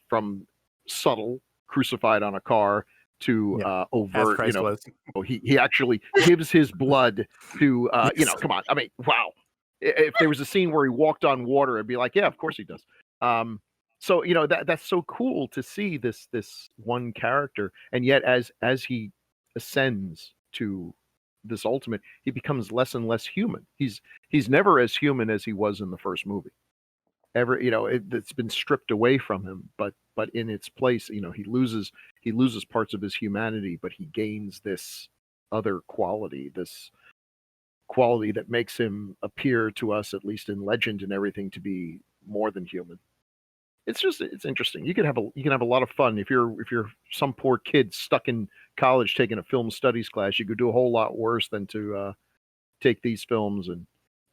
from subtle crucified on a car to Yeah, as overt. Christ was. He actually gives his blood to. Yes. Come on. I mean, wow. If there was a scene where he walked on water, I'd be like, yeah, of course he does. So that's so cool to see this one character, and yet as he ascends to this ultimate, he becomes less and less human. He's never as human as he was in the first movie. Ever, it's been stripped away from him, but in its place, he loses parts of his humanity, but he gains this other quality, this quality that makes him appear to us, at least in legend and everything, to be more than human. It's interesting. You can have a lot of fun if you're some poor kid stuck in college taking a film studies class. You could do a whole lot worse than to take these films and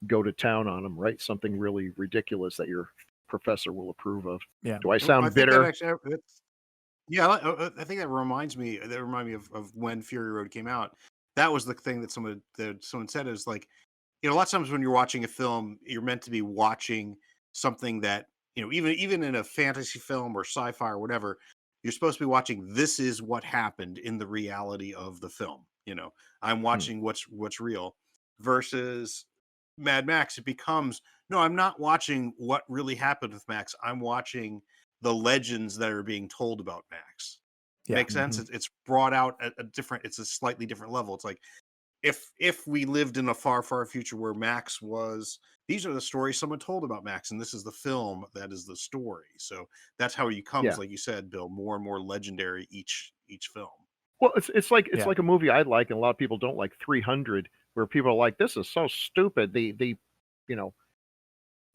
go to town on them. Write something really ridiculous that your professor will approve of. Yeah. Do I I sound think that bitter? actually, yeah, I think that reminds me. That reminded me of when Fury Road came out. That was the thing that someone said is like, a lot of times when you're watching a film, you're meant to be watching something that, even in a fantasy film or sci-fi or whatever, you're supposed to be watching, this is what happened in the reality of the film. I'm Hmm. watching what's real, versus Mad Max. It becomes, no, I'm not watching what really happened with Max. I'm watching the legends that are being told about Max. Yeah. Makes sense. It's brought out at a different, it's a slightly different level. It's like, if we lived in a far future where Max was, these are the stories someone told about Max, and this is the film that is the story. So that's how he comes, Yeah. like you said, Bill, more and more legendary each film. Well, it's Yeah. like a movie I like and a lot of people don't like, 300, where people are like, this is so stupid. The you know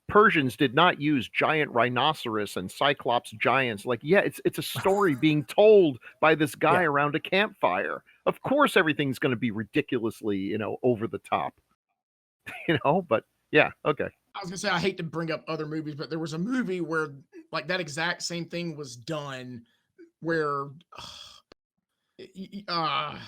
Persians did not use giant rhinoceros and cyclops giants. Like, yeah, it's a story being told by this guy Yeah. around a campfire. Of course, everything's going to be ridiculously, over the top, But yeah, okay. I was gonna say I hate to bring up other movies, but there was a movie where like that exact same thing was done, where uh,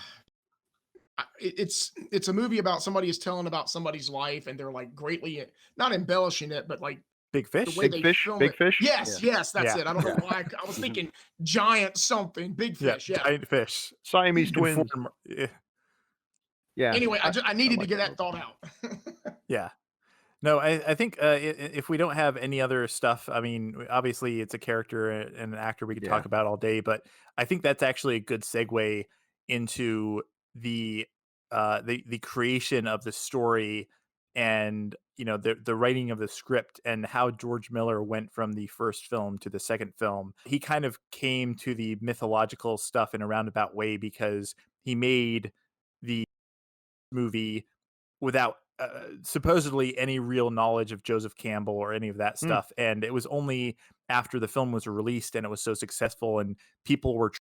it's a movie about somebody is telling about somebody's life, and they're like greatly not embellishing it, but like Big the Fish. way Big they Fish, film Big it. Fish. Yes, Yeah, yes, that's Yeah. it. I don't know yeah. why I was thinking giant something, Big Yeah. Fish. Yeah. Giant fish. Siamese And twins. yeah. Yeah, Anyway, I I needed like to get that that thought out. Yeah. No, I think if we don't have any other stuff, I mean, obviously it's a character and an actor we could Yeah. talk about all day, but I think that's actually a good segue into the creation of the story, and the writing of the script, and how George Miller went from the first film to the second film. He kind of came to the mythological stuff in a roundabout way because he made the movie without supposedly any real knowledge of Joseph Campbell or any of that Hmm. stuff. And it was only after the film was released and it was so successful and people were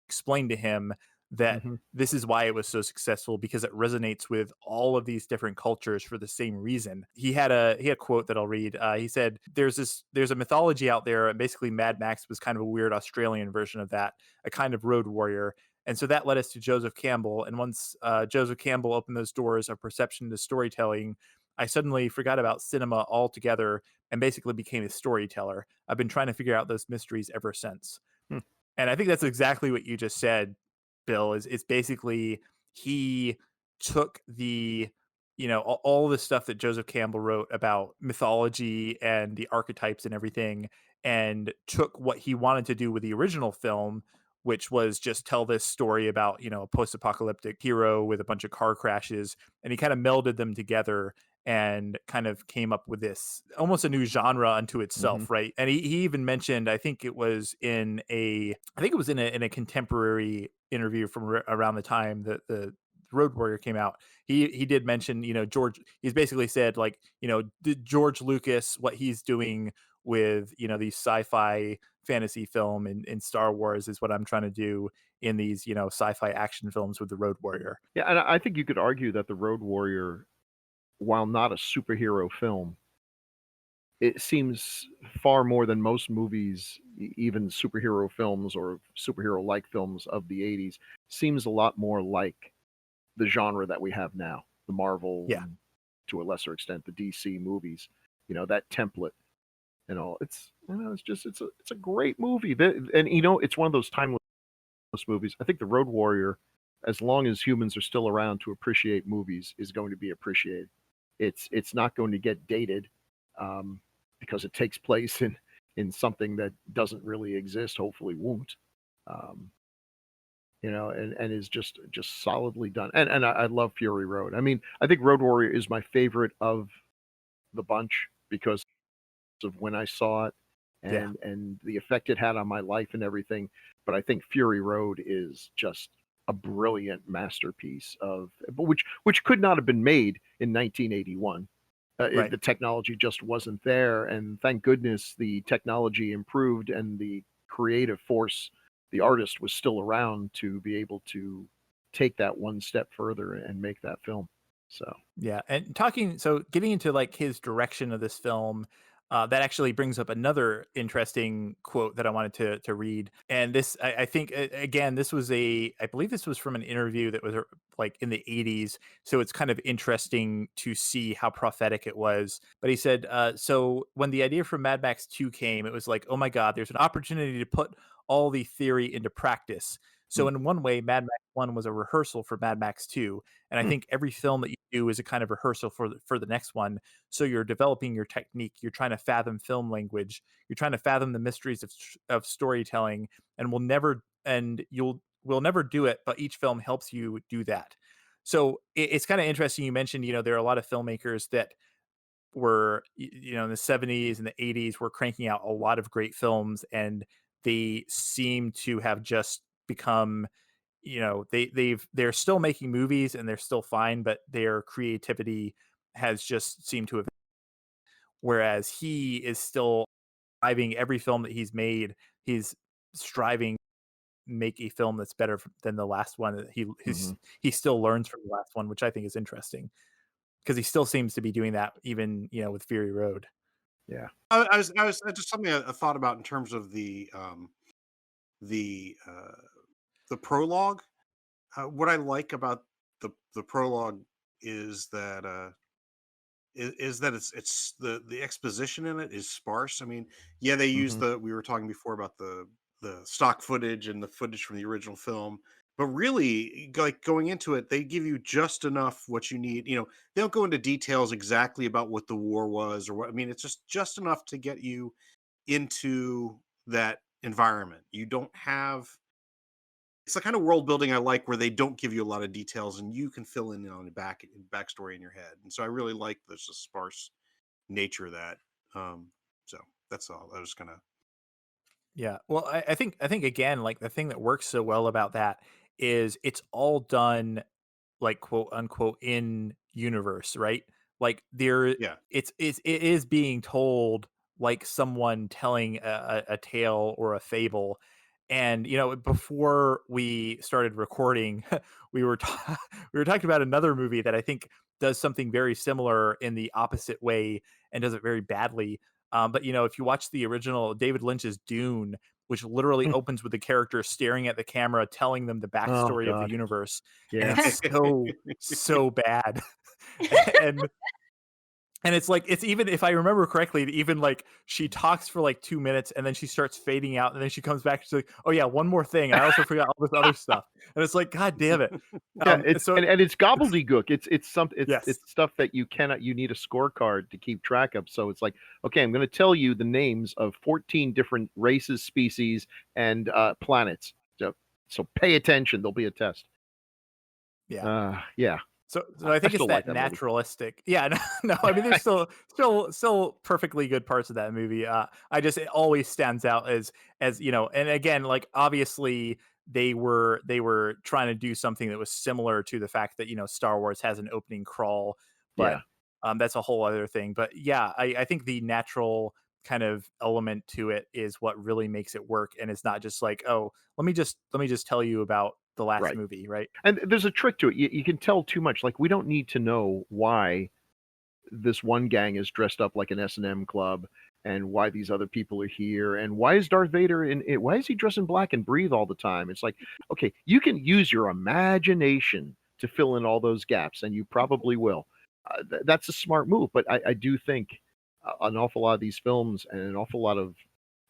explained to him that Hmm. this is why it was so successful because it resonates with all of these different cultures for the same reason. He had a quote that I'll read. He said, "There's a mythology out there, and basically Mad Max was kind of a weird Australian version of that, a kind of road warrior." And so that led us to Joseph Campbell. And once Joseph Campbell opened those doors of perception to storytelling, I suddenly forgot about cinema altogether and basically became a storyteller. I've been trying to figure out those mysteries ever since. Hmm. And I think that's exactly what you just said, Bill, is it's basically he took the all the stuff that Joseph Campbell wrote about mythology and the archetypes and everything and took what he wanted to do with the original film, which was just tell this story about, a post-apocalyptic hero with a bunch of car crashes, and he kind of melded them together and kind of came up with this almost a new genre unto Hmm. itself, right? And he even mentioned, I think it was in a contemporary interview from around the time that the Road Warrior came out. He did mention, George. He's basically said, like, did George Lucas, what he's doing with these sci-fi fantasy film in Star Wars is what I'm trying to do in these sci-fi action films with the Road Warrior. Yeah, and I think you could argue that the Road Warrior, while not a superhero film, it seems far more than most movies, even superhero films or superhero-like films of the '80s, seems a lot more like the genre that we have now, the Marvel, Yeah. and to a lesser extent, the DC movies. That template and all. It's a great movie. And it's one of those timeless movies. I think the Road Warrior, as long as humans are still around to appreciate movies, is going to be appreciated. It's not going to get dated, um, because it takes place in something that doesn't really exist. Hopefully, won't. Um, and is just solidly done. And I love Fury Road. I mean, I think Road Warrior is my favorite of the bunch because of when I saw it Yeah. and the effect it had on my life and everything. But I think Fury Road is just a brilliant masterpiece which could not have been made in 1981. Right. The technology just wasn't there, and thank goodness the technology improved and the creative force, the artist, was still around to be able to take that one step further and make that film. So, Yeah, and getting into like his direction of this film, that actually brings up another interesting quote that I wanted to read. And this, I think, again, I believe this was from an interview that was like in the '80s, so it's kind of interesting to see how prophetic it was. But he said, so when the idea for Mad Max 2 came, it was like, oh my God, there's an opportunity to put all the theory into practice. So hmm, in one way, Mad Max 1 was a rehearsal for Mad Max 2. And I hmm, think every film that you do is a kind of rehearsal for the next one. So you're developing your technique. You're trying to fathom film language. You're trying to fathom the mysteries of storytelling, and we'll never do it, but each film helps you do that. So it's kind of interesting. You mentioned, there are a lot of filmmakers that were, in the '70s and the '80s were cranking out a lot of great films, and they seem to have just become, they're still making movies and they're still fine, but their creativity has just seemed to have, whereas he is still striving. Every film that he's made, he's striving to make a film that's better than the last one. That hmm. he still learns from the last one, which I think is interesting because he still seems to be doing that even, with Fury Road. Yeah. I was just something I thought about in terms of the uh, the prologue. What I like about the prologue is that it's the exposition in it is sparse. I mean, yeah, they use Hmm. the we were talking before about the stock footage and the footage from the original film, but really, like going into it, they give you just enough what you need. They don't go into details exactly about what the war was or what. I mean, it's just enough to get you into that environment. You don't have it's the kind of world building I like where they don't give you a lot of details and you can fill in on the backstory in your head. And so I really like this sparse nature of that. Um, so that's all. I was gonna. Yeah. Well, I think again, like the thing that works so well about that is it's all done like quote unquote in universe, right? Like there, Yeah. it is being told like someone telling a tale or a fable. And before we started recording, we were we were talking about another movie that I think does something very similar in the opposite way and does it very badly. But if you watch the original David Lynch's Dune, which literally opens with the character staring at the camera, telling them the Oh backstory of the God. universe, and Yeah. it's so bad. and and it's like, it's even, if I remember correctly, even like she talks for like 2 minutes and then she starts fading out and then she comes back. She's like, oh yeah, one more thing. I also forgot all this other stuff. And it's like, God damn it. Yeah, it's So and it's gobbledygook. It's yes. stuff that you need a scorecard to keep track of. So it's like, okay, I'm going to tell you the names of 14 different races, species, and planets. So pay attention. There'll be a test. Yeah. Yeah. So I think it's still that like that movie. naturalistic. Yeah, no. I mean, there's still perfectly good parts of that movie. It always stands out as and again, like obviously they were trying to do something that was similar to the fact that Star Wars has an opening crawl, but Yeah. that's a whole other thing. But yeah, I think the natural kind of element to it is what really makes it work, and it's not just like, oh, let me just tell you about the last Right. movie, right? And there's a trick to it. You can tell too much. Like, we don't need to know why this one gang is dressed up like an S&M club and why these other people are here and why is Darth Vader why is he dressed in black and breathe all the time? It's like, okay, you can use your imagination to fill in all those gaps, and you probably will. That's a smart move, but I do think an awful lot of these films and an awful lot of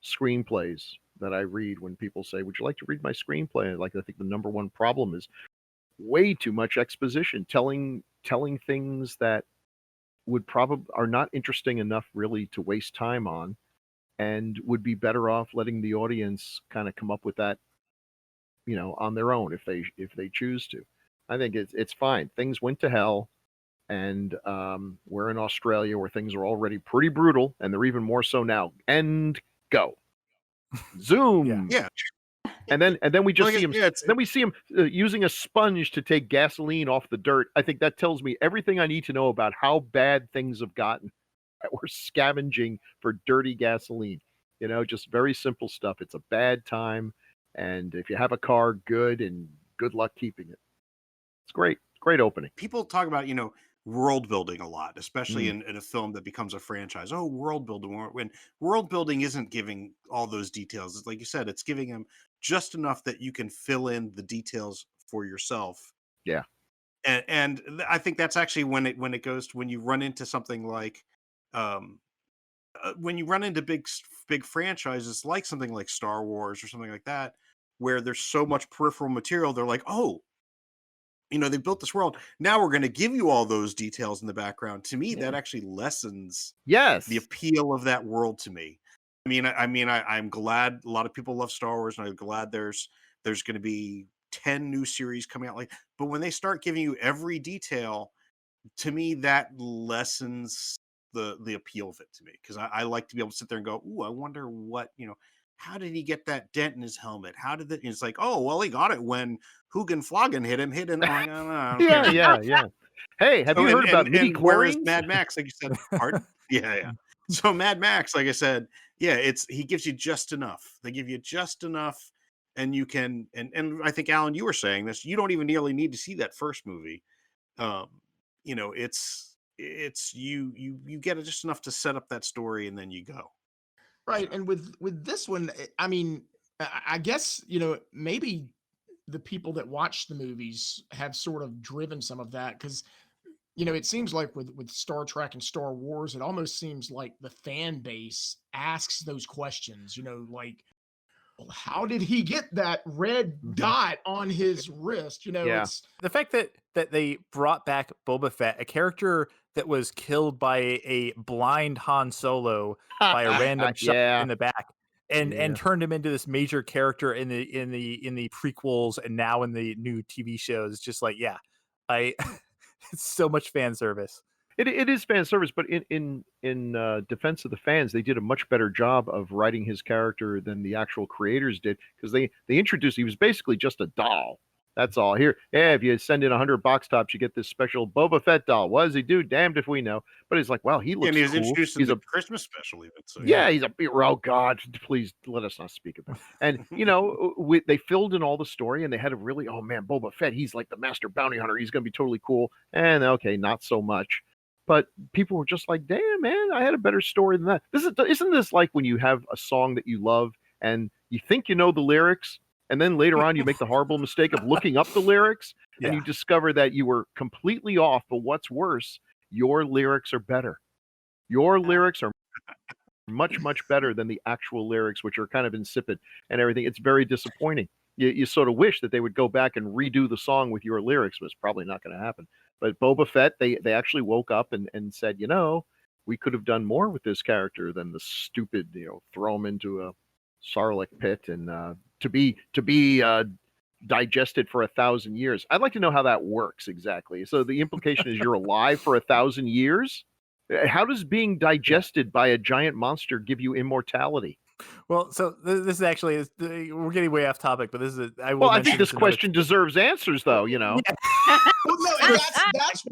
screenplays that I read, when people say, would you like to read my screenplay? Like, I think the number one problem is way too much exposition, telling things that would probably are not interesting enough really to waste time on, and would be better off letting the audience kind of come up with that, on their own if they choose to. I think it's fine. Things went to hell, and we're in Australia where things are already pretty brutal, and they're even more so now. And go. Zoom. Yeah. And then we just Well, see him. yeah, Then we see him using a sponge to take gasoline off the dirt. I think that tells me everything I need to know about how bad things have gotten. That we're scavenging for dirty gasoline. Just very simple stuff. It's a bad time, and if you have a car, good luck keeping it. It's great. Great opening. people talk about world building a lot, especially in a film that becomes a franchise. Oh, world building, when world building isn't giving all those details. It's like you said, it's giving them just enough that you can fill in the details for yourself. Yeah. And I think that's actually when it goes to, when you run into something like when you run into big franchises like something like Star Wars or something like that, where there's so much peripheral material. They're like, oh, they built this world. Now we're going to give you all those details in the background. To me, that actually lessens Yes. the appeal of that world to me. I'm glad a lot of people love Star Wars, and I'm glad there's going to be 10 new series coming out. But when they start giving you every detail, to me, that lessens the appeal of it to me, because I like to be able to sit there and go, ooh, I wonder what, how did he get that dent in his helmet? How did it? It's like, oh, well, he got it when Hugin Floggen hit him. I don't care. Yeah. Hey, have you heard about midi whereas chlorines? Mad Max, like you said, pardon? Yeah. So Mad Max, like I said, he gives you just enough. They give you just enough, and you can, and I think, Alan, you were saying this, you don't even nearly need to see that first movie. It's you get it just enough to set up that story, and then you go. Right. And with this one, I mean, I guess, maybe the people that watch the movies have sort of driven some of that, because it seems like with Star Trek and Star Wars, it almost seems like the fan base asks those questions, like, well, how did he get that red dot on his wrist? Yeah. It's The fact that they brought back Boba Fett, a character that was killed by a blind Han Solo by a random shot Yeah. in the back, and turned him into this major character in the prequels and now in the new TV shows. Just like, I it's so much fan service. It is fan service, but in defense of the fans, they did a much better job of writing his character than the actual creators did, because they introduced, he was basically just a doll. That's all. Here, yeah, if you send in 100 box tops, you get this special Boba Fett doll. What does he do? Damned if we know. But it's like, wow, he And looks he was cool. introduced in He's the a Christmas special, even. So yeah, he's a oh God, please let us not speak of that. And you know, they filled in all the story, and they had a really oh man, Boba Fett, he's like the master bounty hunter. He's going to be totally cool. And okay, not so much. But people were just like, damn man, I had a better story than that. Isn't this like when you have a song that you love and you think you know the lyrics, and then later on you make the horrible mistake of looking up the lyrics, and you discover that you were completely off. But what's worse, your lyrics are better. Your lyrics are much, much better than the actual lyrics, which are kind of insipid and everything. It's very disappointing. You sort of wish that they would go back and redo the song with your lyrics, but it's probably not going to happen. But Boba Fett, they actually woke up and said, you know, we could have done more with this character than the stupid, you know, throw him into a Sarlacc pit and to be digested for 1,000 years. I'd like to know how that works exactly. So the implication is you're alive for 1,000 years? How does being digested by a giant monster give you immortality? Well, so this is actually we're getting way off topic, but this is I think this question deserves answers, though. You know. Well, no, and that's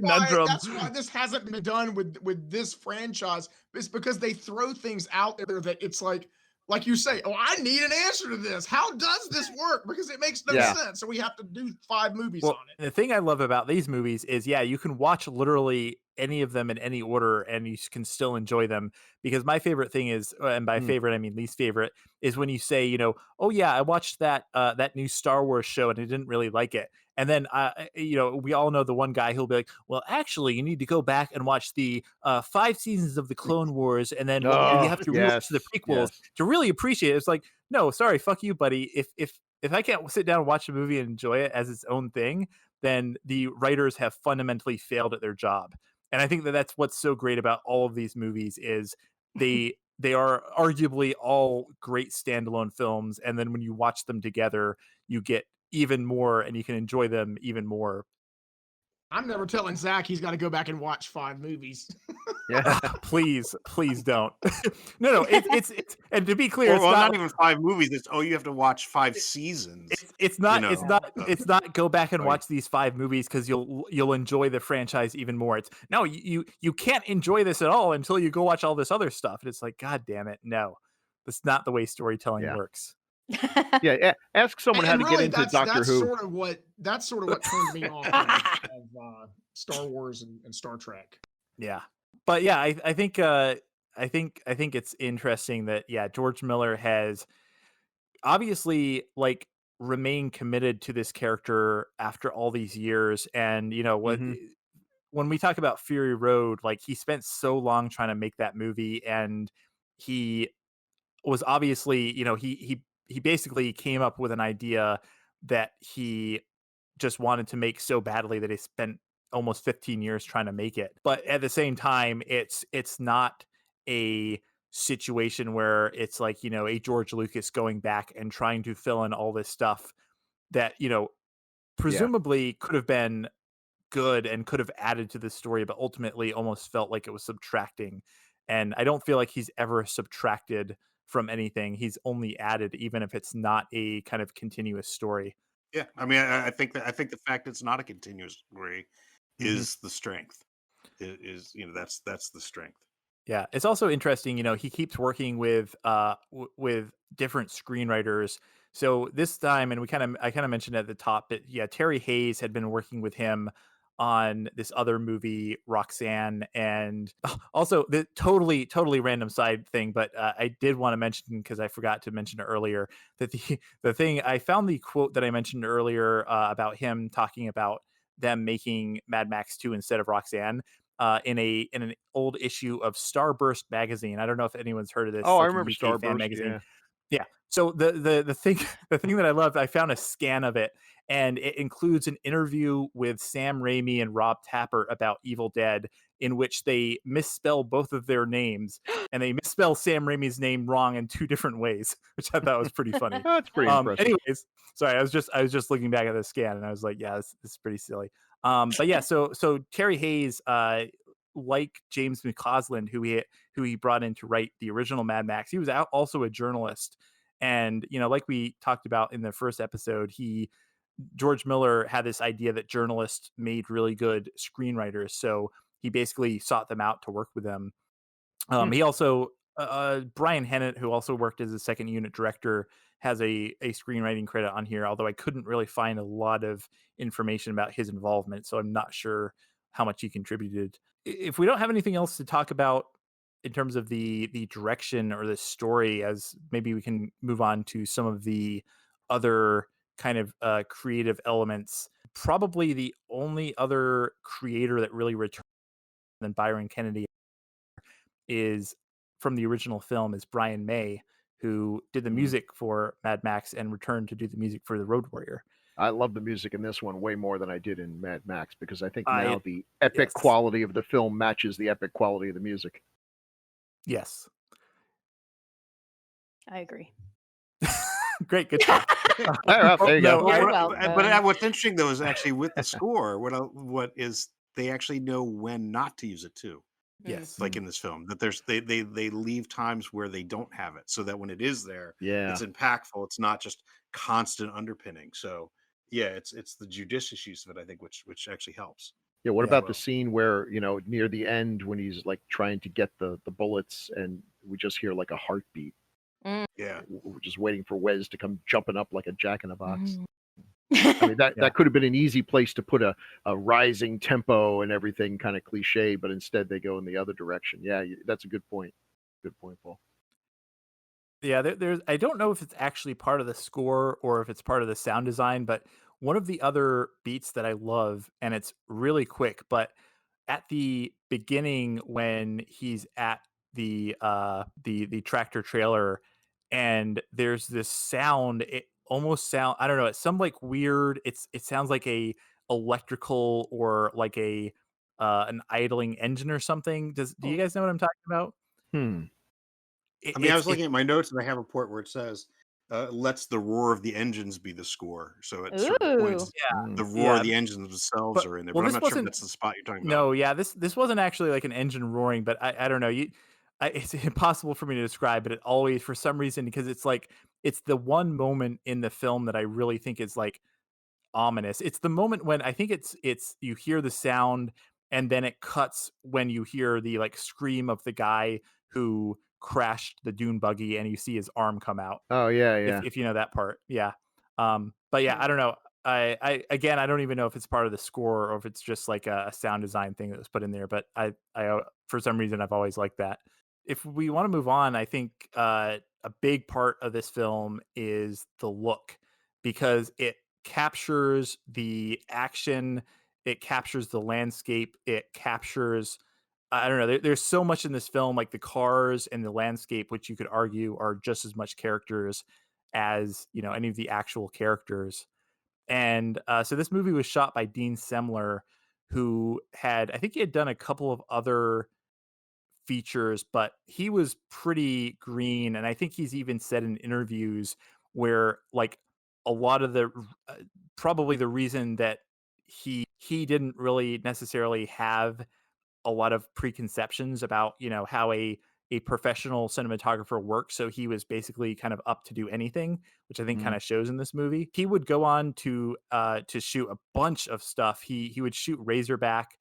why this hasn't been done with this franchise. It's because they throw things out there that it's like you say, oh, I need an answer to this. How does this work? Because it makes no sense. So we have to do 5 movies on it. The thing I love about these movies is, you can watch literally any of them in any order and you can still enjoy them, because my favorite thing is, and by favorite I mean least favorite, is when you say, you know, oh yeah, I watched that new Star Wars show and I didn't really like it. And then, you know, we all know the one guy who'll be like, well, actually, you need to go back and watch the 5 seasons of the Clone Wars, and then you have to watch the prequels to really appreciate it. It's like, no, sorry, fuck you, buddy. If I can't sit down and watch a movie and enjoy it as its own thing, then the writers have fundamentally failed at their job. And I think that that's what's so great about all of these movies is they are arguably all great standalone films, and then when you watch them together, you get even more and you can enjoy them even more. I'm never telling Zach he's got to go back and watch 5 movies. Yeah, please don't. No, it's and to be clear, well, it's not even 5 movies. It's you have to watch 5 seasons. It's not go back and watch these 5 movies because you'll enjoy the franchise even more. It's no, you can't enjoy this at all until you go watch all this other stuff. And it's like, God damn it, no, that's not the way storytelling works. Yeah, ask someone how to really, get into Doctor Who. That's sort of what turned me off of Star Wars and Star Trek. Yeah, but yeah, I think it's interesting that George Miller has obviously like remained committed to this character after all these years, and you know what. When we talk about Fury Road, like he spent so long trying to make that movie, and he was obviously, you know, he basically came up with an idea that he just wanted to make so badly that he spent almost 15 years trying to make it. But at the same time, it's not a situation where it's like, you know, a George Lucas going back and trying to fill in all this stuff that, you know, presumably could have been good and could have added to the story, but ultimately almost felt like it was subtracting. And I don't feel like he's ever subtracted from anything. He's only added, even if it's not a kind of continuous story. Yeah, I mean, I think the fact it's not a continuous story is the strength. It is, you know, that's the strength. Yeah, it's also interesting. You know, he keeps working with different screenwriters. So this time, and I kind of mentioned at the top, but Terry Hayes had been working with him on this other movie, Roxanne, and also the totally random side thing, but I did want to mention, because I forgot to mention it earlier, that the thing, I found the quote that I mentioned earlier about him talking about them making Mad Max 2 instead of Roxanne in an old issue of Starburst magazine. I don't know if anyone's heard of this. Oh, like I remember Starburst magazine. Yeah. So the thing that I loved, I found a scan of it, and it includes an interview with Sam Raimi and Rob Tapert about Evil Dead, in which they misspell both of their names, and they misspell Sam Raimi's name wrong in 2 different ways, which I thought was pretty funny. That's pretty impressive. Anyways, sorry, I was just looking back at the scan, and I was like, yeah, this is pretty silly. But yeah, so Terry Hayes, like James McCausland, who he brought in to write the original Mad Max, he was also a journalist. And, you know, like we talked about in the first episode, he George Miller had this idea that journalists made really good screenwriters, so he basically sought them out to work with them. He also Brian Hennett, who also worked as a second unit director, has a screenwriting credit on here, although I couldn't really find a lot of information about his involvement, so I'm not sure how much he contributed. If we don't have anything else to talk about in terms of the direction or the story, as maybe we can move on to some of the other kind of creative elements. Probably the only other creator that really returned than Byron Kennedy is from the original film is Brian May, who did the music for Mad Max and returned to do the music for the Road Warrior. I love the music in this one way more than I did in Mad Max, because I think I- now the epic yes. quality of the film matches the epic quality of the music. Yes. I agree. Great, good talk. There you go. No, You're But welcome. what's interesting though is actually with the score, what is they actually know when not to use it too. yes. Like in this film, that they leave times where they don't have it, so that when it is there, Yeah. it's impactful. It's not just constant underpinning. So yeah, it's the judicious use of it, I think, which actually helps. Yeah, what Yeah, about well. the scene where, near the end when he's like trying to get the bullets and we just hear like a heartbeat? Yeah. We're just waiting for Wes to come jumping up like a jack in a box. Mm. I mean, Yeah. that could have been an easy place to put a rising tempo and everything kind of cliche, but instead they go in the other direction. Yeah, that's a good point. Good point, Paul. Yeah, there's. I don't know if it's actually part of the score or if it's part of the sound design, but one of the other beats that I love, and it's really quick, but at the beginning when he's at the tractor trailer, and there's this sound. It almost sound. I don't know. It's some like weird. It sounds like a electrical or like a an idling engine or something. Do you guys know what I'm talking about? I mean, I was looking at my notes and I have a part where it says, lets the roar of the engines be the score. So at certain Ooh. points, the roar Yeah. of the engines themselves But are in there. well, But I'm this not sure if wasn't. that's the spot you're talking about. No, yeah, this wasn't actually like an engine roaring, but I don't know. It's impossible for me to describe, but it always, for some reason, because it's like it's the one moment in the film that I really think is like ominous. It's the moment when I think it's you hear the sound and then it cuts when you hear the like scream of the guy who crashed the dune buggy and you see his arm come out. Oh, yeah, yeah. If you know that part, yeah. But yeah, I don't know. I again, I don't even know if it's part of the score or if it's just like a sound design thing that was put in there. But I for some reason I've always liked that. If we want to move on, I think a big part of this film is the look, because it captures the action, it captures the landscape, it captures. I don't know. There's so much in this film, like the cars and the landscape, which you could argue are just as much characters as any of the actual characters. And so this movie was shot by Dean Semler, who I think he had done a couple of other features, but he was pretty green. And I think he's even said in interviews where like a lot of the probably the reason that he didn't really necessarily have a lot of preconceptions about how a professional cinematographer works, so he was basically kind of up to do anything, which I think kind of shows in this movie. He would go on to shoot a bunch of stuff. He would shoot Razorback.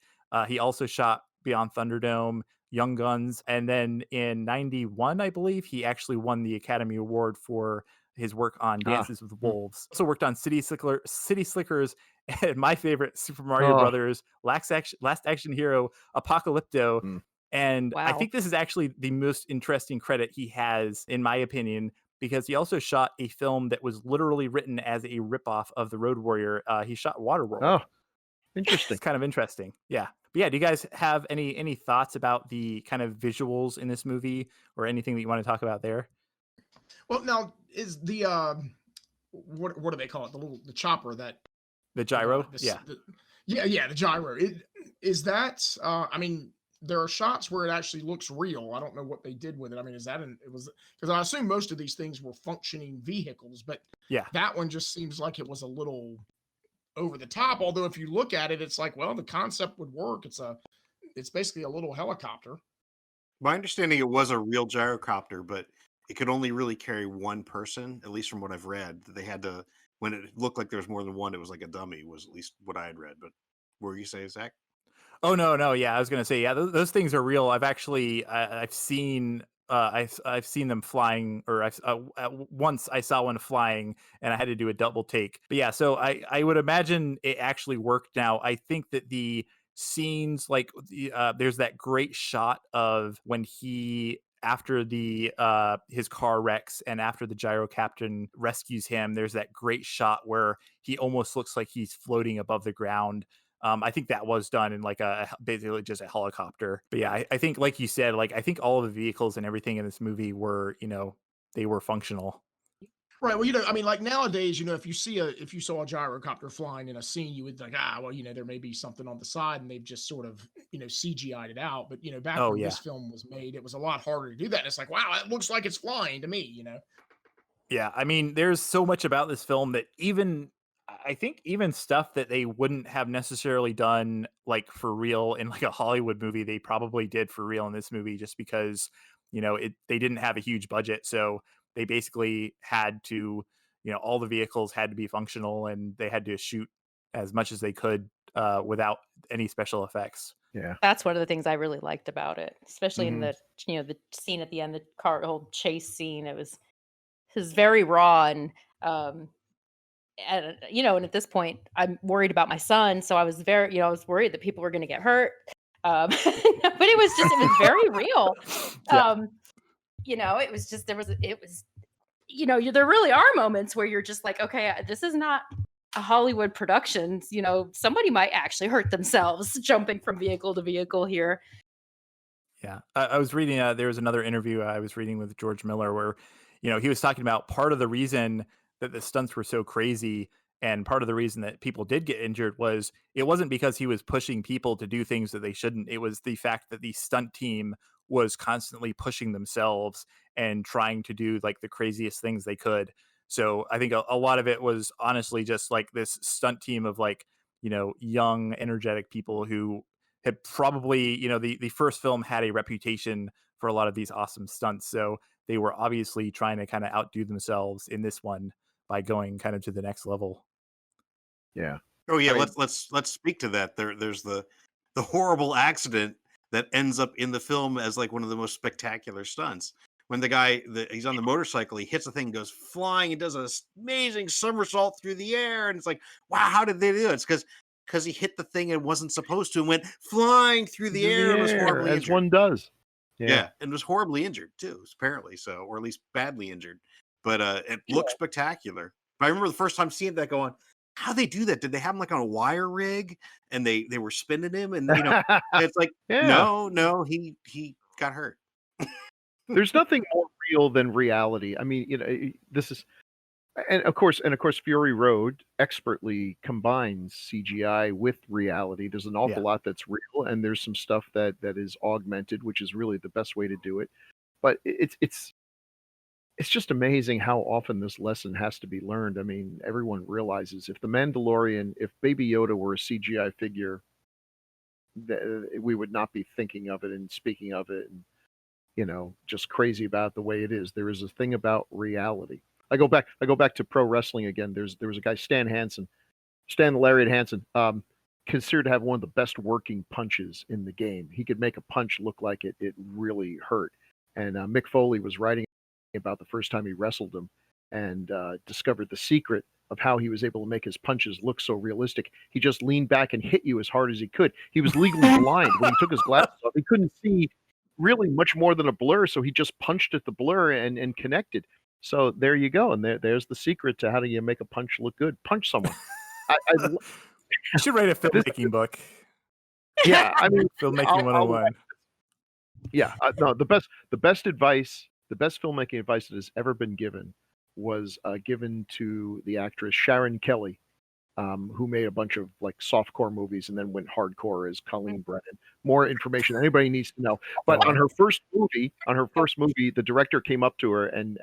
He also shot Beyond Thunderdome, Young Guns, and then in '91, I believe, he actually won the Academy Award for his work on Dances with Wolves. Also worked on City Slickers, and my favorite, Super Mario Brothers, Last Action Hero, Apocalypto. And I Wow. think this is actually the most interesting credit he has, in my opinion, because he also shot a film that was literally written as a ripoff of The Road Warrior. He shot Waterworld. Oh, interesting. It's kind of interesting. Yeah. But yeah, do you guys have any thoughts about the kind of visuals in this movie or anything that you want to talk about there? Well, now is the what do they call it? The chopper that The gyro? the gyro. Is that I mean, there are shots where it actually looks real. I don't know what they did with it. I mean, it was because I assume most of these things were functioning vehicles, but Yeah. that one just seems like it was a little over the top. Although if you look at it, it's like, well, the concept would work. It's basically a little helicopter. My understanding, it was a real gyrocopter, but it could only really carry one person, at least from what I've read. They had to when it looked like there was more than one, it was like a dummy, was at least what I had read. But what were you saying, Zach? Oh no, yeah, I was gonna say, yeah, those things are real. I've seen I've seen them flying, or once I saw one flying, and I had to do a double take. But yeah, so I would imagine it actually worked. Now I think that the scenes, like there's that great shot of when he, after the his car wrecks and after the gyro captain rescues him, there's that great shot where he almost looks like he's floating above the ground. I think that was done in like basically just a helicopter. But yeah, I think, like you said, like I think all of the vehicles and everything in this movie were, they were functional. Right. Well, I mean, like nowadays, if you saw a gyrocopter flying in a scene, you would think, well, there may be something on the side, and they've just sort of, CGI'd it out. But back Oh when yeah. this film was made, it was a lot harder to do that. And it's like, wow, it looks like it's flying to me. Yeah, I mean, there's so much about this film that I think even stuff that they wouldn't have necessarily done like for real in like a Hollywood movie, they probably did for real in this movie, just because, they didn't have a huge budget. So they basically had to, all the vehicles had to be functional, and they had to shoot as much as they could without any special effects. Yeah. That's one of the things I really liked about it, especially in Mhm. the scene at the end, the whole chase scene. It was very raw, and at this point, I'm worried about my son, so I was I was worried that people were going to get hurt. But it was very real. Yeah. It was just there really are moments where you're just like, okay, this is not a Hollywood production. Somebody might actually hurt themselves jumping from vehicle to vehicle here. Yeah, I was reading. There was another interview I was reading with George Miller where, he was talking about part of the reason that the stunts were so crazy, and part of the reason that people did get injured was it wasn't because he was pushing people to do things that they shouldn't. It was the fact that the stunt team was constantly pushing themselves and trying to do like the craziest things they could. So I think a lot of it was honestly just like this stunt team of like, young, energetic people who had probably, the first film had a reputation for a lot of these awesome stunts. So they were obviously trying to kind of outdo themselves in this one by going kind of to the next level. Yeah. Oh yeah, I mean- let's speak to that. There's the horrible accident that ends up in the film as like one of the most spectacular stunts. When the guy he's on the motorcycle, he hits the thing, goes flying, and does an amazing somersault through the air, and it's like, wow, how did they do it? It's because he hit the thing and wasn't supposed to, and went flying through the air and was horribly as injured. one does. Yeah, and was horribly injured too, apparently. So, or at least badly injured. But it looked spectacular. But I remember the first time seeing that, going, how they do that? Did they have him like on a wire rig and they were spinning him? And it's like, Yeah. no, he got hurt. There's nothing more real than reality. I mean, this is, and of course, Fury Road expertly combines CGI with reality. There's an awful lot that's real, and there's some stuff that is augmented, which is really the best way to do it. But it's just amazing how often this lesson has to be learned. I mean, everyone realizes if the Mandalorian, if Baby Yoda were a CGI figure, we would not be thinking of it and speaking of it, and just crazy about the way it is. There is a thing about reality. I go back to pro wrestling again. There was a guy, Stan the Lariat Hansen, considered to have one of the best working punches in the game. He could make a punch look like it really hurt. And Mick Foley was writing about the first time he wrestled him, and discovered the secret of how he was able to make his punches look so realistic. He just leaned back and hit you as hard as he could. He was legally blind. When he took his glasses off, he couldn't see really much more than a blur, so he just punched at the blur and connected. So there you go, and there's the secret to how do you make a punch look good. Punch someone. You should write a filmmaking book. Yeah, I mean, filmmaking 101. Yeah, no, the best advice, the best filmmaking advice that has ever been given was given to the actress Sharon Kelly, who made a bunch of like softcore movies and then went hardcore as Colleen Brennan. More information anybody needs to know. But on her first movie, the director came up to her and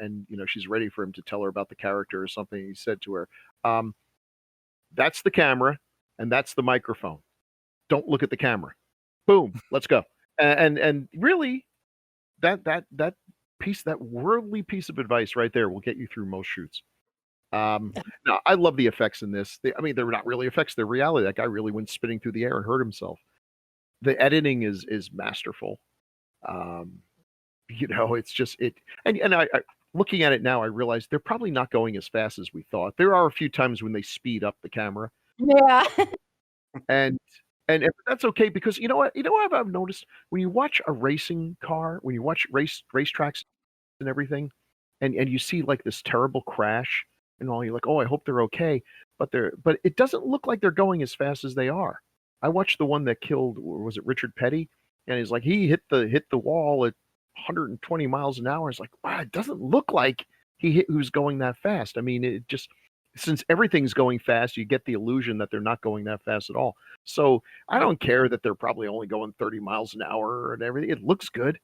she's ready for him to tell her about the character or something. He said to her, "That's the camera and that's the microphone. Don't look at the camera. Boom, let's go." And really, that worldly piece of advice right there will get you through most shoots. No, I love the effects in this. I mean, they're not really effects; they're reality. That guy really went spinning through the air and hurt himself. The editing is masterful. Um, it's just it. And I looking at it now, I realize they're probably not going as fast as we thought. There are a few times when they speed up the camera, Yeah. and that's okay because you know what I've noticed when you watch a racing car, when you watch racetracks and everything, and you see like this terrible crash and all, you're like, oh, I hope they're okay, but it doesn't look like they're going as fast as they are. I watched the one that killed, or was it Richard Petty, and he's like he hit the wall at 120 miles an hour. It's like, wow, it doesn't look like who's going that fast. I mean, it just, since everything's going fast, you get the illusion that they're not going that fast at all. So I don't care that they're probably only going 30 miles an hour and everything. It looks good.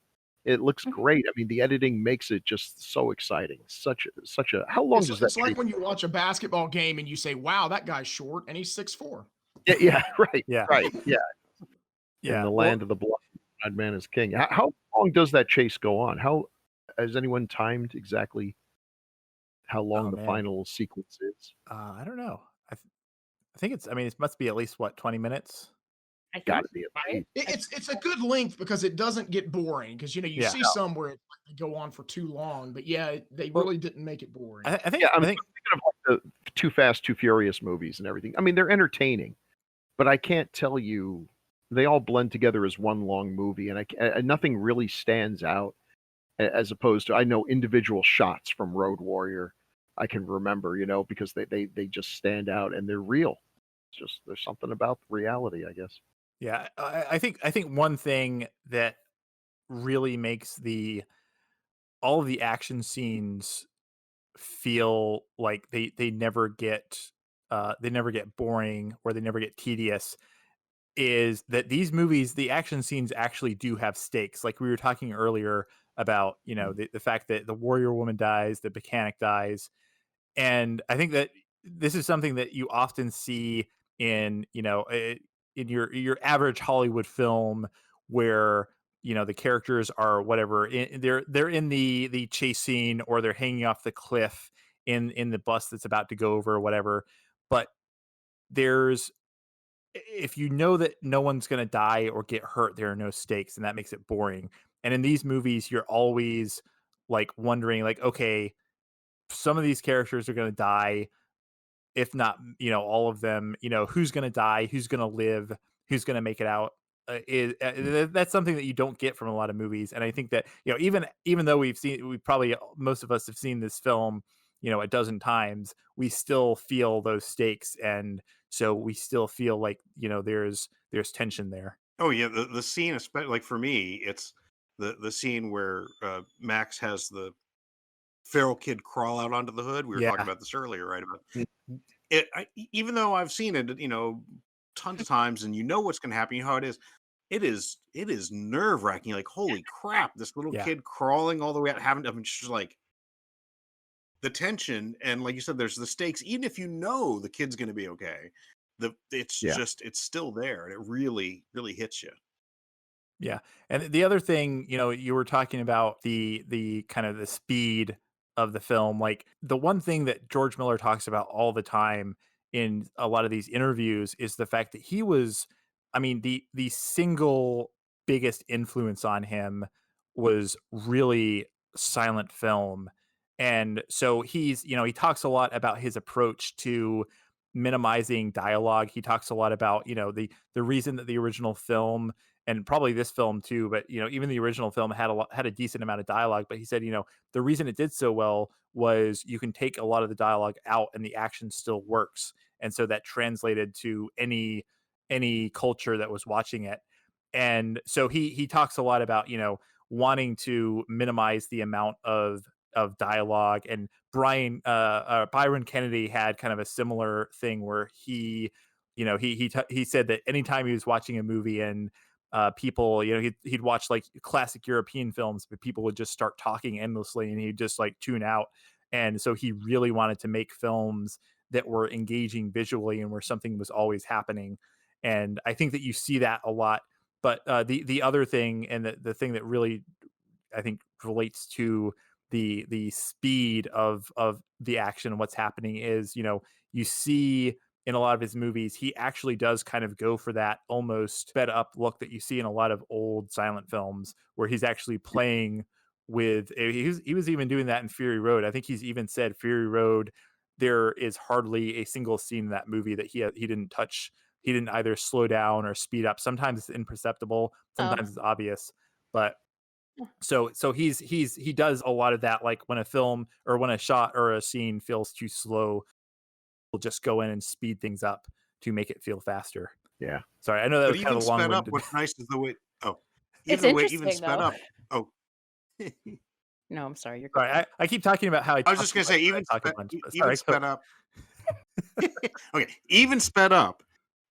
It looks great. I mean, the editing makes it just so exciting. Such a how long does that It's like take? when you watch a basketball game and you say, "Wow, that guy's short and he's 6'4". Yeah, yeah, right, Yeah. right, yeah. In Yeah. the Well, land of the blind man is king. How long does that chase go on? How has anyone timed exactly how long oh the man, final sequence is? I don't know. I think it's. I mean, it must be at least what 20 minutes. I think Got to be at right? least. It's a good length because it doesn't get boring. Because you Yeah. see some where it, like, they go on for too long, but yeah, they Well, really didn't make it boring. I think. Yeah, I I'm think. thinking of like the Too Fast, Too Furious movies and everything. I mean, they're entertaining, but I can't tell you they all blend together as one long movie, and nothing really stands out as opposed to I know individual shots from Road Warrior I can remember, because they just stand out and they're real. It's just there's something about reality, I guess. Yeah. I think one thing that really makes all of the action scenes feel like they never get boring or they never get tedious is that these movies, the action scenes actually do have stakes. Like we were talking earlier about, the fact that the warrior woman dies, the mechanic dies. And I think that this is something that you often see in, in your average Hollywood film where, the characters are whatever, they're in the chase scene or they're hanging off the cliff in the bus that's about to go over or whatever. But there's if you know that no one's going to die or get hurt, there are no stakes, and that makes it boring. And in these movies, you're always like wondering, like, okay, some of these characters are going to die, if not, all of them. Who's going to die, who's going to live, who's going to make it out. That's something that you don't get from a lot of movies, and I think that even though we probably most of us have seen this film, a dozen times, we still feel those stakes, and so we still feel like there's tension there. Oh yeah, the scene, especially like for me, it's the scene where Max has the feral kid crawl out onto the hood. We were talking Yeah, about this earlier, right? About Mm. it. Even though I've seen it, tons of times, and you know what's going to happen, you know how it is. It is nerve wracking. Like, holy crap, this little yeah, kid crawling all the way out, having I mean, just like the tension, and like you said, there's the stakes. Even if you know the kid's going to be okay, Yeah. it's still there, and it really really hits you. yeah. And the other thing, you were talking about the kind of the speed of the film. Like the one thing that George Miller talks about all the time in a lot of these interviews is the fact that he was, I mean, the single biggest influence on him was really silent film. And so he talks a lot about his approach to minimizing dialogue. He talks a lot about, the reason that the original film, and probably this film too, but even the original film had a decent amount of dialogue, but he said, the reason it did so well was you can take a lot of the dialogue out and the action still works. And so that translated to any culture that was watching it. And so he talks a lot about, wanting to minimize the amount of dialogue. And Byron Kennedy had kind of a similar thing where he said that anytime he was watching a movie and people, he'd watch like classic European films, but people would just start talking endlessly and he'd just like tune out. And so he really wanted to make films that were engaging visually and where something was always happening. And I think that you see that a lot. But the other thing, and the thing that really I think relates to the speed of the action and what's happening is, you see in a lot of his movies, he actually does kind of go for that almost sped up look that you see in a lot of old silent films, where he's actually playing with. He was even doing that in Fury Road. I think he's even said Fury Road, there is hardly a single scene in that movie that he didn't touch. He didn't either slow down or speed up. Sometimes it's imperceptible, Oh. sometimes it's obvious, but so he does a lot of that. Like when a film or when a shot or a scene feels too slow, we'll just go in and speed things up to make it feel faster. Yeah. Sorry, I know that But was kind even of sped up, long-winded. what's nice is the way. Oh, It's even the way even interesting, sped though. up. Oh, No, I'm sorry. You're Sorry, I keep talking about how I was just gonna say even talk a sped, bunch. But even sorry, sped up. Okay, even sped up,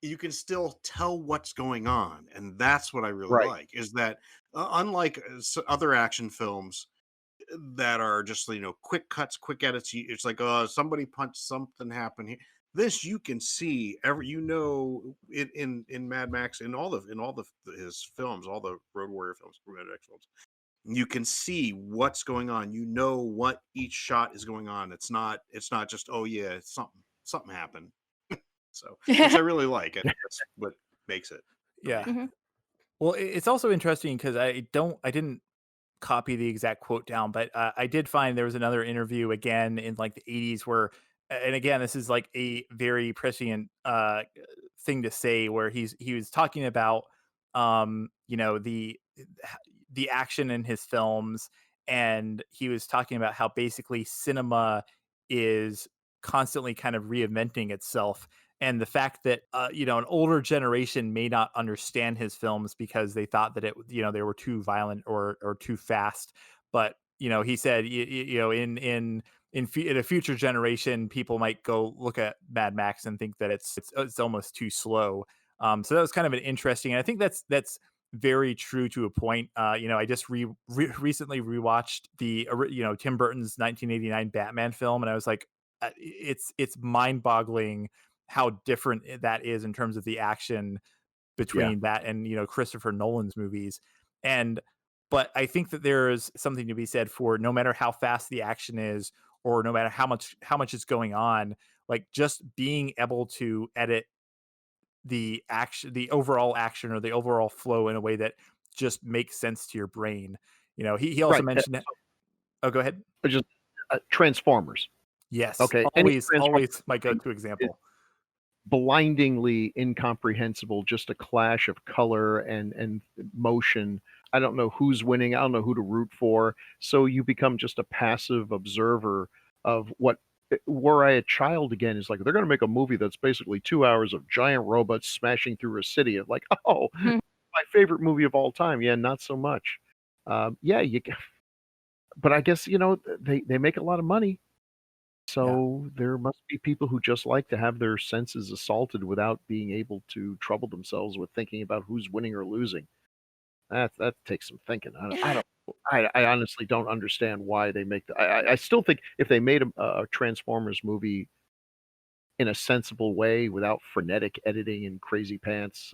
you can still tell what's going on, and that's what I really Right. like. Is that unlike other action films that are just quick cuts, quick edits, it's like somebody punched, something happened here. This you can see in Mad Max, in all his films, all the Road Warrior films, Mad Max films. You can see what's going on. You know what each shot is going on. It's not just something happened. So, which I really like. I think that's what makes it. yeah. Mhm. Well, it's also interesting because I didn't copy the exact quote down, but I did find there was another interview again in like the 80s where, and again, this is like a very prescient thing to say, where he was talking about the action in his films, and he was talking about how basically cinema is constantly kind of reinventing itself, and the fact that an older generation may not understand his films because they thought that they were too violent or too fast. But he said in a future generation, people might go look at Mad Max and think that it's almost too slow. So that was kind of an interesting, and I think that's very true to a point. I just recently rewatched the Tim Burton's 1989 Batman film, and I was like, it's mind-boggling how different that is in terms of the action between that and Christopher Nolan's movies. But I think that there is something to be said for, no matter how fast the action is, or no matter how much is going on, like just being able to edit the overall action or the overall flow in a way that just makes sense to your brain. He also Right. mentioned that. Oh, go ahead. Just Transformers. Yes. Okay. Always my go-to example. Blindingly incomprehensible, just a clash of color and motion. I don't know who's winning. I don't know who to root for. So you become just a passive observer of what. Were I a child again, is like they're going to make a movie that's basically 2 hours of giant robots smashing through a city. Of like, oh, Mhm. my favorite movie of all time. Yeah, not so much. Yeah, but I guess they make a lot of money. So there must be people who just like to have their senses assaulted without being able to trouble themselves with thinking about who's winning or losing. That takes some thinking. I honestly don't understand why they make that. I still think if they made a Transformers movie in a sensible way without frenetic editing and crazy pants,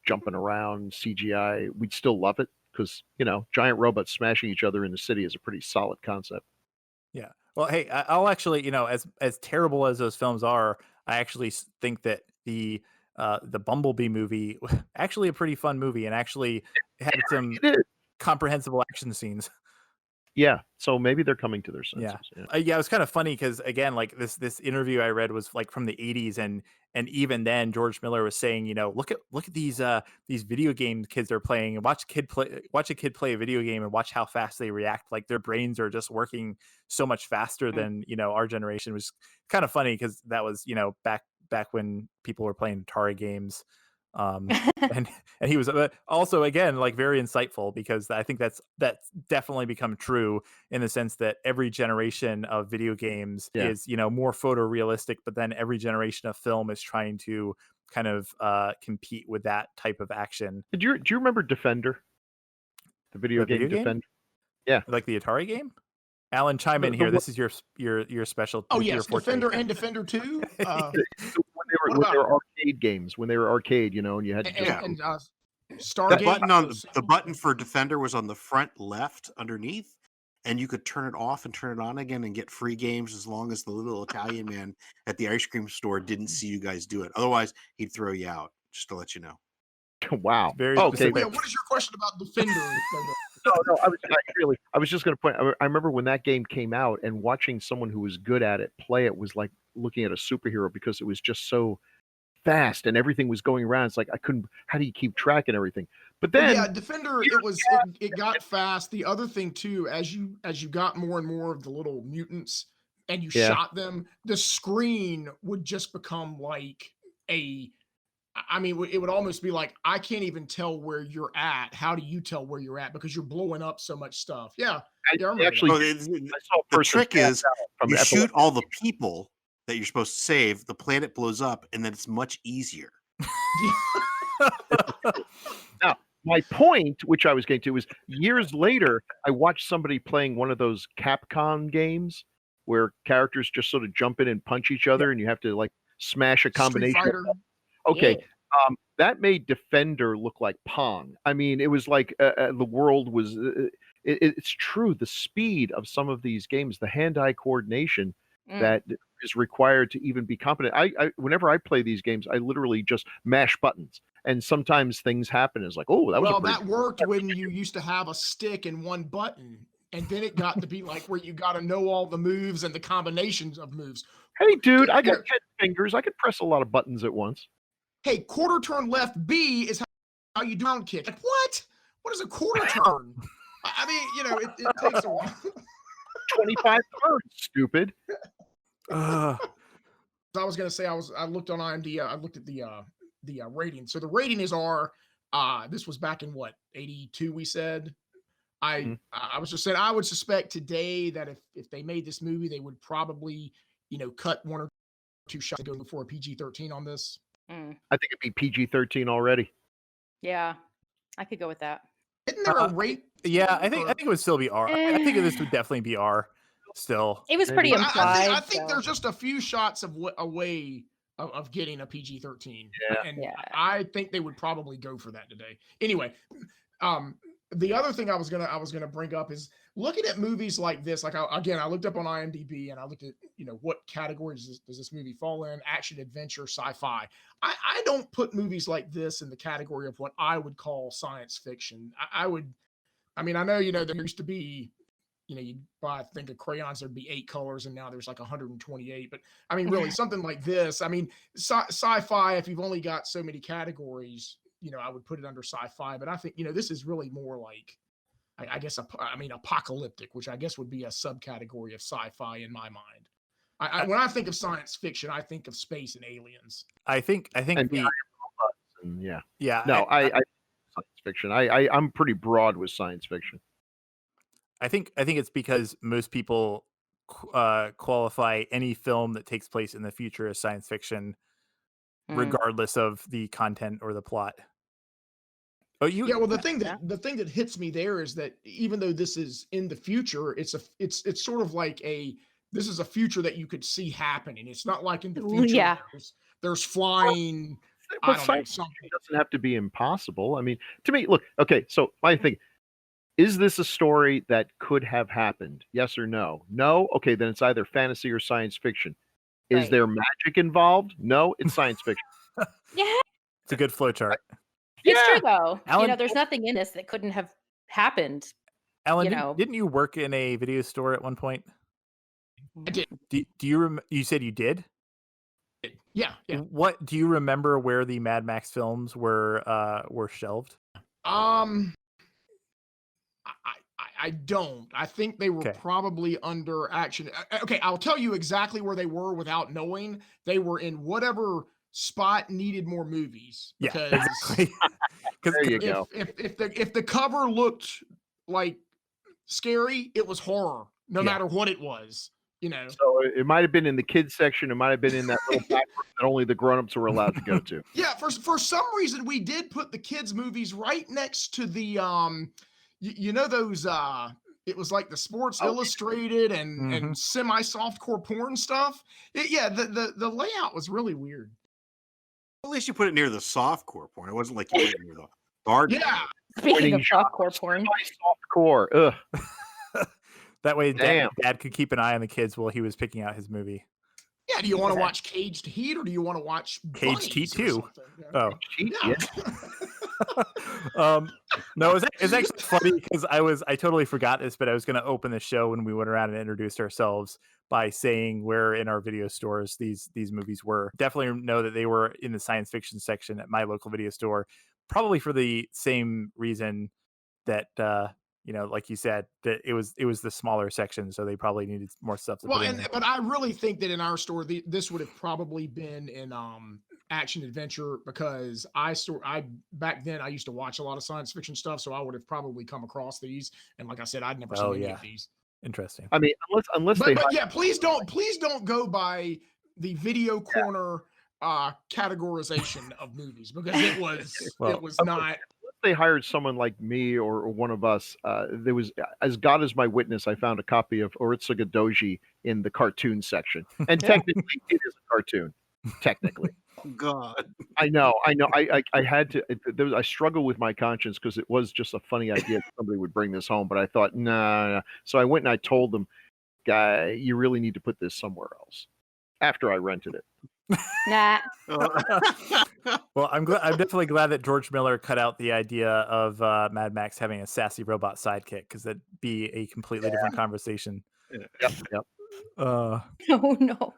jumping around CGI, we'd still love it because giant robots smashing each other in the city is a pretty solid concept. Yeah. Well, hey, I'll actually, as terrible as those films are, I actually think that the Bumblebee movie actually a pretty fun movie, and actually had some It is. comprehensible action scenes. Yeah, so maybe they're coming to their senses. Yeah, it was kind of funny because, again, like this interview I read was like from the 80s, and even then George Miller was saying, look at these video game kids are playing, and watch a kid play a video game and watch how fast they react. Like their brains are just working so much faster than our generation. It was kind of funny because that was back when people were playing Atari games. And he was also, again, like very insightful, because I think that's definitely become true in the sense that every generation of video games is more photorealistic, but then every generation of film is trying to kind of compete with that type of action. Do you remember Defender? The video game Defender? Yeah. Like the Atari game? Alan, chime in here. This is your special. Oh yes, Defender and Defender 2. When they were arcade games, when they were arcade, and you had to Stargate. The button for Defender was on the front left underneath, and you could turn it off and turn it on again and get free games as long as the little Italian man at the ice cream store didn't see you guys do it. Otherwise, he'd throw you out, just to let you know. Wow. Very Okay. specific. Yeah, what is your question about Defender? No, I was just going to point. I remember when that game came out, and watching someone who was good at it play it was like looking at a superhero because it was just so fast and everything was going around. It's like I couldn't. How do you keep track and everything? But then, yeah, Defender, it got fast. The other thing too, as you got more and more of the little mutants and you shot them, the screen would just become like I mean, it would almost be like, I can't even tell where you're at. How do you tell where you're at? Because you're blowing up so much stuff. Yeah. I remember actually, that. The trick is you shoot all the people that you're supposed to save, the planet blows up, and then it's much easier. Now, my point, which I was getting to, was years later, I watched somebody playing one of those Capcom games where characters just sort of jump in and punch each other, and you have to like smash a combination. Street Fighter. Okay. That made Defender look like Pong. I mean, it was like the world was. It's true. The speed of some of these games, the hand-eye coordination that is required to even be competent. Whenever I play these games, I literally just mash buttons, and sometimes things happen. It's like, oh, that worked when you used to have a stick and one button, and then it got to be like where you got to know all the moves and the combinations of moves. Hey, dude, I got 10 fingers. I could press a lot of buttons at once. Hey, quarter turn left B is how you down kick. Like, what? What is a quarter turn? I mean, you know, it takes a while. 25 turns, stupid. I was gonna say I looked on IMDb. I looked at the rating. So the rating is R. This was back in what, 82? We said. I was just saying I would suspect today that if they made this movie, they would probably cut one or two shots to go for a PG-13 on this. I think it'd be PG-13 already. Yeah, I could go with that. Isn't there a rate? Yeah, I think it would still be R. I think this would definitely be R. Still, it was pretty implied. I think there's just a few shots away of getting a PG-13. Yeah. I think they would probably go for that today. Anyway, the other thing I was gonna bring up is looking at movies like this. Like I looked up on IMDb and I looked at what categories does this movie fall in: action, adventure, sci-fi. I don't put movies like this in the category of what I would call science fiction. I know there used to be you buy a thing of crayons, there'd be 8 colors, and now there's like 128. But I mean, really, something like this. I mean, sci-fi. If you've only got so many categories, I would put it under sci-fi. But I think this is really more like, I guess, apocalyptic, which I guess would be a subcategory of sci-fi in my mind. When I think of science fiction, I think of space and aliens. I think yeah. No, I science fiction. I'm pretty broad with science fiction. I think it's because most people qualify any film that takes place in the future as science fiction, regardless of the content or the plot. Well, the thing that hits me there is that even though this is in the future, it's sort of like this is a future that you could see happening. It's not like in the future. Yeah. There's flying. But science fiction doesn't have to be impossible. I mean, to me, look, okay, so my thing, is this a story that could have happened? Yes or no? No? Okay, then it's either fantasy or science fiction. Is there magic involved? No, it's science fiction. Yeah. It's a good flowchart. It's true though. Alan, there's nothing in this that couldn't have happened. Alan, didn't you work in a video store at one point? I did. Do you you said you did? Yeah. What do you remember where the Mad Max films were shelved? I don't. I think they were probably under action. Okay, I'll tell you exactly where they were without knowing. They were in whatever spot needed more movies. Because yeah, exactly. There you go. If the cover looked like scary, it was horror, no matter what it was. So it might have been in the kids section. It might have been in that little back room that only the grown-ups were allowed to go to. Yeah, for some reason we did put the kids movies right next to the those it was like the Sports Illustrated and semi-softcore porn stuff. The layout was really weird. At least you put it near the softcore porn. It wasn't like you put it near the hard. Yeah. Speaking of softcore porn. Softcore. Ugh. That way, Damn. Dad could keep an eye on the kids while he was picking out his movie. Yeah, do you want to watch Caged Heat or do you want to watch Caged Heat Bunnies or too. something? Oh, Yeah. no, it's actually funny because I totally forgot this, but I was going to open the show when we went around and introduced ourselves by saying where in our video stores these movies were. Definitely know that they were in the science fiction section at my local video store, probably for the same reason that like you said, that it was the smaller section, so they probably needed more stuff to Well, put in there. but I really think that in our store, this would have probably been in action adventure because I back then I used to watch a lot of science fiction stuff, so I would have probably come across these. And like I said, I'd never seen any of these. Interesting. I mean, unless but yeah, please don't go by the video corner categorization of movies because it was not. They hired someone like me or one of us. There was, as God is my witness, I found a copy of Oritsuga Doji in the cartoon section, and technically it is a cartoon. Technically, God, I know. I had to. I struggle with my conscience because it was just a funny idea that somebody would bring this home, but I thought, nah. So I went and I told them, "Guy, you really need to put this somewhere else." After I rented it. Nah. Well, I'm definitely glad that George Miller cut out the idea of Mad Max having a sassy robot sidekick because that'd be a completely different conversation. Yep. Oh no.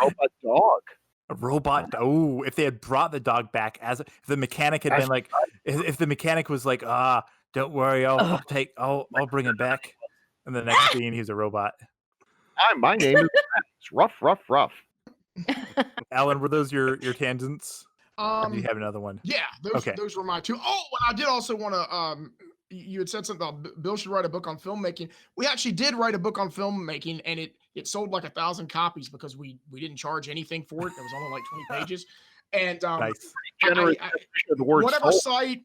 Robot dog. A robot. Oh, if they had brought the dog back if the mechanic had been like, if the mechanic was like, don't worry, I'll bring him back. And the next scene, he's a robot. Hi, my name is Max. Rough. Alan, were those your tangents? Or do you Um, have another one? yeah, those were my two. Oh, and I did also want to. You had said something about Bill should write a book on filmmaking. We actually did write a book on filmmaking, and it sold like 1,000 copies because we didn't charge anything for it. It was only like 20 pages, and Nice. Generous of the word whatever soul.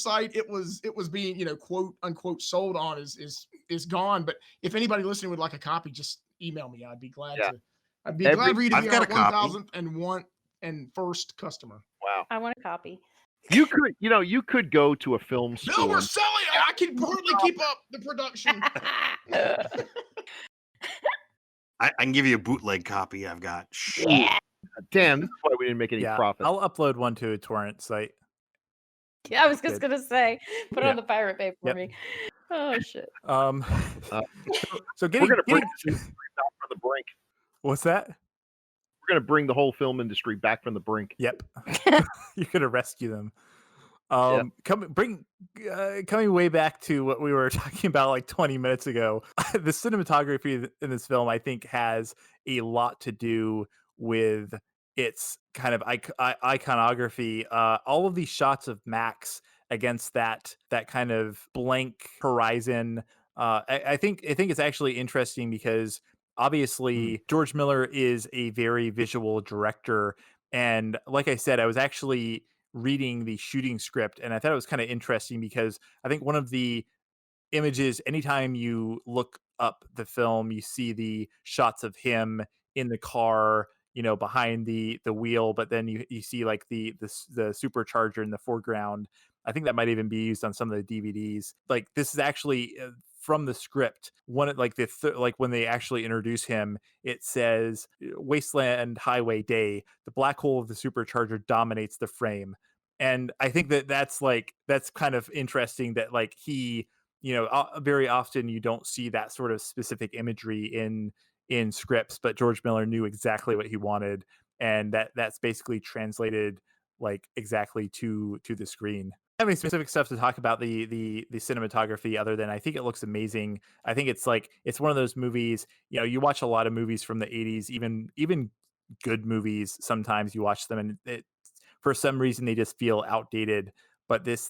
site it was being quote unquote sold on is gone. But if anybody listening would like a copy, just email me. I'd be glad to. I'd be glad for you to be our 1,001 and first customer. Wow. I want a copy. You could go to a film store. Bill, we're selling it. I can hardly keep up the production. I can give you a bootleg copy I've got. Yeah. Damn, that's why we didn't make any profit. I'll upload one to a torrent site. Yeah, I was just gonna say, put it on the Pirate Bay for me. Oh shit. So we're gonna bring this industry back from the brink. What's that? We're gonna bring the whole film industry back from the brink. Yep. You're gonna rescue them. Coming way back to what we were talking about like 20 minutes ago. The cinematography in this film, I think, has a lot to do with its kind of iconography. All of these shots of Max against that kind of blank horizon. I think it's actually interesting because obviously George Miller is a very visual director, and like I said, I was actually reading the shooting script, and I thought it was kind of interesting because I think one of the images, anytime you look up the film, you see the shots of him in the car, behind the wheel, but then you see like the supercharger in the foreground. I think that might even be used on some of the DVDs. Like this is actually from the script. One like like when they actually introduce him, it says Wasteland Highway Day. The black hole of the supercharger dominates the frame, and I think that's kind of interesting that like he, very often you don't see that sort of specific imagery in scripts, but George Miller knew exactly what he wanted, and that's basically translated like exactly to the screen. I don't have any specific stuff to talk about the cinematography other than I think it looks amazing. I think it's one of those movies, you watch a lot of movies from the 80s, even good movies, sometimes you watch them and for some reason they just feel outdated, but the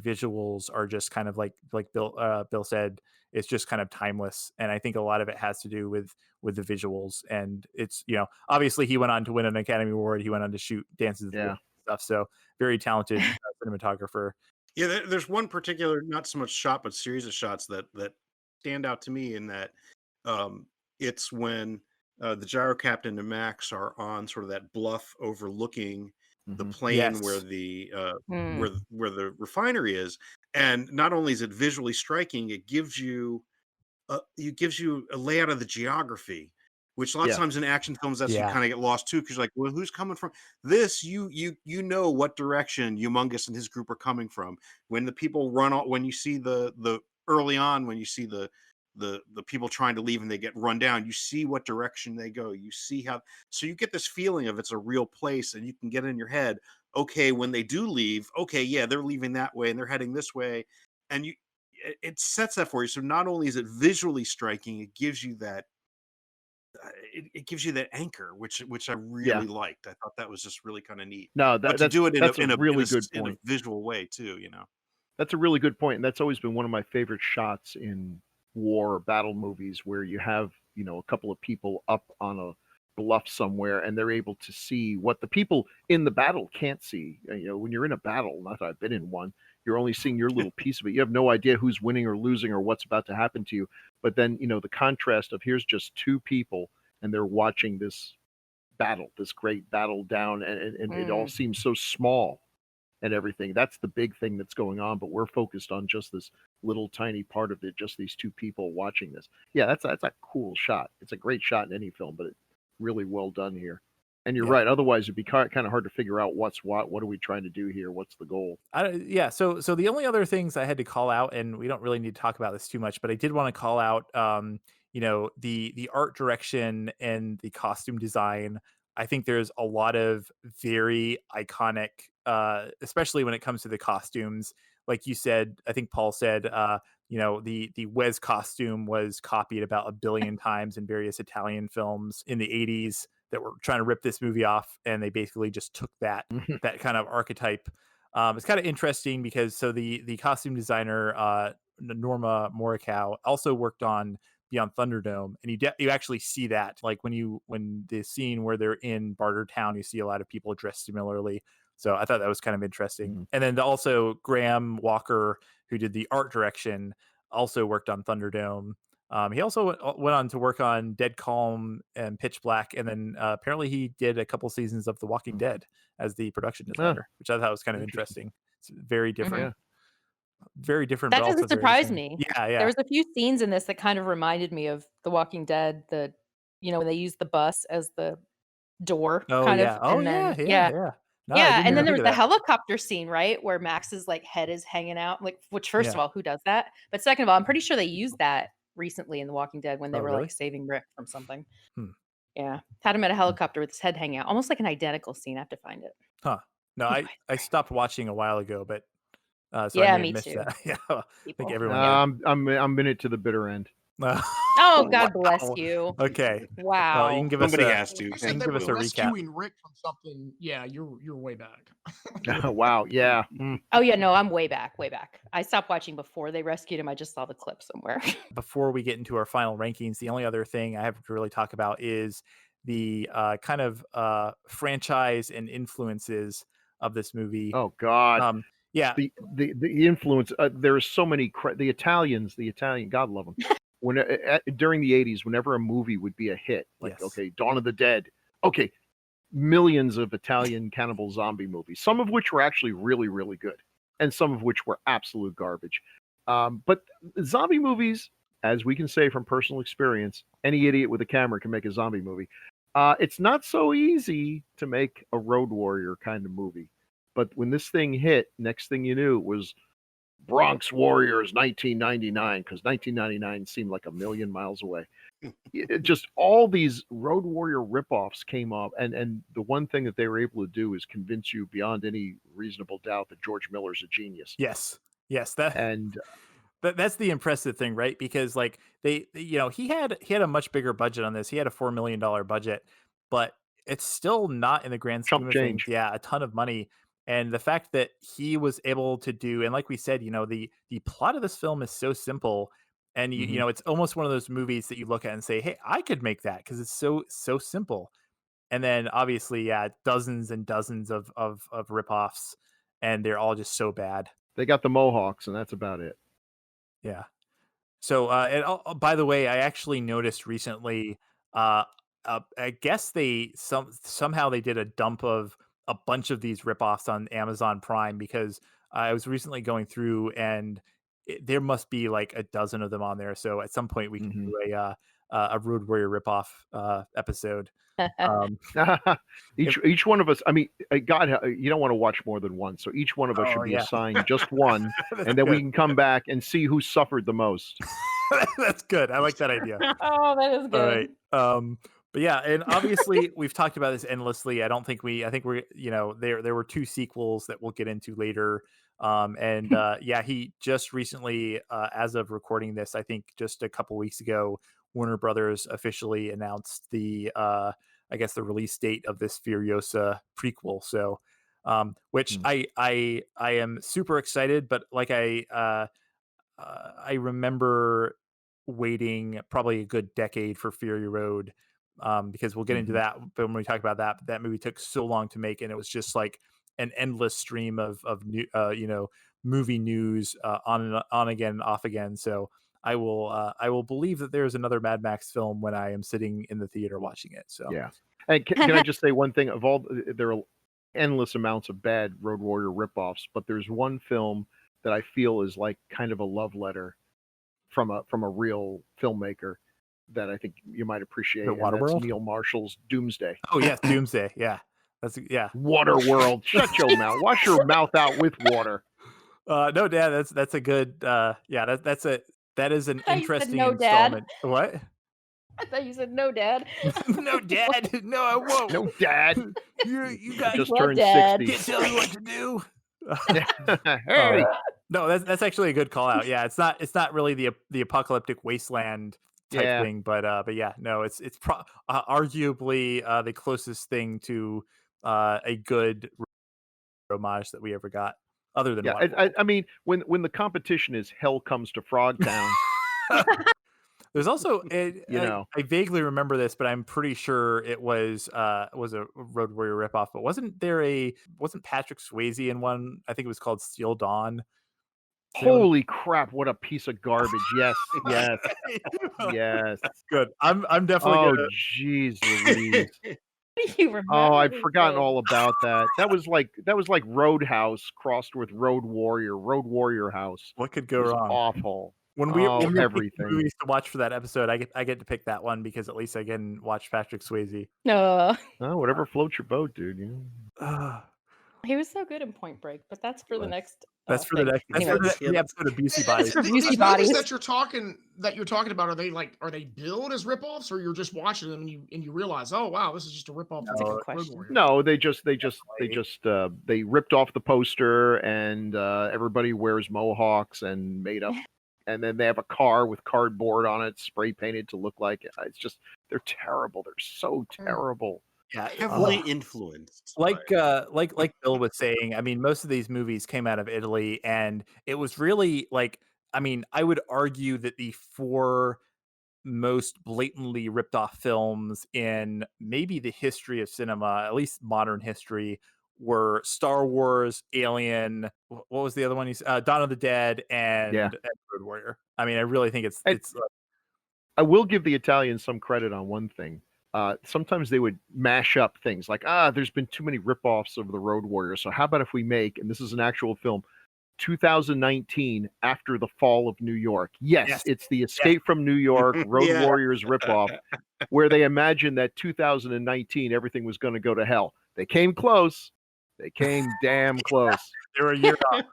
visuals are just kind of like Bill said, it's just kind of timeless, and I think a lot of it has to do with the visuals. And it's obviously he went on to win an Academy Award, he went on to shoot Dances with Wolves stuff, so very talented cinematographer. Yeah, there's one particular, not so much shot, but series of shots that stand out to me in that it's when the gyro captain and Max are on sort of that bluff overlooking the plain where the where the refinery is, and not only is it visually striking, it gives you it gives you a layout of the geography, which a lot of Yeah. times in action films that's you Yeah. kind of get lost too, because you're like, well, who's coming from this? You know what direction Humongous and his group are coming from. When the people run on, when you see the early on, when you see the people trying to leave and they get run down, you see what direction they go. You see how, so you get this feeling of it's a real place, and you can get in your head, okay, when they do leave, okay, yeah, they're leaving that way and they're heading this way, and it sets that for you. So not only is it visually striking, it gives you that it gives you that anchor, which I Yeah. really liked. I thought that was just really kind of neat. No, But to do it that's a really good in a point. visual way too, you know. That's a really good point, and that's always been one of my favorite shots in war or battle movies, where you have, a couple of people up on a bluff somewhere, and they're able to see what the people in the battle can't see. When you're in a battle, not that I've been in one, you're only seeing your little piece of it. You have no idea who's winning or losing or what's about to happen to you. But then, the contrast of here's just two people, and they're watching this battle, this great battle down, and it all seems so small and everything. That's the big thing that's going on, but we're focused on just this little tiny part of it, just these two people watching this. Yeah, that's a cool shot. It's a great shot in any film, but it's really well done here. And you're Yeah. right. Otherwise, it'd be kind of hard to figure out what's what. What are we trying to do here? What's the goal? Yeah. So the only other things I had to call out, and we don't really need to talk about this too much, but I did want to call out, the art direction and the costume design. I think there's a lot of very iconic, especially when it comes to the costumes. Like you said, I think Paul said, the Wes costume was copied about a billion times in various Italian films in the 80s that were trying to rip this movie off, and they basically just took that kind of archetype. It's kind of interesting because the costume designer Norma Morikawa also worked on Beyond Thunderdome, and you actually see that, like when the scene where they're in Barter Town, you see a lot of people dressed similarly. So I thought that was kind of interesting. And then also Graham Walker, who did the art direction, also worked on Thunderdome. He also went on to work on Dead Calm and Pitch Black, and then apparently he did a couple seasons of The Walking Dead as the production designer, which I thought was kind of interesting. It's very different. Yeah. Very different, That but also doesn't very surprise same. me. Yeah, There yeah. was a few scenes in this that kind of reminded me of The Walking Dead. When they use the bus as the door, Oh kind yeah. of, Oh and yeah, then yeah, yeah. No, I yeah, didn't and then even there think was of the that. helicopter scene, right, where Max's like head is hanging out. Like, which first of Yeah. all, who does that? But second of all, I'm pretty sure they used that recently in The Walking Dead when they Oh, were really? like saving Rick from something. Hmm. Yeah, had him at a helicopter with his head hanging out, almost like an identical scene. I have to find it. Huh. No, Anyway, I stopped watching a while ago, but so I yeah, may have me missed too. that. Yeah, I think People, everyone yeah. did. I'm in it to the bitter end. Oh, God bless Wow. you. Okay. Well, you can Wow. give us Somebody a has to. You said can they give were us a recap. rescuing Rick from something. Yeah, you're way back. Wow. Yeah. Oh yeah, no, I'm way back, way back. I stopped watching before they rescued him. I just saw the clip somewhere. Before we get into our final rankings, the only other thing I have to really talk about is the kind of franchise and influences of this movie. Oh God. Yeah. The influence. There are so many. The Italian. God love them. During the 80s, whenever a movie would be a hit, like Yes. okay, Dawn of the Dead. Okay, millions of Italian cannibal zombie movies, some of which were actually really, really good, and some of which were absolute garbage. But zombie movies, as we can say from personal experience, any idiot with a camera can make a zombie movie. It's not so easy to make a Road Warrior kind of movie. But when this thing hit, next thing you knew, it was Bronx Warriors 1999, because 1999 seemed like a million miles away. Just all these Road Warrior ripoffs came up, and the one thing that they were able to do is convince you beyond any reasonable doubt that George Miller's a genius. Yes. And That's the impressive thing, right? Because like he had a much bigger budget on this. He had a $4 million budget, but it's still not in the grand scheme chump of things. change. Yeah, a ton of money. And the fact that he was able to do, and like we said, the plot of this film is so simple, and it's almost one of those movies that you look at and say, hey, I could make that because it's so simple. And then obviously, yeah, dozens and dozens of ripoffs, and they're all just so bad. They got the Mohawks, and that's about it. Yeah. So, by the way, I actually noticed recently. I guess they somehow they did a dump of a bunch of these ripoffs on Amazon Prime, because I was recently going through, and there must be like a dozen of them on there. So at some point we can Mhm. do a Road Warrior ripoff episode. Um, Each one of us, I mean, God, you don't want to watch more than one. So each one of us Oh should be yeah, assigned just one, that's and then we good. can come back and see who suffered the most. That's good. I like that idea. Oh, that is All right. good. But yeah, and obviously we've talked about this endlessly. I think we're, there were two sequels that we'll get into later. And yeah, he just recently, as of recording this, I think just a couple weeks ago, Warner Brothers officially announced I guess the release date of this Furiosa prequel. So, which Hmm. I am super excited, but like I remember waiting probably a good decade for Fury Road, because we'll get into Mhm. that. But when we talk about that movie took so long to make, and it was just like an endless stream of new, movie news, on again and off again. So I will believe that there is another Mad Max film when I am sitting in the theater watching it. So Yeah. And can I just say one thing? Of all, there are endless amounts of bad Road Warrior ripoffs, but there's one film that I feel is like kind of a love letter from a real filmmaker that I think you might appreciate, the and that's Waterworld. Neil Marshall's Doomsday. Oh yes, Doomsday. Yeah, yeah. Waterworld. Shut your mouth. Wash your mouth out with water. No, Dad, that's a good. Yeah, that is an I thought you said interesting no, Dad. installment. What? I thought you said no, Dad. No, Dad. No, I won't. No, Dad. You I guys just What, turned Dad? 60. can't tell me what to do. Hey. No, that's actually a good call out. Yeah, it's not really the apocalyptic wasteland type Yeah. thing, but yeah, no, it's arguably the closest thing to a good homage that we ever got, other than Yeah. Waterworld. I mean, when the competition is Hell Comes to Frogtown, There's also you know. I vaguely remember this, but I'm pretty sure it was a Road Warrior ripoff. But wasn't Patrick Swayze in one? I think it was called Steel Dawn. Does anyone- Holy crap, what a piece of garbage. Yes, yes, yes. Good. I'm definitely Oh, gonna. jeez Louise. You remember Oh, I've these forgotten things. all about that. That was like Roadhouse crossed with Road Warrior. Road Warrior House. What could It go was wrong? awful. When Oh, when we're picking everything. movies to watch for that episode, I get to pick that one because at least I can watch Patrick Swayze. No, Oh, whatever floats your boat, dude. You know. Ah, he was so good in Point Break, but that's for the Was. next that's for the thing. next. That's Anyway, for the episode of Busey And Bodies. For these Busey movies Bodies. that you're talking about, are they billed as ripoffs, or you're just watching them and you realize, oh wow, this is just a ripoff That's a of good Road question. Warrior. No, they ripped off the poster, and everybody wears mohawks and made up, and then they have a car with cardboard on it, spray painted to look like it. It's just they're terrible. They're so terrible. Yeah, Heavily influenced. like by- like Bill was saying, I mean, most of these movies came out of Italy, and it was really like, I mean, I would argue that the four most blatantly ripped off films in maybe the history of cinema, at least modern history, were Star Wars, Alien. What was the other one? Dawn of the Dead and Road Warrior. I mean, I really think And it's I will give the Italians some credit on one thing. Sometimes they would mash up things like, there's been too many ripoffs of the Road Warrior. So how about if we make, and this is an actual film, 2019 After the Fall of New York. Yes. It's the Escape from New York Road Yeah. Warriors ripoff, where they imagined that 2019 everything was going to go to hell. They came close. They came damn close. they were a year off.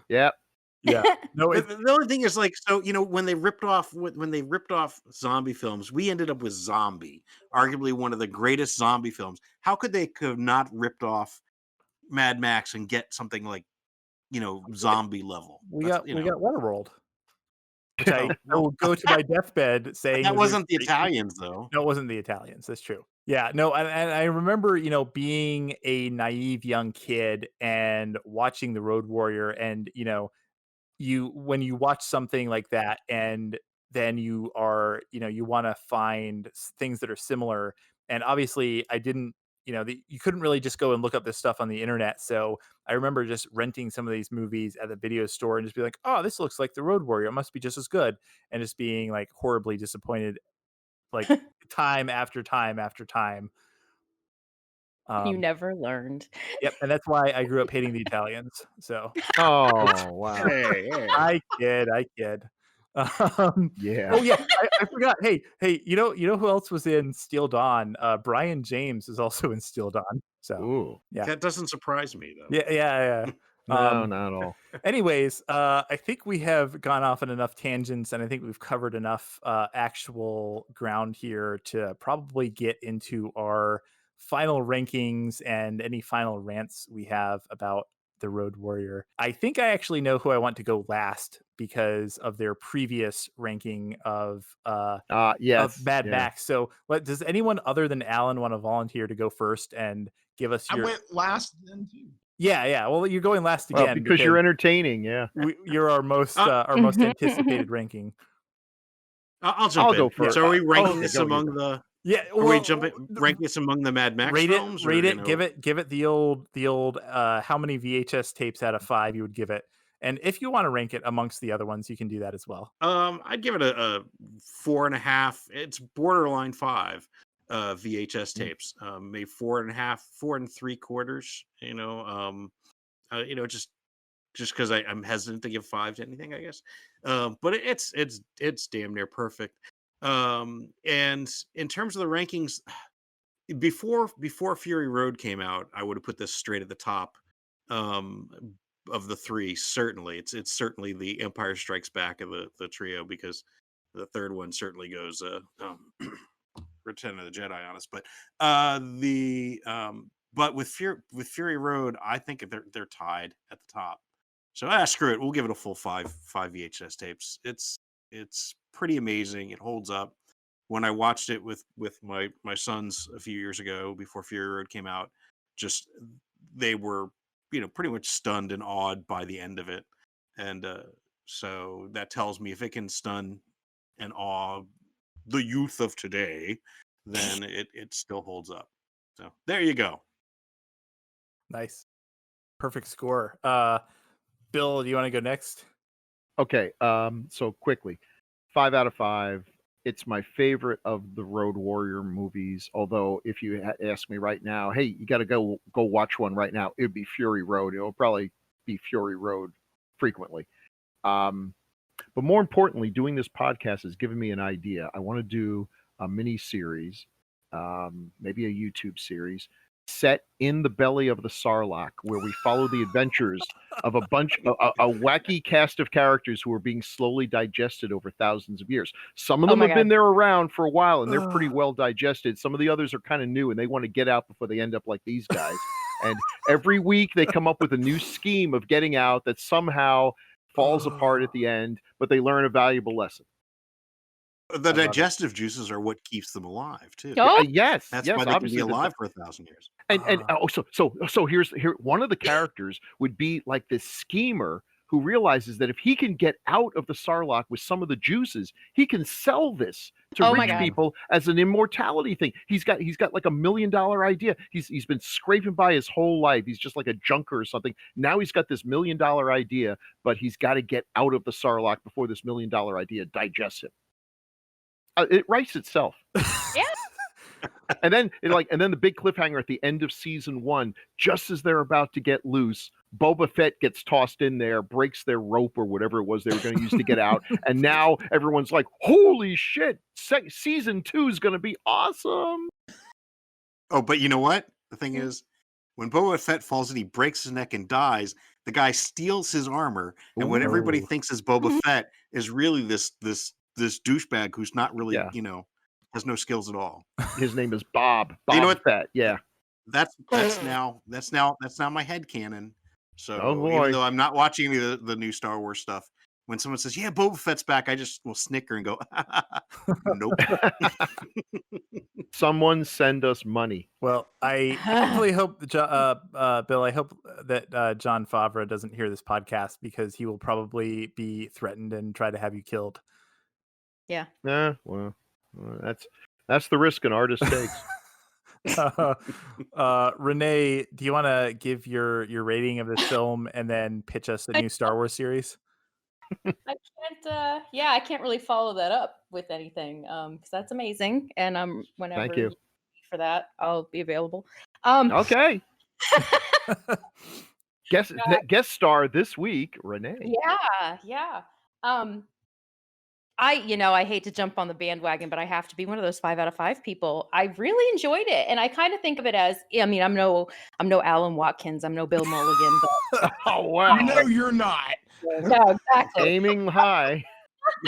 Yep. Yeah. No, The only thing is, like, so when they ripped off zombie films, we ended up with Zombie, arguably one of the greatest zombie films. How could they have not ripped off Mad Max and get something like, zombie level? we That's, got Waterworld, which I No. will go to my deathbed saying that was wasn't the a- Italians though. No, it wasn't the Italians. That's true. Yeah, no, and I remember, being a naive young kid and watching The Road Warrior, and when you watch something like that, and then you are, you want to find things that are similar, and obviously I didn't, you couldn't really just go and look up this stuff on the internet. So I remember just renting some of these movies at the video store and just be like, oh, this looks like The Road Warrior. It must be just as good, and just being like horribly disappointed, like time after time after time. You never learned. Yep, and that's why I grew up hating the Italians. So Oh wow. Hey. I kid. Yeah. Oh yeah, I forgot. Hey, you know who else was in Steel Dawn? Brian James is also in Steel Dawn. So Ooh. yeah, That doesn't surprise me though. yeah. No, not at all. Anyways, I think we have gone off on enough tangents, and I think we've covered enough actual ground here to probably get into our final rankings and any final rants we have about the Road Warrior. I think I actually know who I want to go last because of their previous ranking of Yes. Mad yeah. Max. So, does anyone other than Alan want to volunteer to go first and give us I your? went last then too. Yeah. Well, you're going last Well, again because you're entertaining, yeah. you're our most anticipated ranking. I'll jump in. go first. So are we ranking Okay, this go, among you go. the? Yeah, Are we ranking this among the Mad Max rate films? Rate or, it. Give it the old how many VHS tapes out of 5 you would give it, and if you want to rank it amongst the other ones, you can do that as well. I'd give it a 4.5. It's borderline 5 VHS tapes. Maybe 4.5, 4 3/4. Just because I'm hesitant to give 5 to anything, I guess. But it's damn near perfect. And in terms of the rankings, before Fury Road came out, I would have put this straight at the top. Of the 3, certainly it's certainly the Empire Strikes Back of the trio, because the third one certainly goes Return of the Jedi on us. But with Fury Road, I think they're tied at the top. So screw it, we'll give it a full 5 VHS tapes. It's pretty amazing. It holds up. When I watched it with my sons a few years ago before Fury Road came out, just they were pretty much stunned and awed by the end of it. And so that tells me if it can stun and awe the youth of today, then it still holds up. So there you go. Nice, perfect score. Bill, do you want to go next? Okay, so quickly, 5 out of 5. It's my favorite of the Road Warrior movies. Although, if you ask me right now, hey, you got to go watch one right now, it would be Fury Road. It'll probably be Fury Road frequently. But more importantly, doing this podcast has given me an idea. I want to do a mini series, maybe a YouTube series, set in the belly of the Sarlacc, where we follow the adventures of a wacky cast of characters who are being slowly digested over thousands of years. Some of them have been there around for a while, and they're pretty well digested. Some of the others are kind of new, and they want to get out before they end up like these guys. And every week they come up with a new scheme of getting out that somehow falls apart at the end, but they learn a valuable lesson. The digestive juices are what keeps them alive too. Yes, that's yes, why they can obviously be alive for 1,000 years. And so here one of the characters would be like this schemer who realizes that if he can get out of the Sarlacc with some of the juices, he can sell this to rich people as an immortality thing. He's got like $1 million idea. He's been scraping by his whole life. He's just like a junker or something. Now he's got this $1 million idea, but he's got to get out of the Sarlacc before this $1 million idea digests him. It writes itself. Yeah. And then the big cliffhanger at the end of season 1, just as they're about to get loose, Boba Fett gets tossed in there, breaks their rope or whatever it was they were going to use to get out, and now everyone's like, "Holy shit! Season 2 is going to be awesome!" Oh, but you know what? The thing is, when Boba Fett falls and he breaks his neck and dies, the guy steals his armor, and what everybody thinks is Boba Fett is really this douchebag who's not really, has no skills at all. His name is Bob Fett. Yeah. That's now my headcanon. So boy. even though I'm not watching any of the new Star Wars stuff, when someone says, "Yeah, Boba Fett's back," I just will snicker and go, "Nope." Someone send us money. Well, I really hope, Bill, I hope that John Favreau doesn't hear this podcast, because he will probably be threatened and try to have you killed. Yeah. Well, that's the risk an artist takes. Renee, do you want to give your rating of this film and then pitch us a new Star Wars series? I can't really follow that up with anything, because that's amazing. And whenever Thank you. we for that. I'll be available. Okay. Guest star this week, Renee. Yeah. I hate to jump on the bandwagon, but I have to be one of those 5 out of 5 people. I really enjoyed it, and I kind of think of it as, I'm no Alan Watkins, I'm no Bill Mulligan, but Oh wow! No, you're not. no, exactly. Aiming high.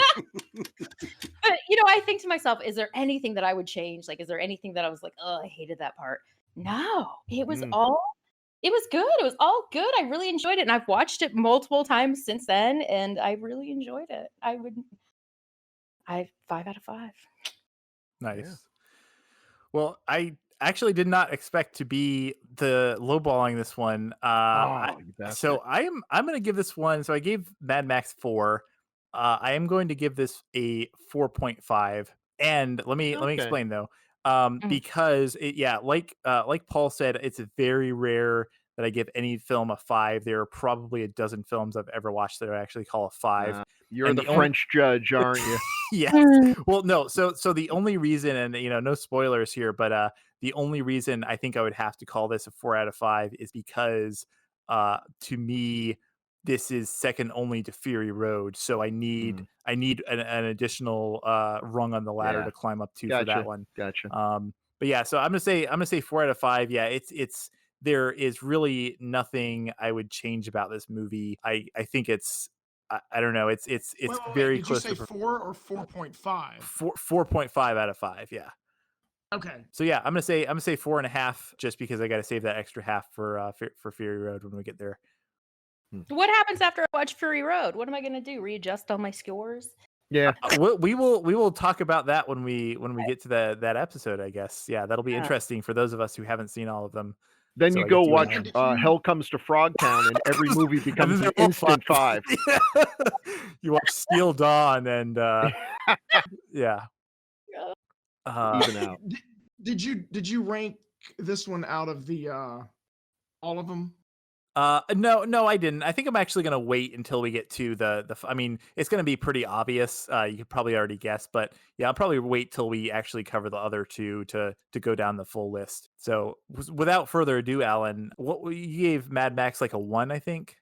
But I think to myself, is there anything that I would change? Like, is there anything that I was like, oh, I hated that part? No, it was all. It was good. It was all good. I really enjoyed it, and I've watched it multiple times since then, and I really enjoyed it. 5 out of 5. Nice. Yeah. Well, I actually did not expect to be the lowballing this one. You bastard. So I'm going to give this one. So I gave Mad Max 4. I am going to give this a 4.5. And let me explain though. Because like Paul said, it's very rare that I give any film a 5. There are probably a dozen films I've ever watched that I actually call a 5. You're the French judge, aren't you? Yes. Well, no. So the only reason, and no spoilers here, but the only reason I think I would have to call this a 4 out of 5 is because to me this is second only to Fury Road. So I need an additional rung on the ladder to climb up to for that one. Gotcha. But yeah, so I'm gonna say 4 out of 5. Yeah, it's there is really nothing I would change about this movie. I think it's I don't know. It's very Did close you say to 4 or 4.5? 4.5 out of 5. Yeah. Okay. So yeah, I'm gonna say 4.5 just because I got to save that extra half for Fury Road when we get there. What happens after I watch Fury Road? What am I going to do? Readjust all my scores? Yeah. We will talk about that when we get to that episode, I guess. Yeah, that'll be interesting for those of us who haven't seen all of them. Then So you I go get to watch Hell Comes to Frogtown, and every movie becomes an instant 5. You watch Steel Dawn, and yeah. Even out. Did you rank this one out of the all of them? No, I didn't. I think I'm actually going to wait until we get to I mean, it's going to be pretty obvious. You could probably already guess, but yeah, I'll probably wait till we actually cover the other two to go down the full list. So without further ado, Alan, you gave Mad Max like a 1, I think.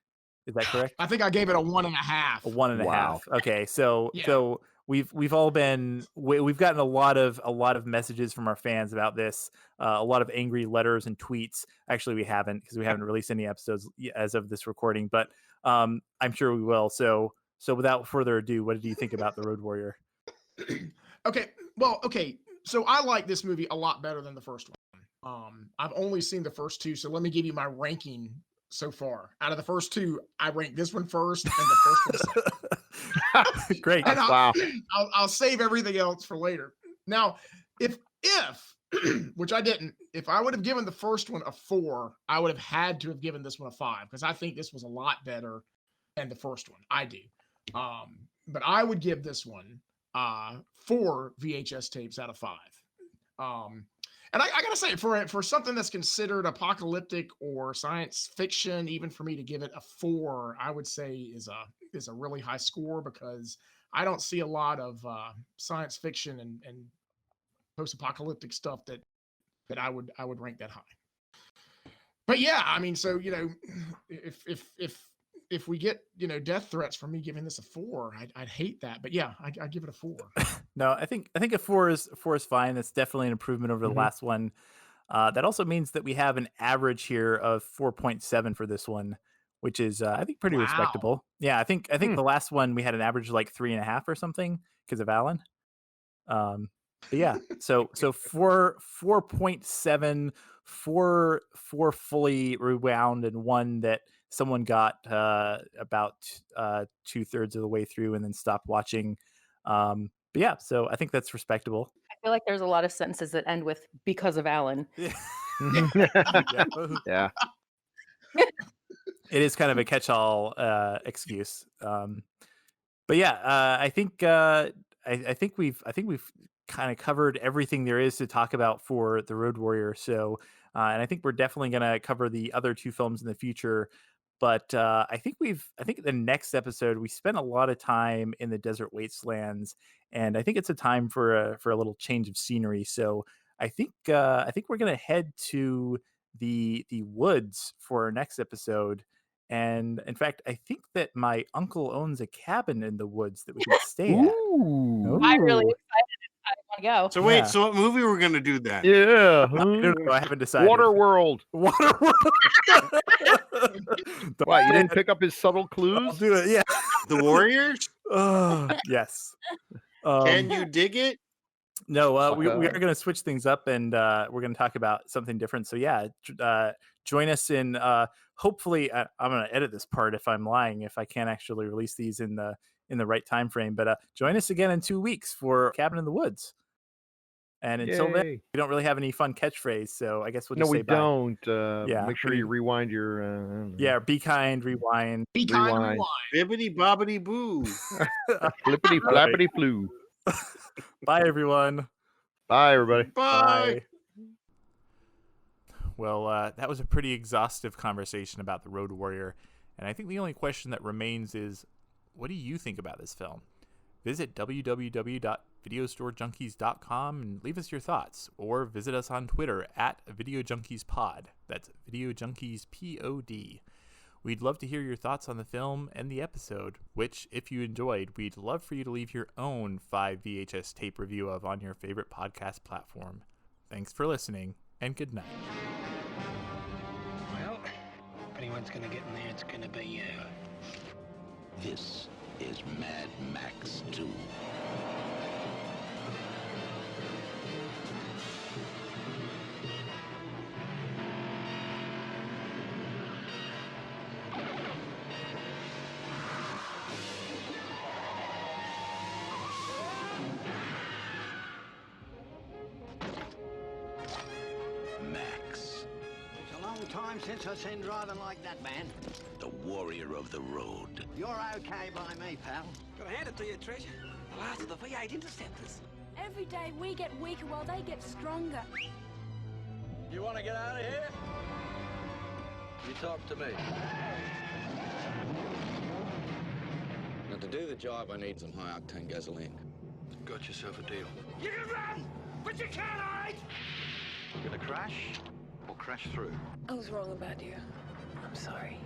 Is that correct? I think I gave it a 1.5. A 1.5. Okay, so Yeah. we've all been we've gotten a lot of messages from our fans about this, a lot of angry letters and tweets. Actually, we haven't, because we haven't released any episodes as of this recording, but I'm sure we will. So without further ado, what did you think about The Road Warrior? Okay, so I like this movie a lot better than the first one. I've only seen the first two, so let me give you my ranking so far. Out of the first two, I rank this one first and the first one second. Great. And Wow. I'll save everything else for later. Now, if which I didn't, if I would have given the first one a 4, I would have had to have given this one a 5, because I think this was a lot better than the first one. I do. But I would give this one 4 VHS tapes out of 5. And I gotta say, for something that's considered apocalyptic or science fiction, even for me to give it a 4, I would say is a really high score, because I don't see a lot of science fiction and post-apocalyptic stuff that I would rank that high. But yeah, I mean, so if we get death threats from me giving this a 4, I'd hate that. But yeah, I'd give it a 4. No, I think a 4 is fine. That's definitely an improvement over the last one. That also means that we have an average here of 4.7 for this one, which is I think pretty respectable. Yeah, I think the last one we had an average of like 3.5 or something because of Alan. But yeah, so 4.7, 4 fully rewound, and 1 that someone got about 2/3 of the way through and then stopped watching. But yeah, so I think that's respectable. I feel like there's a lot of sentences that end with "because of Alan." Yeah. Yeah. It is kind of a catch-all excuse. But yeah, I think we've kind of covered everything there is to talk about for The Road Warrior. So, and I think we're definitely going to cover the other 2 films in the future. But I think the next episode we spent a lot of time in the desert wastelands, and I think it's a time for a little change of scenery. So I think we're gonna head to the woods for our next episode. And in fact, I think that my uncle owns a cabin in the woods that we can stay at. Ooh. I'm really Ooh. excited. I want to go. So wait, Yeah. so what movie we're gonna do then? Yeah. I don't know. I haven't decided. Waterworld. Waterworld. What, you didn't pick up his subtle I'll clues? do it. Yeah. The Warriors? Yes. Can you dig it? No, we Okay. are going to switch things up, and we're going to talk about something different. So yeah, join us in. Hopefully, I'm going to edit this part if I'm lying, if I can't actually release these in the right time frame. But join us again in 2 weeks for Cabin in the Woods. And until then, Yay. we don't really have any fun catchphrase, so I guess we'll No, just we say bye. don't. Yeah, Make sure we- you rewind your. I don't know. Yeah, be kind, rewind. Be kind, Rewind. rewind. Bibbity bobbity boo. Flippity flappity flu. Bye, everyone. Bye, everybody. Bye. Well, that was a pretty exhaustive conversation about The Road Warrior, and I think the only question that remains is, what do you think about this film? Visit www.videostorejunkies.com and leave us your thoughts, or visit us on Twitter at VideoJunkiesPod. That's VideoJunkiesPod. We'd love to hear your thoughts on the film and the episode, which, if you enjoyed, we'd love for you to leave your own 5 VHS tape review of on your favorite podcast platform. Thanks for listening, and good night. Well, if anyone's gonna get in there, it's gonna be you. This is Mad Max 2. Max, It's a long time since I've seen driving like that, man. the warrior of the road. You're okay by me, pal. Gotta hand it to you, Treasure. The last of the V8 interceptors. Every day we get weaker while they get stronger. You wanna get out of here? You talk to me. Now, to do the job, I need some high-octane gasoline. Got yourself a deal. You can run, but you can't hide! You gonna crash or crash through? I was wrong about you. I'm sorry.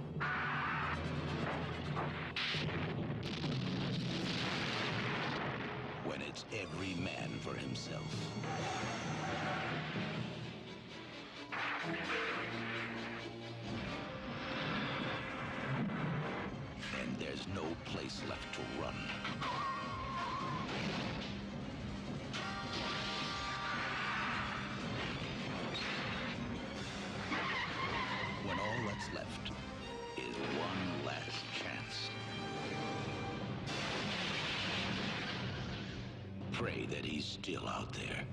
When it's every man for himself. And there's no place left to run. When all that's left is one last chance. Pray that he's still out there.